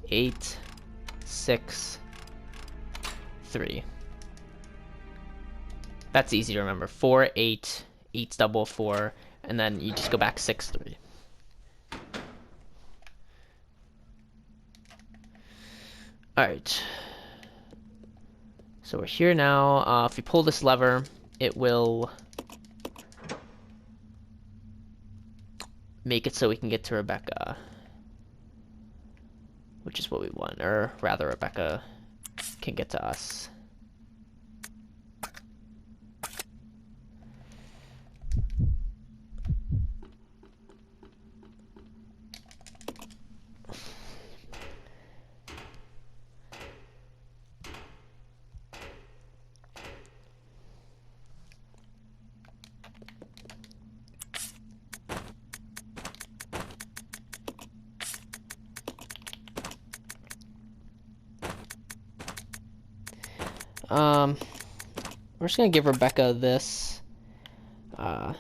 8, 6, 3. That's easy to remember. 4, 8, 8's double 4, and then you just go back 6, 3. Alright. So we're here now. If we pull this lever, it will make it so we can get to Rebecca. Which is what we want. Or rather, Rebecca can get to us. We're just gonna give Rebecca this. And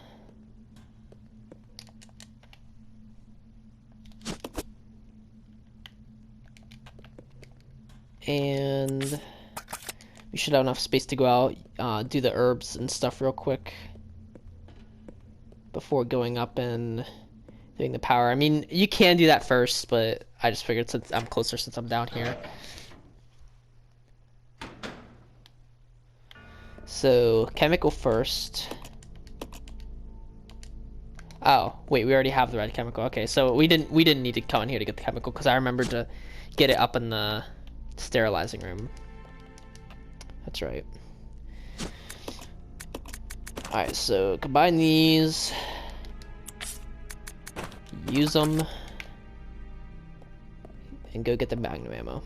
we should have enough space to go out, do the herbs and stuff real quick before going up and doing the power. I mean, you can do that first, but I just figured since I'm closer since I'm down here. So, chemical first. Oh, wait, we already have the red chemical. Okay, so we didn't need to come in here to get the chemical because I remembered to get it up in the sterilizing room. That's right. Alright, so combine these. Use them. And go get the Magnum ammo.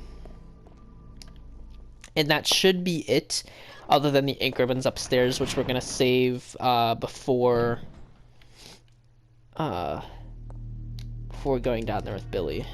And that should be it. Other than the ink ribbons upstairs, which we're gonna save before going down there with Billy.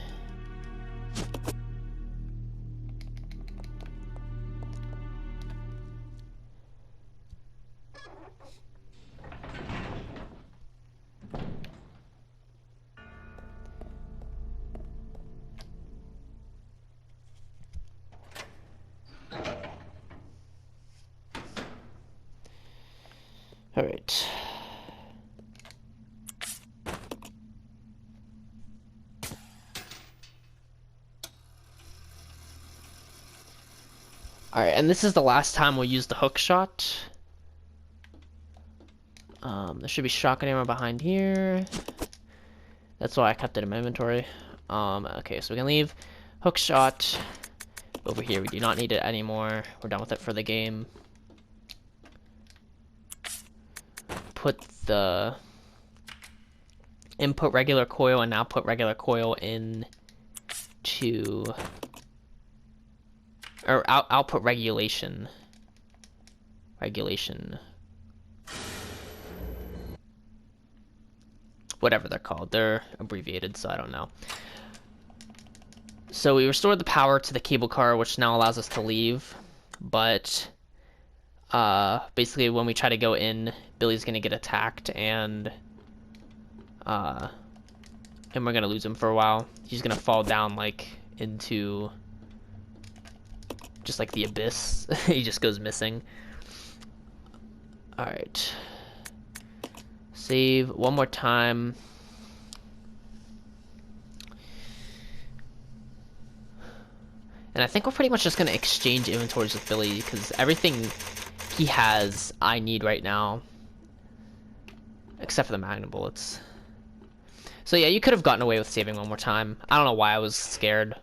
All right. All right, and this is the last time we'll use the hook shot. There should be shotgun ammo behind here. That's why I kept it in my inventory. Okay, so we can leave hook shot over here. We do not need it anymore. We're done with it for the game. Put the input regular coil and output regular coil in to or output regulation whatever they're called. They're abbreviated, so I don't know. So we restored the power to the cable car, which now allows us to leave, but basically when we try to go in, Billy's gonna get attacked and we're gonna lose him for a while. He's gonna fall down like into just like the abyss. He just goes missing. Alright. Save one more time. And I think we're pretty much just gonna exchange inventories with Billy because everything he has I need right now. Except for the Magnum bullets. So yeah, you could have gotten away with saving one more time. I don't know why I was scared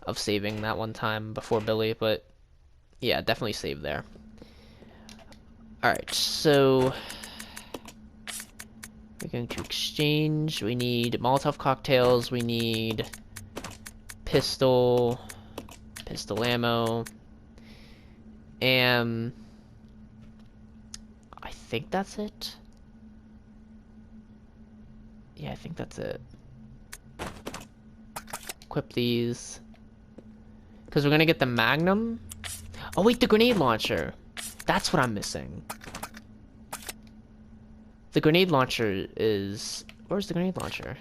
of saving that one time before Billy, but yeah, definitely save there. Alright, so we're going to exchange. We need Molotov cocktails, we need pistol ammo, and I think that's it. Yeah, I think that's it. Equip these. Because we're gonna get the Magnum. Oh wait, the grenade launcher. That's what I'm missing. The grenade launcher is... Where's the grenade launcher?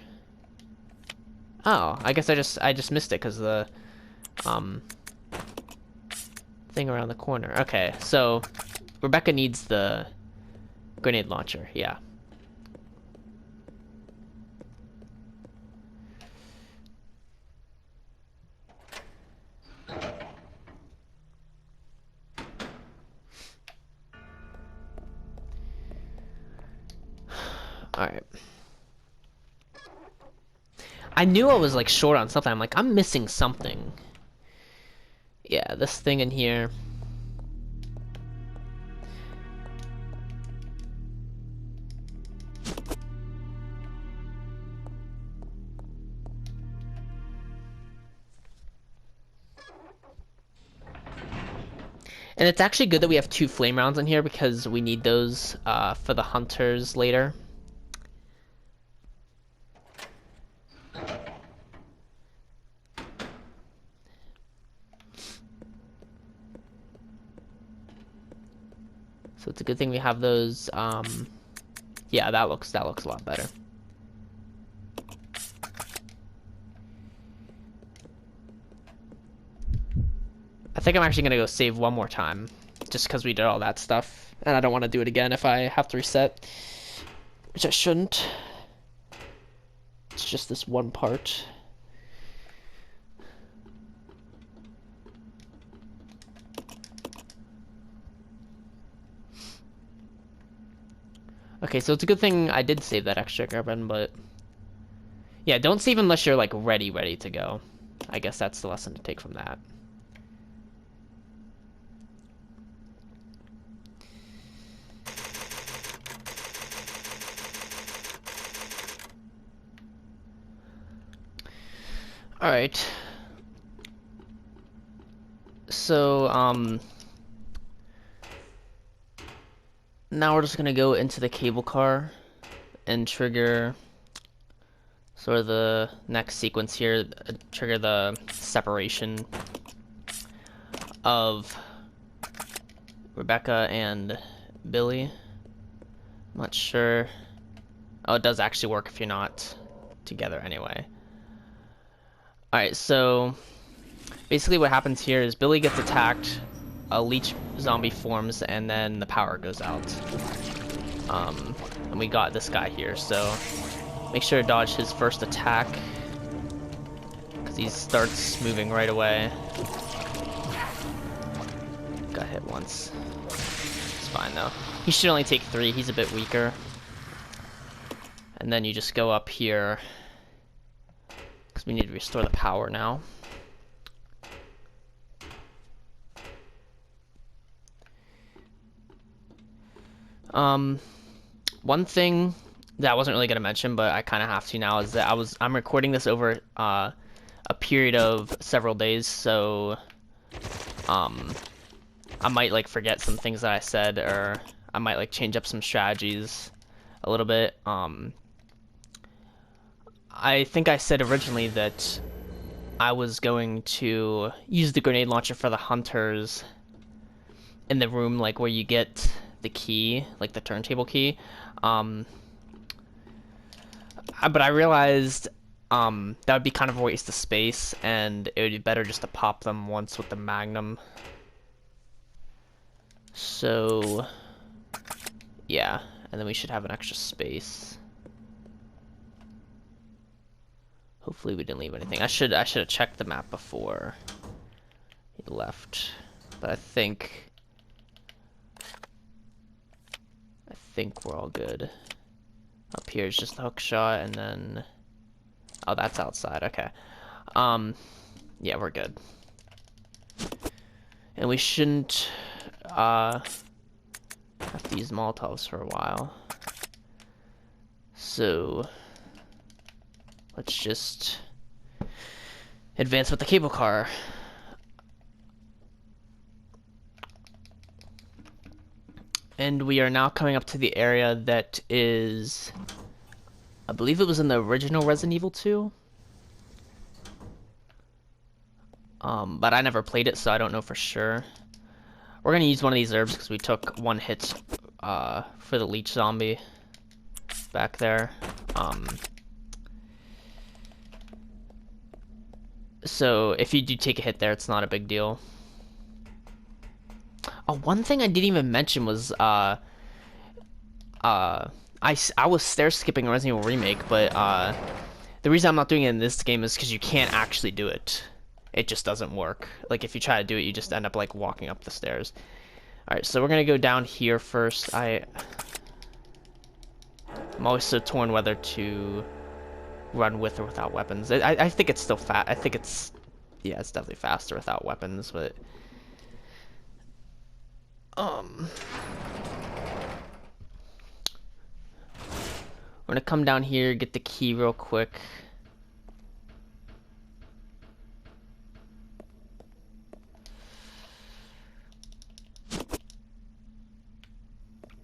Oh, I guess I just missed it because the thing around the corner. Okay, so Rebecca needs the grenade launcher. Yeah. Alright. I knew I was like short on something. I'm like, I'm missing something. Yeah, this thing in here. And it's actually good that we have 2 flame rounds in here because we need those for the hunters later. So it's a good thing we have those. Yeah, that looks a lot better. I think I'm actually gonna go save one more time, just because we did all that stuff, and I don't want to do it again if I have to reset, which I shouldn't. It's just this one part. Okay, so it's a good thing I did save that extra carbon, but yeah, don't save unless you're like ready to go. I guess that's the lesson to take from that. Alright. So, now we're just gonna go into the cable car and trigger sort of the next sequence here, trigger the separation of Rebecca and Billy. I'm not sure. Oh, it does actually work if you're not together anyway. Alright, so basically what happens here is Billy gets attacked, a leech zombie forms, and then the power goes out. And we got this guy here, so make sure to dodge his first attack, because he starts moving right away. Got hit once. It's fine though. He should only take 3, he's a bit weaker. And then you just go up here, because we need to restore the power now. One thing that I wasn't really gonna mention, but I kind of have to now, is that I'm recording this over a period of several days, so I might like forget some things that I said, or I might like change up some strategies a little bit. I think I said originally that I was going to use the grenade launcher for the hunters in the room, like where you get the key, like the turntable key. But I realized that would be kind of a waste of space, and it would be better just to pop them once with the Magnum. So yeah, and then we should have an extra space. Hopefully we didn't leave anything. I should have checked the map before he left, but I think we're all good. Up here is just the hook shot, and then... Oh, that's outside, okay. Yeah, we're good. And we shouldn't, have to use Molotovs for a while. So... Let's just... advance with the cable car. And we are now coming up to the area that is... I believe it was in the original Resident Evil 2. But I never played it, so I don't know for sure. We're gonna use one of these herbs because we took one hit for the leech zombie back there. So if you do take a hit there, it's not a big deal. Oh, one thing I didn't even mention was I was stair skipping Resident Evil Remake, but the reason I'm not doing it in this game is because you can't actually do it. It just doesn't work. Like if you try to do it, you just end up like walking up the stairs. All right, so we're gonna go down here first. I'm always so torn whether to run with or without weapons. I think it's still fast. I think it's, yeah, it's definitely faster without weapons, but we're gonna come down here, get the key real quick.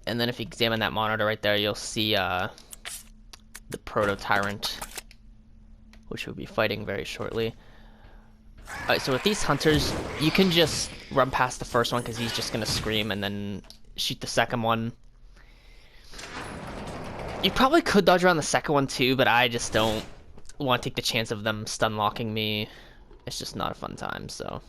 And then if you examine that monitor right there, you'll see the proto-tyrant, which we'll be fighting very shortly. Alright, so with these hunters, you can just run past the first one because he's just gonna scream, and then shoot the second one. You probably could dodge around the second one too, but I just don't want to take the chance of them stun locking me. It's just not a fun time, so...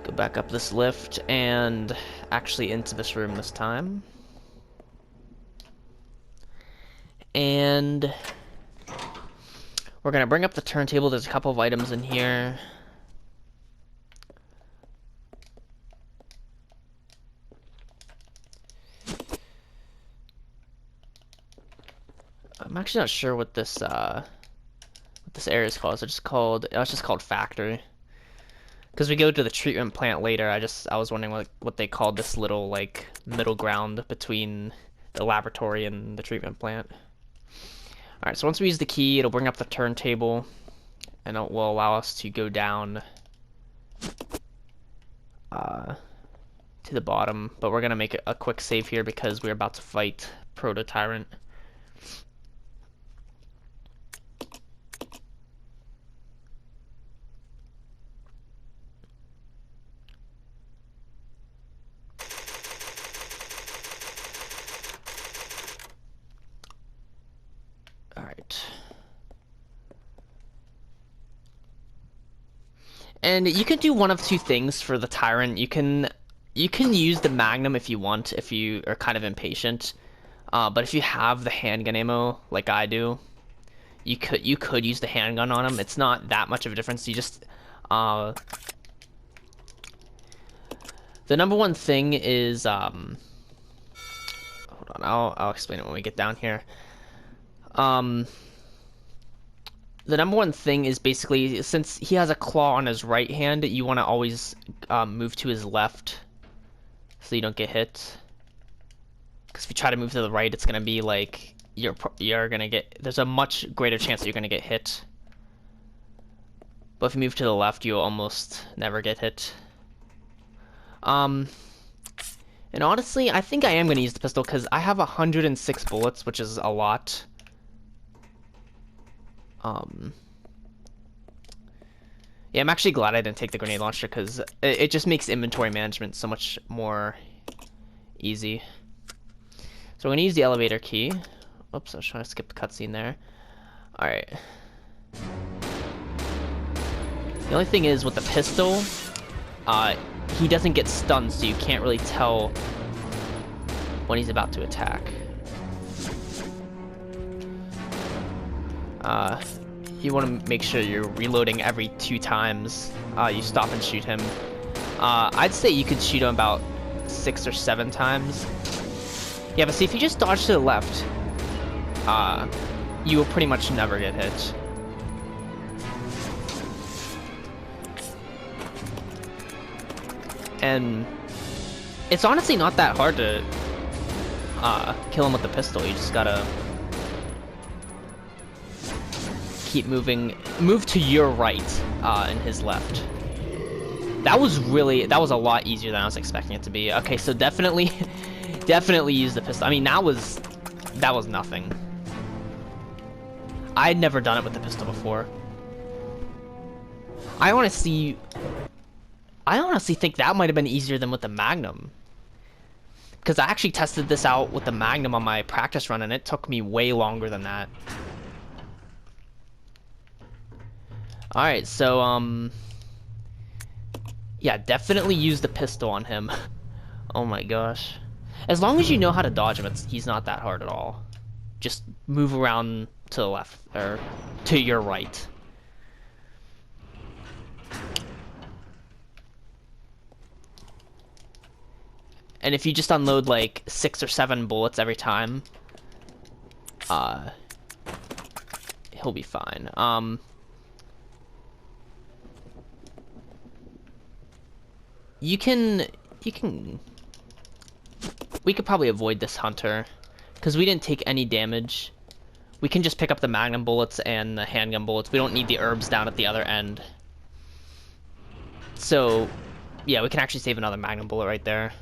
Go back up this lift and actually into this room this time. And we're gonna bring up the turntable. There's a couple of items in here. I'm actually not sure what this area is called. It's just called Factory. Because we go to the treatment plant later, I was wondering what they called this little, like, middle ground between the laboratory and the treatment plant. Alright, so once we use the key, it'll bring up the turntable, and it will allow us to go down to the bottom. But we're going to make a quick save here because we're about to fight Proto-Tyrant. And you can do one of two things for the Tyrant. You can use the Magnum if you want, if you are kind of impatient. But if you have the handgun ammo, like I do, you could use the handgun on him. It's not that much of a difference. You just the number one thing is hold on, I'll explain it when we get down here. The number one thing is basically, since he has a claw on his right hand, you want to always move to his left so you don't get hit. Because if you try to move to the right, it's going to be like, you're going to get, there's a much greater chance that you're going to get hit. But if you move to the left, you'll almost never get hit. And honestly, I think I am going to use the pistol because I have 106 bullets, which is a lot. Yeah, I'm actually glad I didn't take the grenade launcher because it just makes inventory management so much more easy. So we're going to use the elevator key. Oops, I was trying to skip the cutscene there. Alright. The only thing is, with the pistol, he doesn't get stunned, so you can't really tell when he's about to attack. you want to make sure you're reloading every 2 times you stop and shoot him. I'd say you could shoot him about 6 or 7 times. Yeah, but see, if you just dodge to the left, you will pretty much never get hit. And it's honestly not that hard to kill him with the pistol. You just gotta keep moving. Move to your right and his left. That was a lot easier than I was expecting it to be. Okay, so definitely use the pistol. I mean, that was nothing. I'd never done it with the pistol before. I honestly think that might have been easier than with the Magnum. Because I actually tested this out with the Magnum on my practice run, and it took me way longer than that. Alright, so, yeah, definitely use the pistol on him. Oh my gosh. As long as you know how to dodge him, he's not that hard at all. Just move around to the left, or to your right. And if you just unload like 6 or 7 bullets every time, he'll be fine. We could probably avoid this hunter, because we didn't take any damage. We can just pick up the Magnum bullets and the handgun bullets. We don't need the herbs down at the other end. So, yeah, we can actually save another Magnum bullet right there.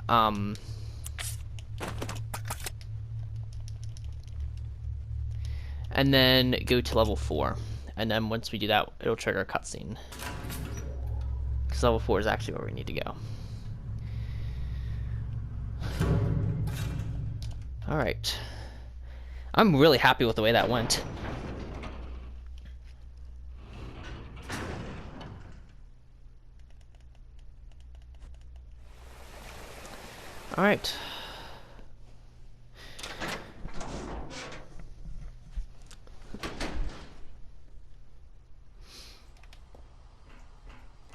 And then go to level 4. And then once we do that, it'll trigger a cutscene. Because level 4 is actually where we need to go. Alright. I'm really happy with the way that went. Alright.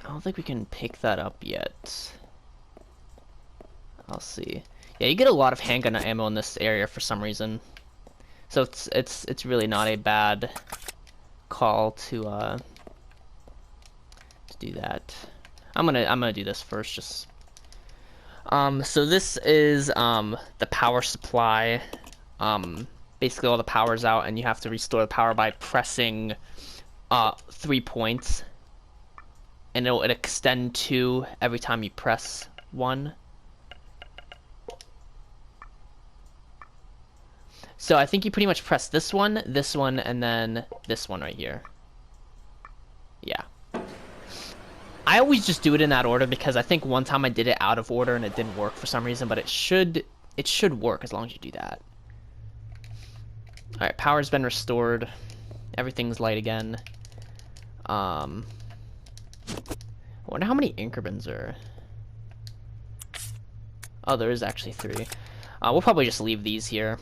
I don't think we can pick that up yet. I'll see. Yeah, you get a lot of handgun ammo in this area for some reason. So it's really not a bad call to do that. I'm gonna do this first, just so this is the power supply. Basically all the power's out and you have to restore the power by pressing 3 points, and it'll extend 2 every time you press 1. So I think you pretty much press this one, and then this one right here. Yeah. I always just do it in that order because I think one time I did it out of order and it didn't work for some reason, but it should work as long as you do that. Alright, power's been restored. Everything's light again. I wonder how many increments are. Oh, there is actually 3. We'll probably just leave these here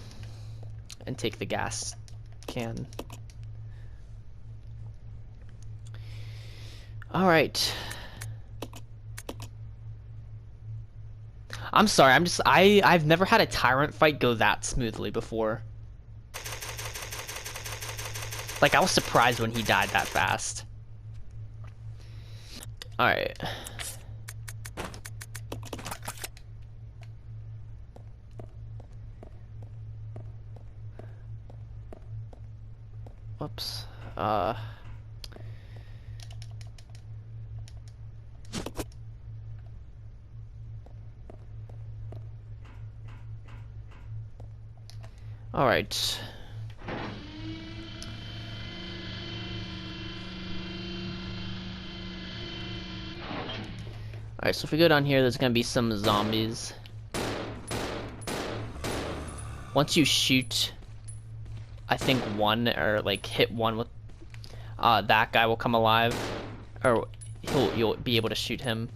and take the gas can. Alright. I'm sorry, I've never had a tyrant fight go that smoothly before. Like, I was surprised when he died that fast. Alright. Whoops. Alright. Alright, so if we go down here, there's gonna be some zombies. Once you shoot, I think 1, or like hit 1 with that guy will come alive, or you'll be able to shoot him.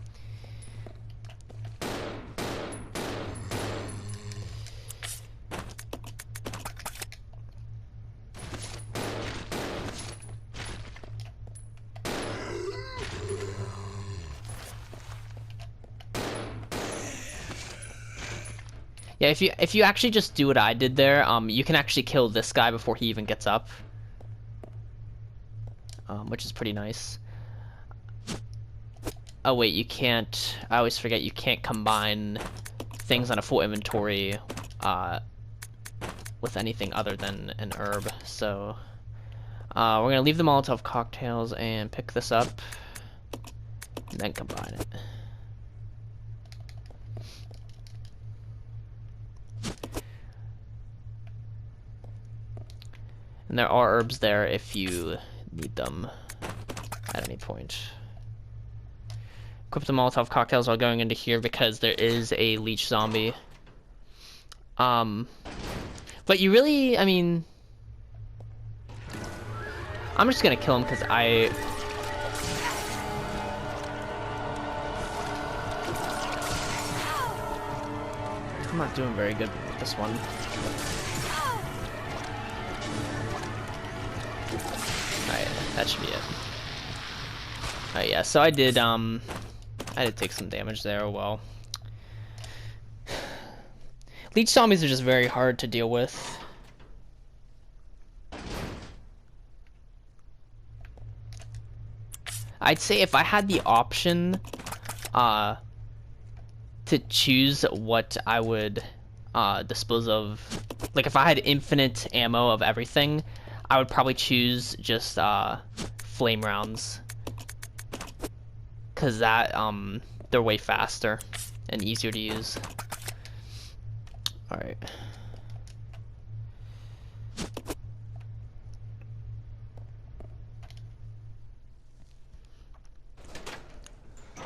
Yeah, if you actually just do what I did there, you can actually kill this guy before he even gets up, which is pretty nice. Oh wait, you can't. I always forget you can't combine things on a full inventory with anything other than an herb. So we're gonna leave the Molotov cocktails and pick this up, and then combine it. And there are herbs there if you need them at any point. Equip the Molotov cocktails while going into here because there is a leech zombie. But you really, I mean, I'm just gonna kill him because I'm not doing very good with this one. Alright, that should be it. Alright, yeah, so I did take some damage there. Oh well. Leech zombies are just very hard to deal with. I'd say if I had the option to choose what I would dispose of, like if I had infinite ammo of everything, I would probably choose just flame rounds, cause that they're way faster and easier to use. All right.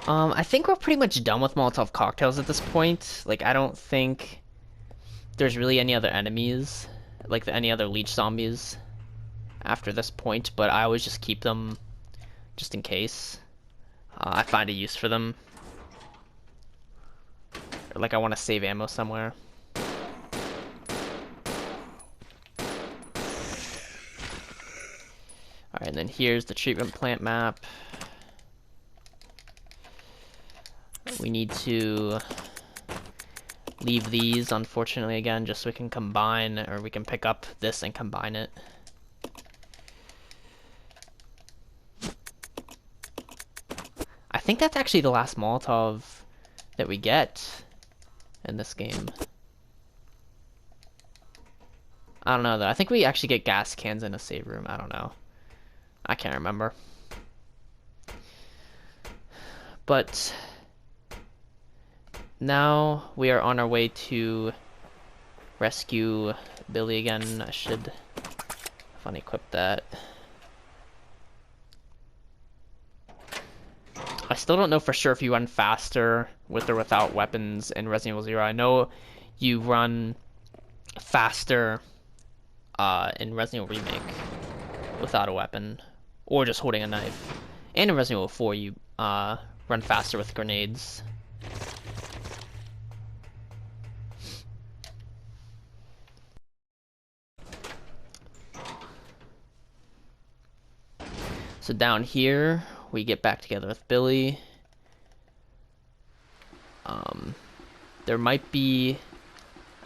I think we're pretty much done with Molotov cocktails at this point. Like, I don't think there's really any other enemies, like any other leech zombies after this point, but I always just keep them just in case I find a use for them. Or, like, I want to save ammo somewhere. Alright, and then here's the treatment plant map. We need to leave these, unfortunately, again, just so we can combine, or we can pick up this and combine it. I think that's actually the last Molotov that we get in this game. I don't know, though. I think we actually get gas cans in a save room. I don't know. I can't remember. But now we are on our way to rescue Billy again. I should unequip that. I still don't know for sure if you run faster with or without weapons in Resident Evil 0. I know you run faster in Resident Evil Remake without a weapon or just holding a knife. And in Resident Evil 4 you run faster with grenades. So down here, we get back together with Billy. There might be...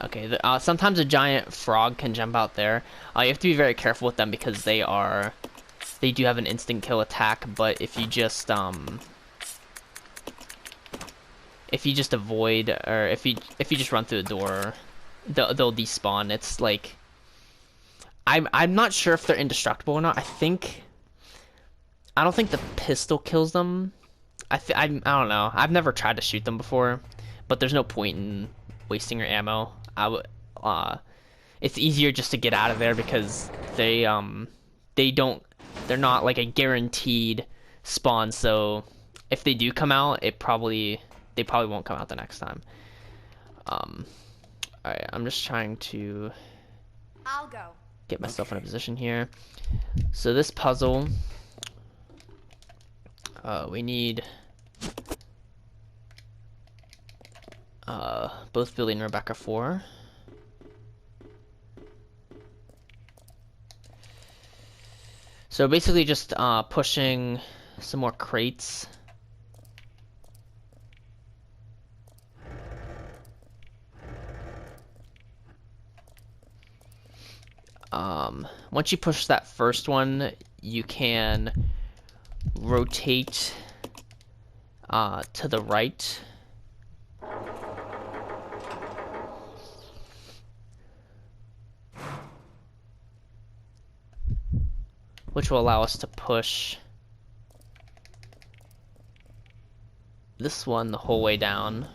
Okay, sometimes a giant frog can jump out there. You have to be very careful with them because they do have an instant kill attack, but if you just avoid, or if you just run through the door, they'll despawn. It's like... I'm not sure if they're indestructible or not. I don't think the pistol kills them. I don't know. I've never tried to shoot them before, but there's no point in wasting your ammo. It's easier just to get out of there because they're not like a guaranteed spawn. So if they do come out, they probably won't come out the next time. All right, I'm just trying to I'll go. get myself in a position here. So this puzzle. We need both Billy and Rebecca 4. So basically just pushing some more crates. Once you push that first one, you can rotate to the right. Which will allow us to push this one the whole way down.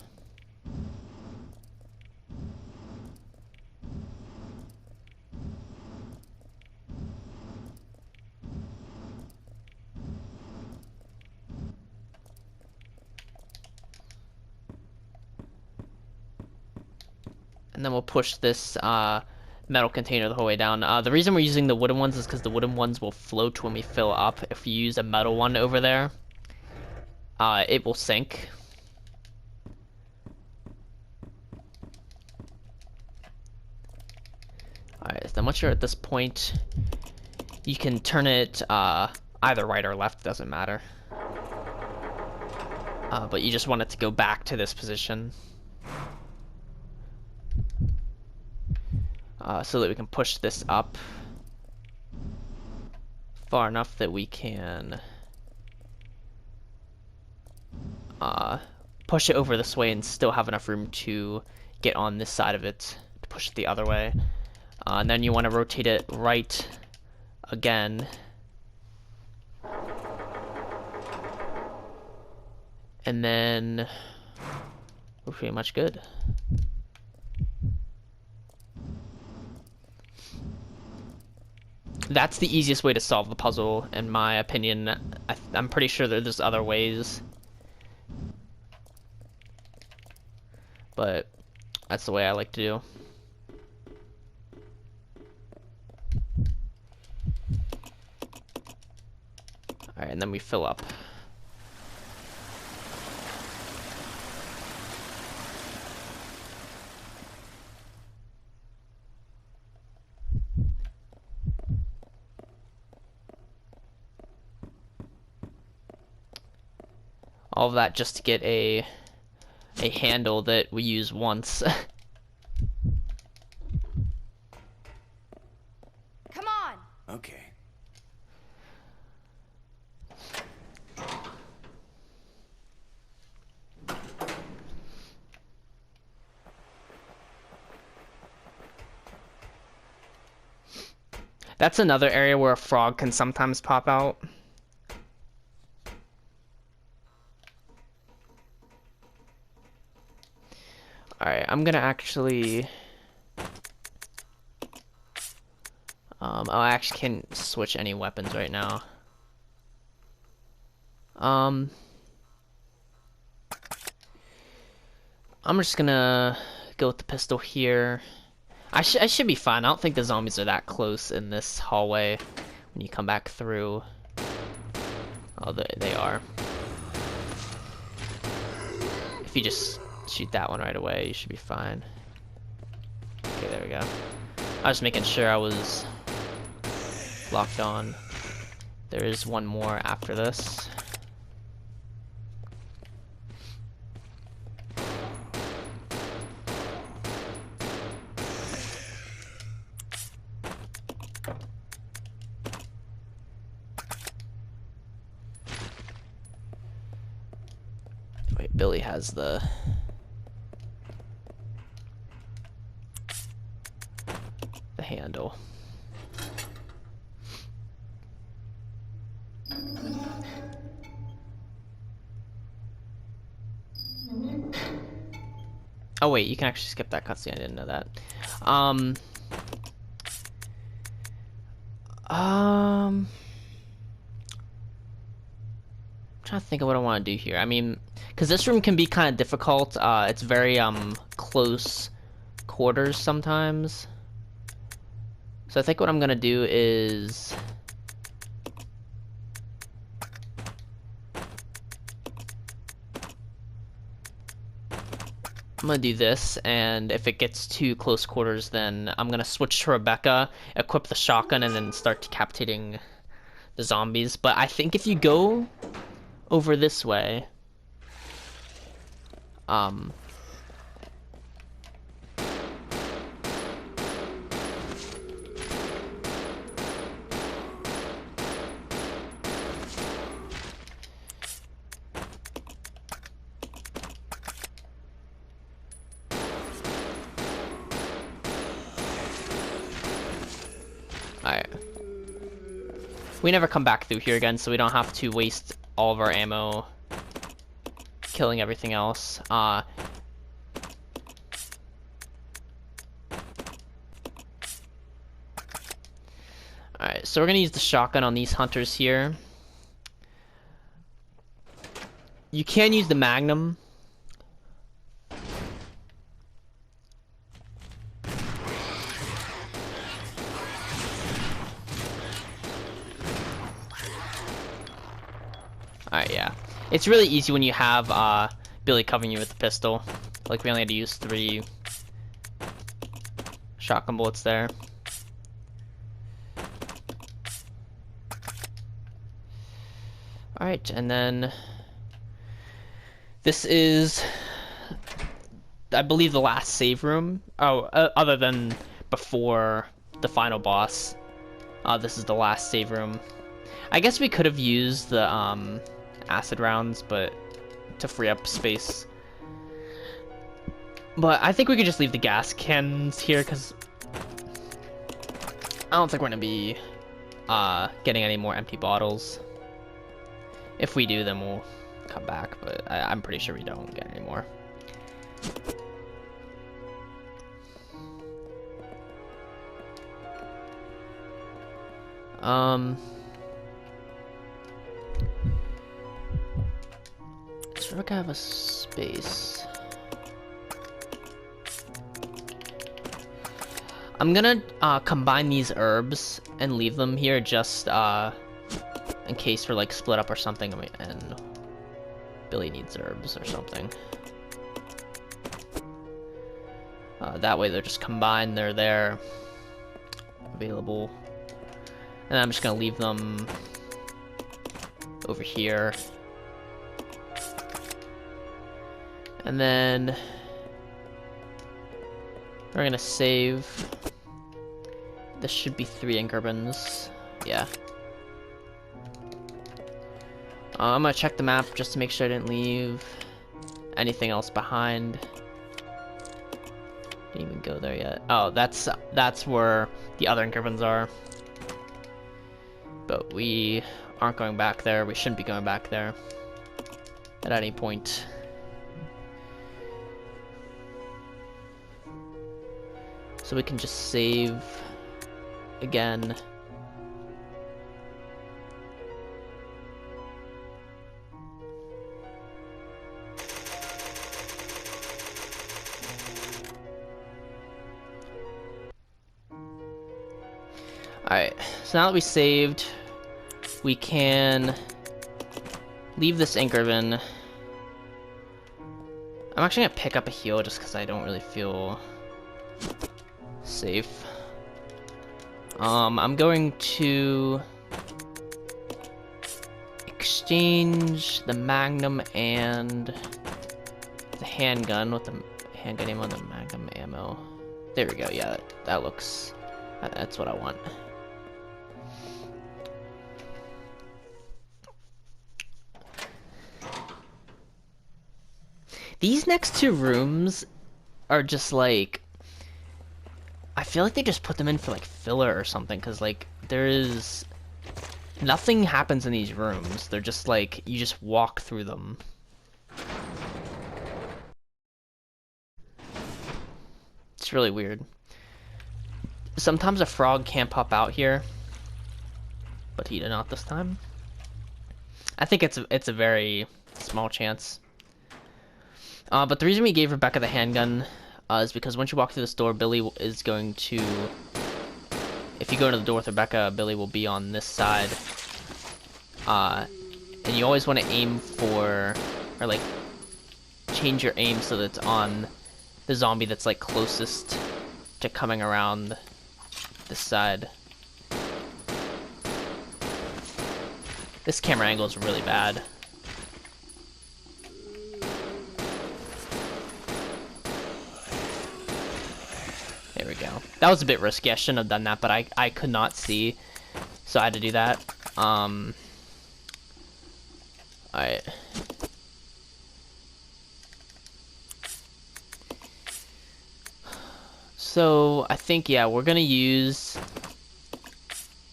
And then we'll push this metal container the whole way down. The reason we're using the wooden ones is because the wooden ones will float when we fill up. If you use a metal one over there, it will sink. Alright, then once you're at this point, you can turn it either right or left, doesn't matter. But you just want it to go back to this position. So that we can push this up far enough that we can push it over this way and still have enough room to get on this side of it to push it the other way. And then you want to rotate it right again. And then we're pretty much good. That's the easiest way to solve the puzzle, in my opinion. I'm pretty sure that there's other ways, but that's the way I like to do. Alright, and then we fill up. All of that just to get a handle that we use once. Come on. Okay. That's another area where a frog can sometimes pop out. Alright, I'm gonna actually... I actually can't switch any weapons right now. I'm just gonna go with the pistol here. I should be fine. I don't think the zombies are that close in this hallway when you come back through. Oh, they are. If you just shoot that one right away, you should be fine. Okay, there we go. I was making sure I was locked on. There is one more after this. Wait, Billy has the handle. Oh wait, you can actually skip that cutscene. I didn't know that. I'm trying to think of what I want to do here. I mean, because this room can be kind of difficult. It's very close quarters sometimes. So I think what I'm gonna do is I'm gonna do this, and if it gets too close quarters, then I'm gonna switch to Rebecca, equip the shotgun, and then start decapitating the zombies. But I think if you go over this way, Alright. We never come back through here again, so we don't have to waste all of our ammo killing everything else. Alright, so we're gonna use the shotgun on these hunters here. You can use the Magnum. Alright, yeah. It's really easy when you have Billy covering you with the pistol. Like, we only had to use 3 shotgun bullets there. Alright, and then this is, I believe, the last save room. Oh, other than before the final boss. This is the last save room. I guess we could have used the acid rounds, but to free up space. But I think we could just leave the gas cans here, because I don't think we're gonna be getting any more empty bottles. If we do, then we'll come back, but I'm pretty sure we don't get any more. So we're gonna have a space. I'm gonna combine these herbs and leave them here just in case we're like split up or something, and Billy needs herbs or something. That way they're just combined, they're there, available. And I'm just gonna leave them over here. And then we're gonna save. This should be 3 ink ribbons. Yeah. I'm gonna check the map just to make sure I didn't leave anything else behind. Didn't even go there yet. Oh, that's where the other ink ribbons are. But we aren't going back there. We shouldn't be going back there at any point. So we can just save again. Alright, so now that we saved, we can leave this ink ribbon. I'm actually gonna pick up a heal just because I don't really feel safe. I'm going to exchange the Magnum and the handgun with the handgun ammo and the Magnum ammo. There we go. Yeah, that looks. That's what I want. These next 2 rooms are just like, I feel like they just put them in for like filler or something, because like nothing happens in these rooms. They're just like, you just walk through them. It's really weird. Sometimes a frog can pop out here, but he did not this time. I think it's a very small chance. But the reason we gave Rebecca the handgun is because once you walk through this door, Billy is going to... If you go into the door with Rebecca, Billy will be on this side. And you always want to aim for... Or, like, change your aim so that it's on the zombie that's, like, closest to coming around this side. This camera angle is really bad. There we go. That was a bit risky. I shouldn't have done that, but I could not see, so I had to do that. Alright. So, I think, yeah, we're gonna use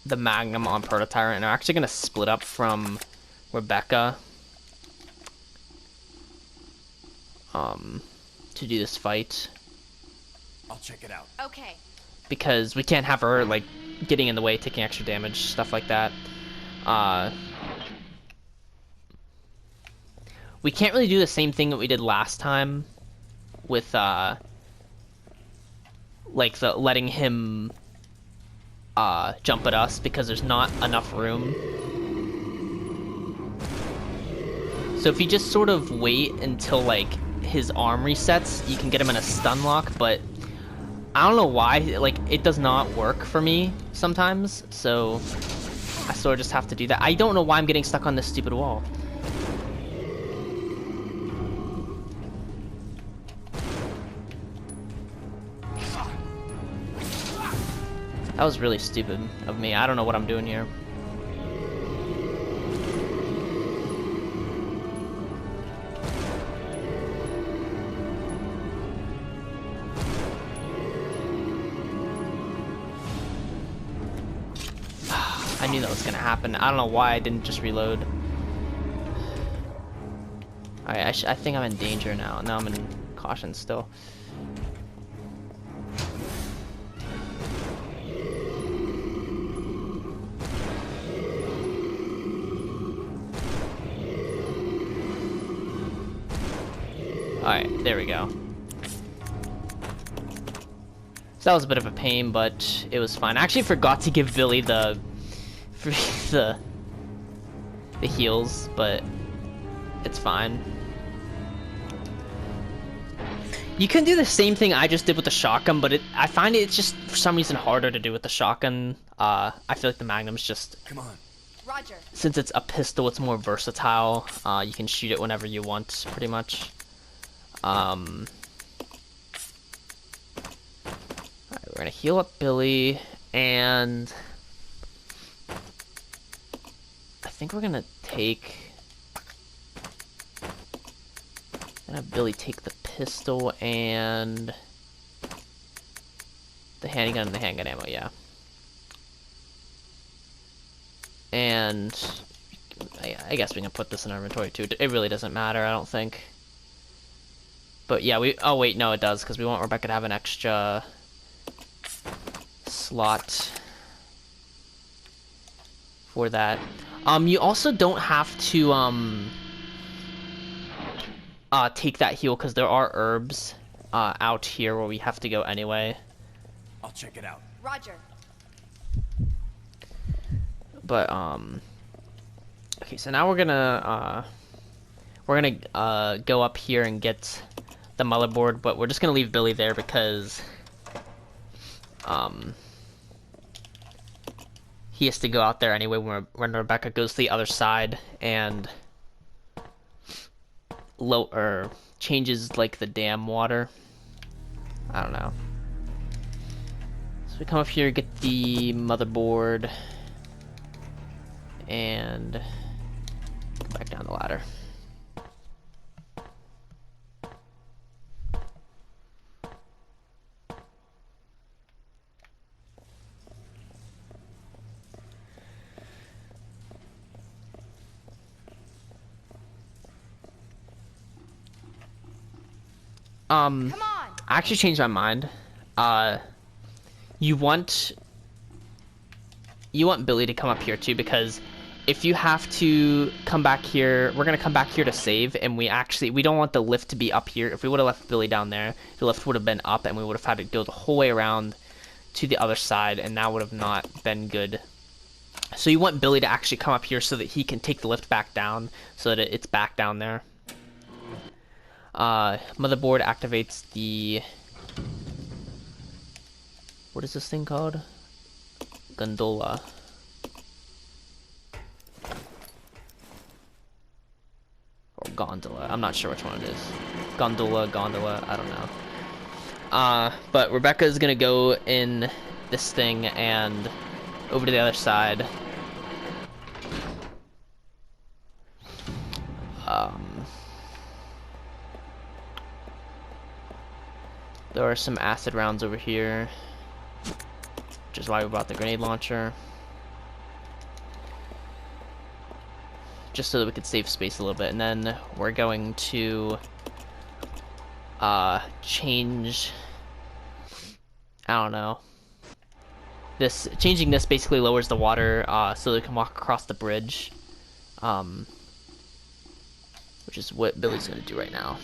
the Magnum on Prototyrant and are actually gonna split up from Rebecca to do this fight. I'll check it out. Okay. Because we can't have her like getting in the way, taking extra damage, stuff like that. We can't really do the same thing that we did last time with like the letting him jump at us because there's not enough room. So if you just sort of wait until like his arm resets, you can get him in a stun lock, but I don't know why, like, it does not work for me sometimes, so I sort of just have to do that. I don't know why I'm getting stuck on this stupid wall. That was really stupid of me. I don't know what I'm doing here. I knew that was gonna happen. I don't know why I didn't just reload. Alright, I think I'm in danger now. Now I'm in caution still. Alright, there we go. So that was a bit of a pain, but it was fine. I actually forgot to give Billy the heals, but it's fine. You can do the same thing I just did with the shotgun, but I find it's just for some reason harder to do with the shotgun. I feel like the Magnum's just, Come on. Roger. since it's a pistol, it's more versatile. You can shoot it whenever you want, pretty much. Alright, we're gonna heal up Billy, and I think we're gonna have Billy take the pistol and the handgun and the handgun ammo, yeah. And I guess we can put this in our inventory too. It really doesn't matter, I don't think. But yeah, oh wait, no it does, because we want Rebecca to have an extra slot for that. You also don't have to take that heal because there are herbs out here where we have to go anyway. I'll check it out. Roger. But okay, so now we're gonna go up here and get the motherboard, but we're just gonna leave Billy there because he has to go out there anyway when Rebecca goes to the other side and changes like the dam water. I don't know. So we come up here, get the motherboard, and go back down the ladder. Come on. I actually changed my mind. You want Billy to come up here too, because if you have to come back here, we're gonna come back here to save, and we don't want the lift to be up here. If we would have left Billy down there, the lift would have been up, and we would have had to go the whole way around to the other side, and that would have not been good. So you want Billy to actually come up here so that he can take the lift back down, so that it's back down there. Motherboard activates the... What is this thing called? Gondola. Or gondola. I'm not sure which one it is. Gondola, I don't know. But Rebecca's gonna go in this thing and over to the other side. There are some acid rounds over here, which is why we brought the grenade launcher. just so that we could save space a little bit. And then we're going to change, I don't know. Changing this basically lowers the water so they can walk across the bridge, which is what Billy's going to do right now.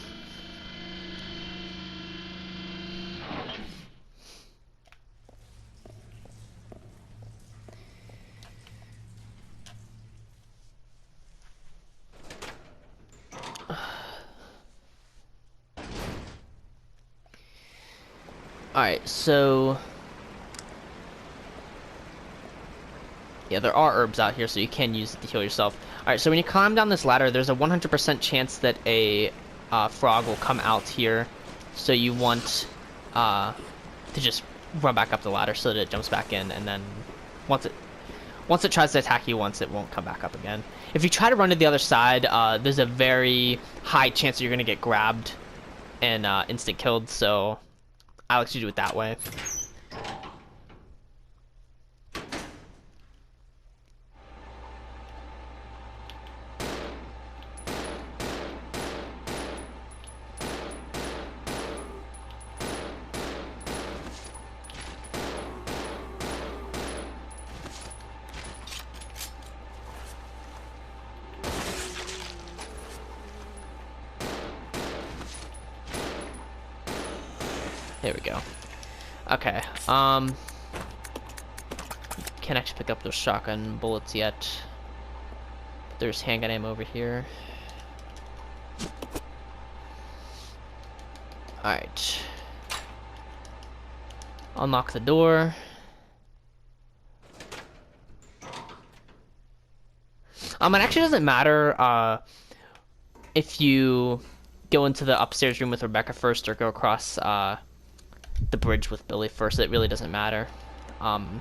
Alright, so yeah, there are herbs out here, so you can use it to heal yourself. Alright, so when you climb down this ladder, there's a 100% chance that a frog will come out here. So you want to just run back up the ladder so that it jumps back in, and then once it tries to attack you once, it won't come back up again. If you try to run to the other side, there's a very high chance that you're going to get grabbed and instant killed, so I like to do it that way. There we go. Okay, can't actually pick up those shotgun bullets yet. There's handgun ammo over here. Alright. Unlock the door. It actually doesn't matter if you go into the upstairs room with Rebecca first or go across the bridge with Billy first. It really doesn't matter. Alright,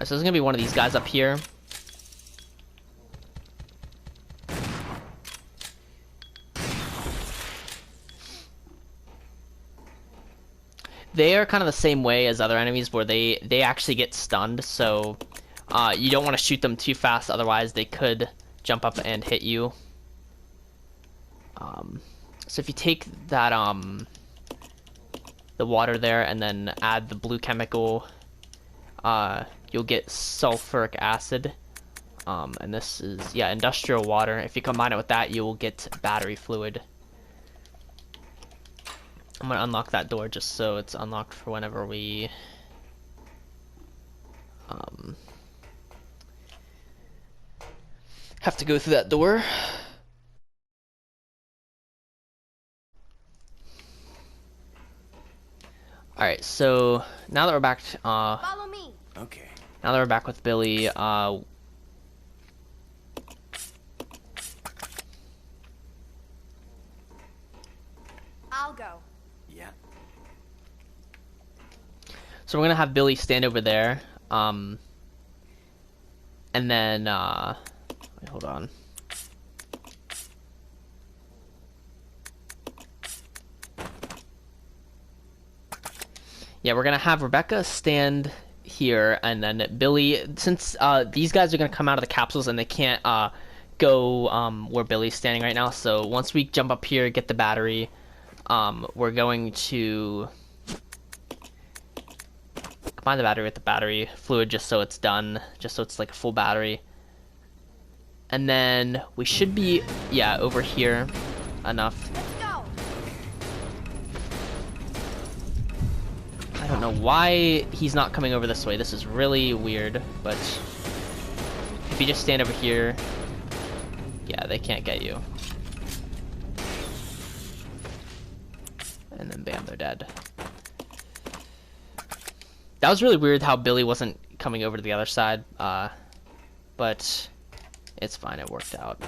so there's gonna be one of these guys up here. They are kind of the same way as other enemies, where they actually get stunned, so you don't want to shoot them too fast, otherwise they could jump up and hit you. So if you take that the water there and then add the blue chemical, you'll get sulfuric acid, and this is, yeah, industrial water. If you combine it with that, you will get battery fluid. I'm gonna unlock that door just so it's unlocked for whenever we have to go through that door. Alright, so now that we're back Follow me. Okay. now that we're back with Billy, I'll go. Yeah. so we're gonna have Billy stand over there, and then wait, hold on. Yeah, we're gonna have Rebecca stand here, and then Billy, since these guys are gonna come out of the capsules and they can't go where Billy's standing right now, so once we jump up here, get the battery, we're going to combine the battery with the battery fluid just so it's done, just so it's like a full battery. And then we should be, yeah, over here enough. Let's go. I don't know why he's not coming over this way. This is really weird, but if you just stand over here, yeah, they can't get you. And then bam, they're dead. That was really weird how Billy wasn't coming over to the other side, but it's fine, it worked out.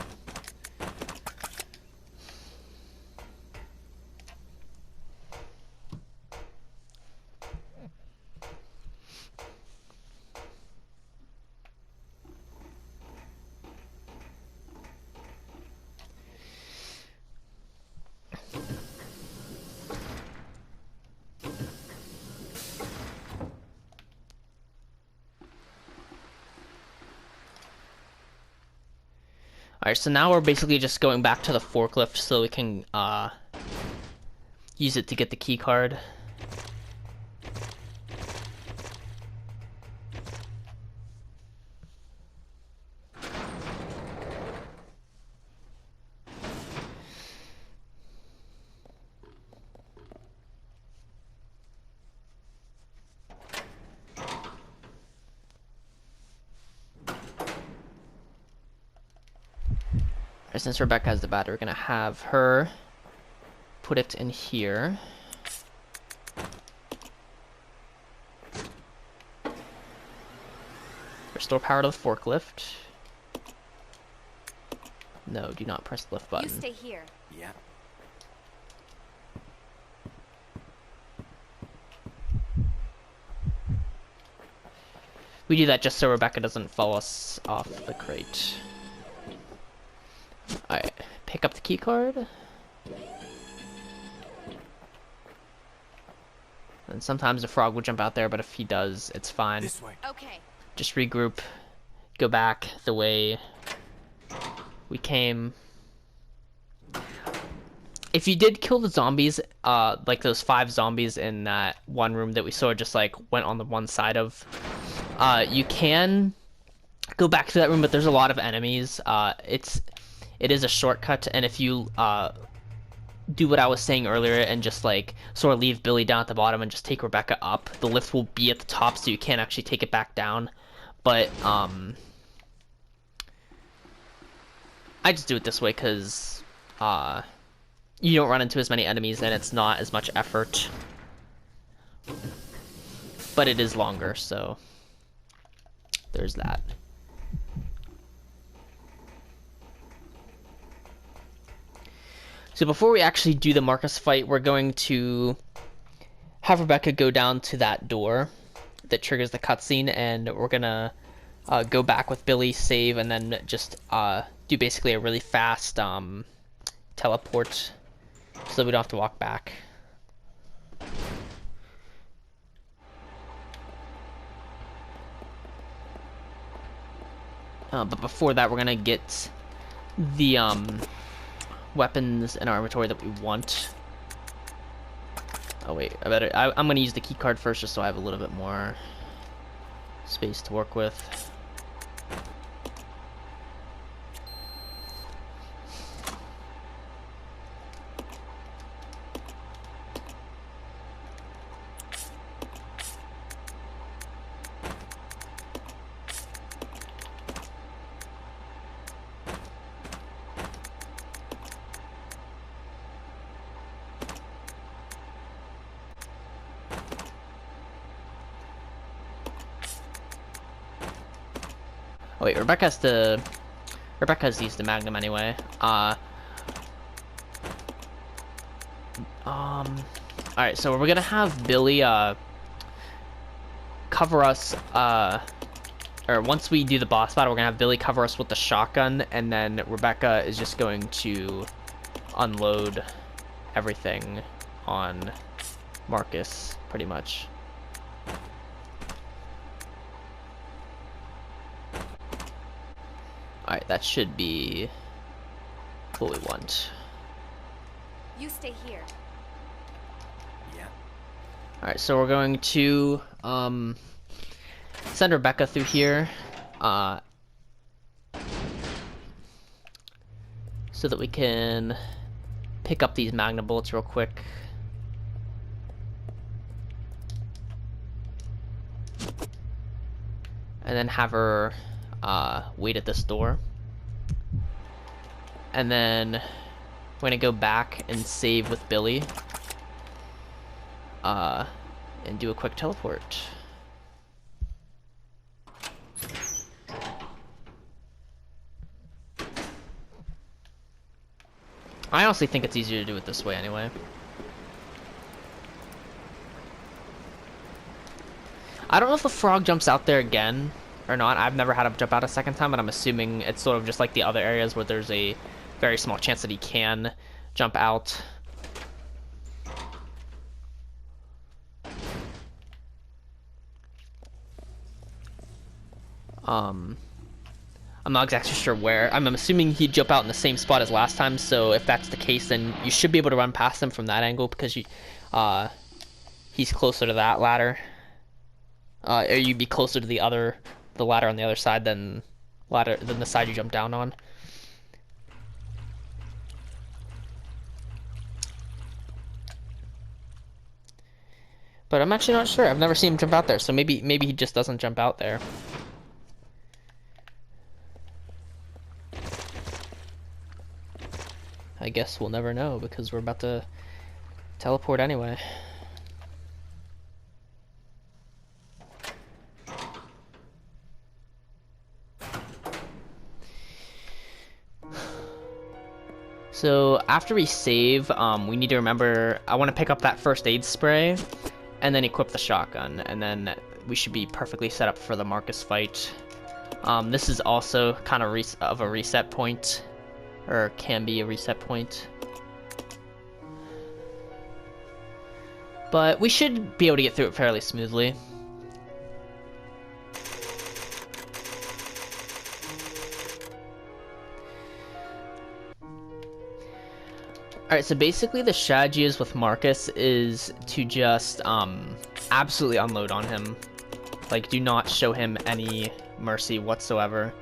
Alright, so now we're basically just going back to the forklift so we can use it to get the key card. Since Rebecca has the battery, we're gonna have her put it in here. Restore power to the forklift. No, do not press the lift button. You stay here. Yeah. We do that just so Rebecca doesn't fall us off the crate. Alright, pick up the key card. And sometimes the frog will jump out there, but if he does, it's fine. This way. Okay. Just regroup, go back the way we came. If you did kill the zombies, like those 5 zombies in that one room that we sort of just like went on the one side of, you can go back to that room, but there's a lot of enemies. It is a shortcut, and if you do what I was saying earlier and just like sort of leave Billy down at the bottom and just take Rebecca up, the lift will be at the top, so you can't actually take it back down. But I just do it this way because you don't run into as many enemies and it's not as much effort, but it is longer, so there's that. So before we actually do the Marcus fight, we're going to have Rebecca go down to that door that triggers the cutscene, and we're gonna go back with Billy, save, and then just do basically a really fast teleport so that we don't have to walk back. But before that, we're gonna get the weapons in our inventory that we want. Oh wait, I'm gonna use the key card first just so I have a little bit more space to work with. Oh wait, Rebecca has to use the Magnum anyway. Alright, so we're gonna have Billy cover us, or once we do the boss battle, we're gonna have Billy cover us with the shotgun, and then Rebecca is just going to unload everything on Marcus, pretty much. Alright, that should be what we want. You stay here. Yeah. Alright, so we're going to send Rebecca through here so that we can pick up these Magnum bullets real quick. And then have her wait at this door. And then we're gonna go back and save with Billy and do a quick teleport. I honestly think it's easier to do it this way anyway. I don't know if the frog jumps out there again or not. I've never had him jump out a second time, but I'm assuming it's sort of just like the other areas where there's a very small chance that he can jump out. I'm not exactly sure where. I'm assuming he'd jump out in the same spot as last time, so if that's the case, then you should be able to run past him from that angle because he's closer to that ladder. Or you'd be closer to the ladder on the other side than the side you jumped down on. But I'm actually not sure. I've never seen him jump out there, so maybe he just doesn't jump out there. I guess we'll never know because we're about to teleport anyway. So after we save, we need to remember, I want to pick up that first aid spray and then equip the shotgun, and then we should be perfectly set up for the Marcus fight. This is also kind of a reset point, or can be a reset point. But we should be able to get through it fairly smoothly. Alright, so basically the strategy is with Marcus is to just absolutely unload on him. Like, do not show him any mercy whatsoever.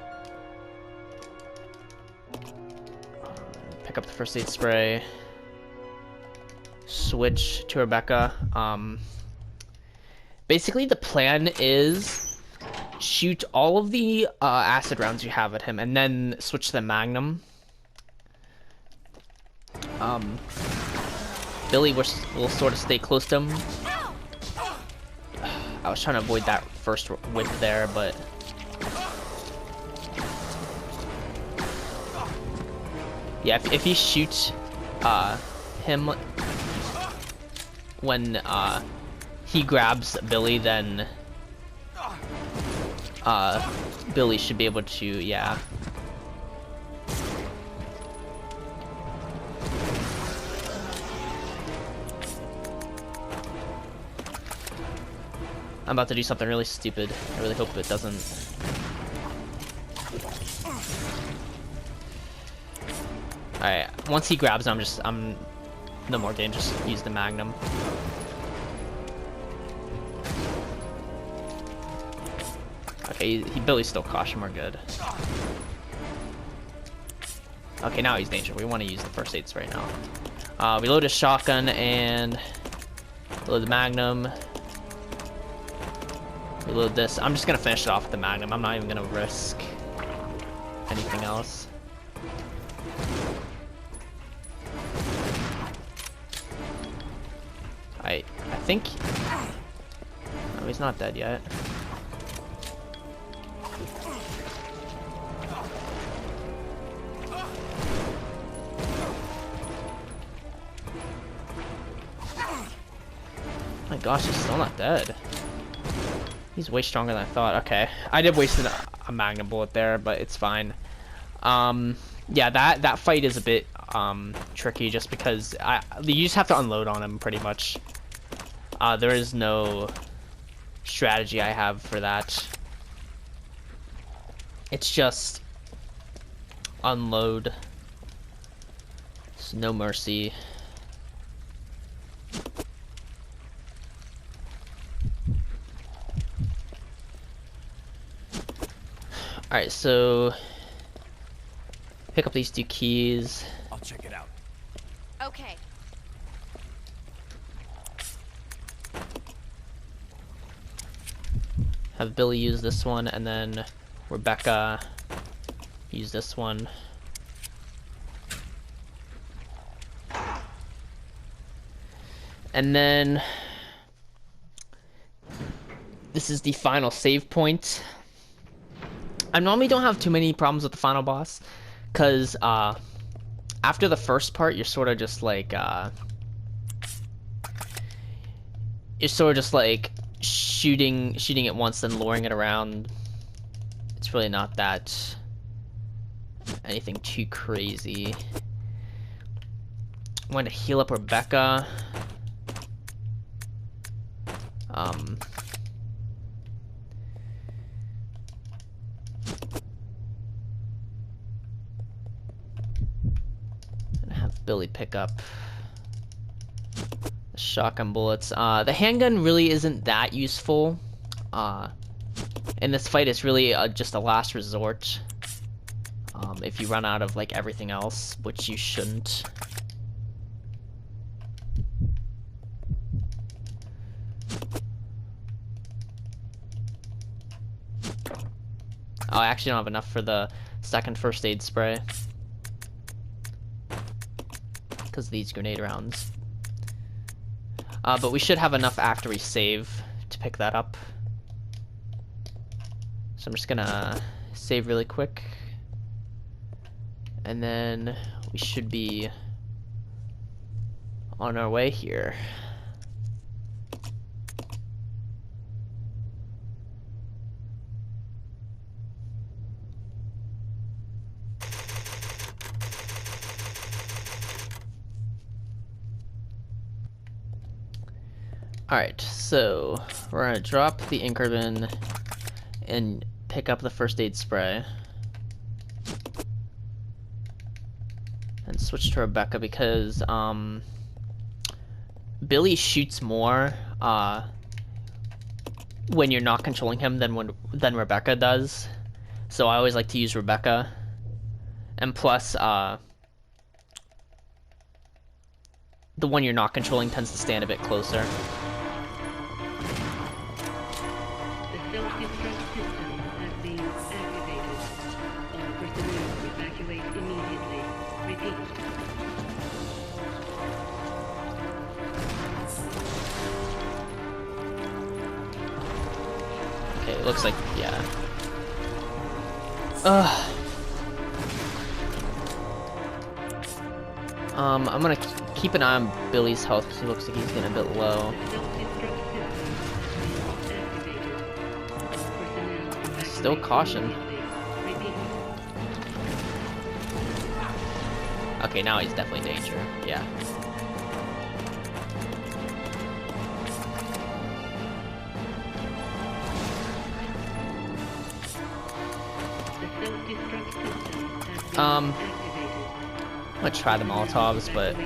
Pick up the first aid spray. Switch to Rebecca. Basically the plan is shoot all of the acid rounds you have at him and then switch to the Magnum. Billy will sort of stay close to him. I was trying to avoid that first whip there, but yeah, if you shoot him when he grabs Billy, then Billy should be able to, yeah. I'm about to do something really stupid. I really hope it doesn't. Alright, once he grabs him, I'm no more dangerous. Use the Magnum. Okay, Billy's still caution, we're good. Okay, now he's dangerous. We want to use the first aid spray now. Reload his shotgun and reload the Magnum. Reload this. I'm just gonna finish it off with the Magnum. I'm not even gonna risk anything else. I think. No, he's not dead yet. Oh my gosh, he's still not dead. He's way stronger than I thought. Okay, I did waste a Magnum bullet there, but it's fine. Yeah, that fight is a bit tricky just because you just have to unload on him pretty much. There is no strategy I have for that. It's just unload. There's no mercy. Alright, so pick up these 2 keys. I'll check it out. Okay. Have Billy use this one, and then Rebecca use this one. And then this is the final save point. I normally don't have too many problems with the final boss, because after the first part, you're sort of just like shooting it once, then luring it around. It's really not that anything too crazy. I'm going to heal up Rebecca. Billy pick up? The shotgun bullets. The handgun really isn't that useful. In this fight, it's really just a last resort. If you run out of like everything else, which you shouldn't. Oh, I actually don't have enough for the second first aid spray. Because of these grenade rounds. But we should have enough after we save to pick that up. So I'm just gonna save really quick. And then we should be on our way here. Alright, so we're gonna drop the ink ribbon and pick up the first aid spray. And switch to Rebecca because Billy shoots more when you're not controlling him than Rebecca does. So I always like to use Rebecca. And plus the one you're not controlling tends to stand a bit closer. The self-destruct system has been activated. All personnel evacuate immediately. Repeat. Okay, it looks like, yeah. I'm gonna keep an eye on Billy's health because he looks like he's getting a bit low. Still caution. Okay, now he's definitely in danger. Yeah. I'm gonna try the Molotovs, but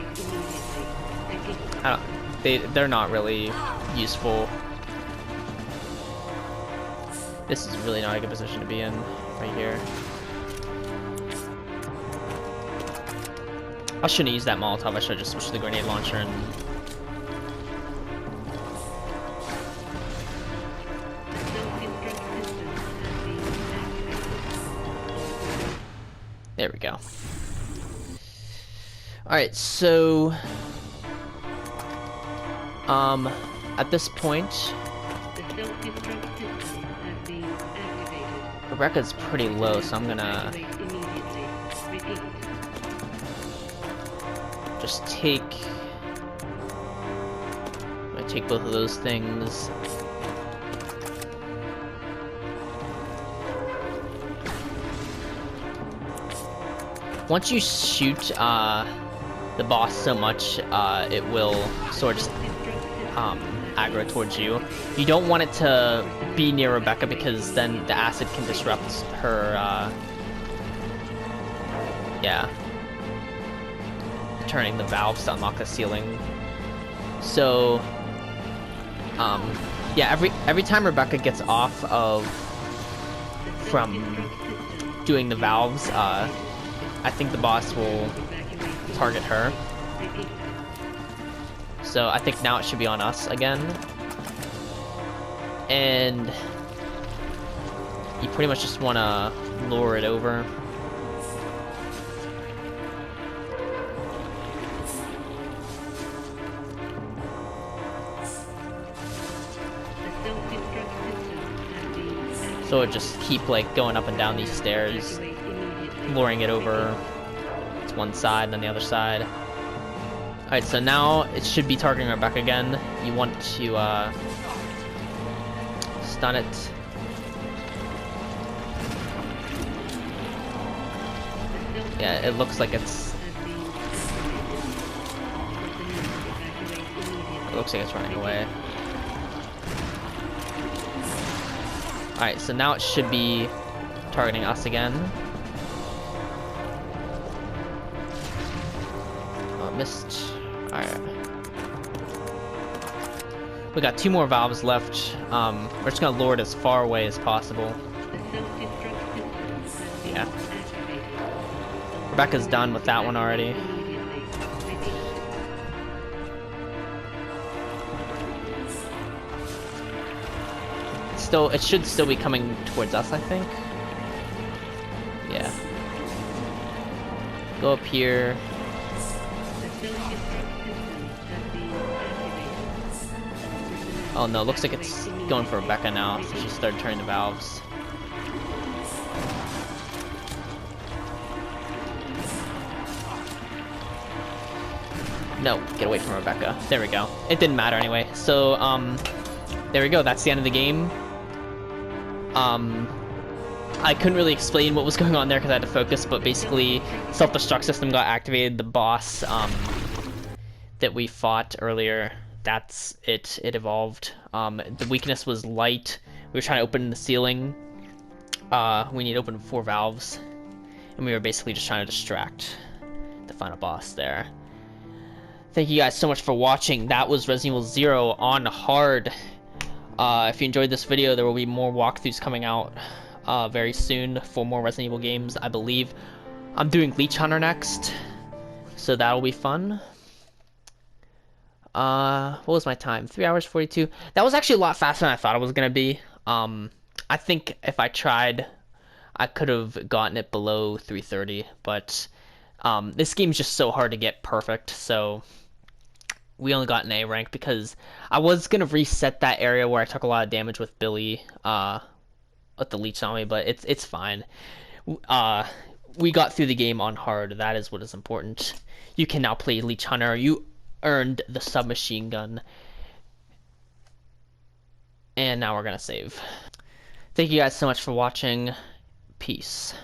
I don't. They're not really useful. This is really not a good position to be in, right here. I shouldn't use that Molotov. I should have just switched to the grenade launcher and. There we go. Alright, so at this point Rebecca's pretty low, so I'm gonna just take both of those things. Once you shoot the boss so much, it will sort of aggro towards you. You don't want it to be near Rebecca because then the acid can disrupt her, yeah, turning the valves to unlock the ceiling. So, yeah, every time Rebecca gets off from doing the valves, I think the boss will target her. So I think now it should be on us again. And you pretty much just want to lure it over. So it just keep like going up and down these stairs, luring it over to one side and then the other side. Alright, so now it should be targeting Rebecca again. You want to stun it. Yeah, it looks like it's running away. Alright, so now it should be targeting us again. missed. Alright. We got 2 more valves left. We're just gonna lure it as far away as possible. The self-destruct system has been Yeah. activated. Rebecca's done with that one already. Immediately. Repeat. Still, it should still be coming towards us, I think. Yeah. Go up here. The self-destruct system has been activated. Oh no, looks like it's going for Rebecca now, so she started turning the valves. No, get away from Rebecca. There we go. It didn't matter anyway. So, there we go. That's the end of the game. I couldn't really explain what was going on there because I had to focus, but basically, self-destruct system got activated. The boss, that we fought earlier, that's it. It evolved. The weakness was light. We were trying to open the ceiling. We need to open 4 valves. And we were basically just trying to distract the final boss there. Thank you guys so much for watching. That was Resident Evil 0 on hard. If you enjoyed this video, there will be more walkthroughs coming out very soon for more Resident Evil games, I believe. I'm doing Leech Hunter next, so that'll be fun. What was my time? 3 hours 42. That was actually a lot faster than I thought it was gonna be. I think if I tried, I could have gotten it below 3:30, but this game's just so hard to get perfect, so we only got an A rank because I was gonna reset that area where I took a lot of damage with Billy, with the leech on me, but it's fine. We got through the game on hard. That is what is important. You can now play Leech Hunter. You earned the submachine gun, and now we're gonna save. Thank you guys so much for watching. Peace.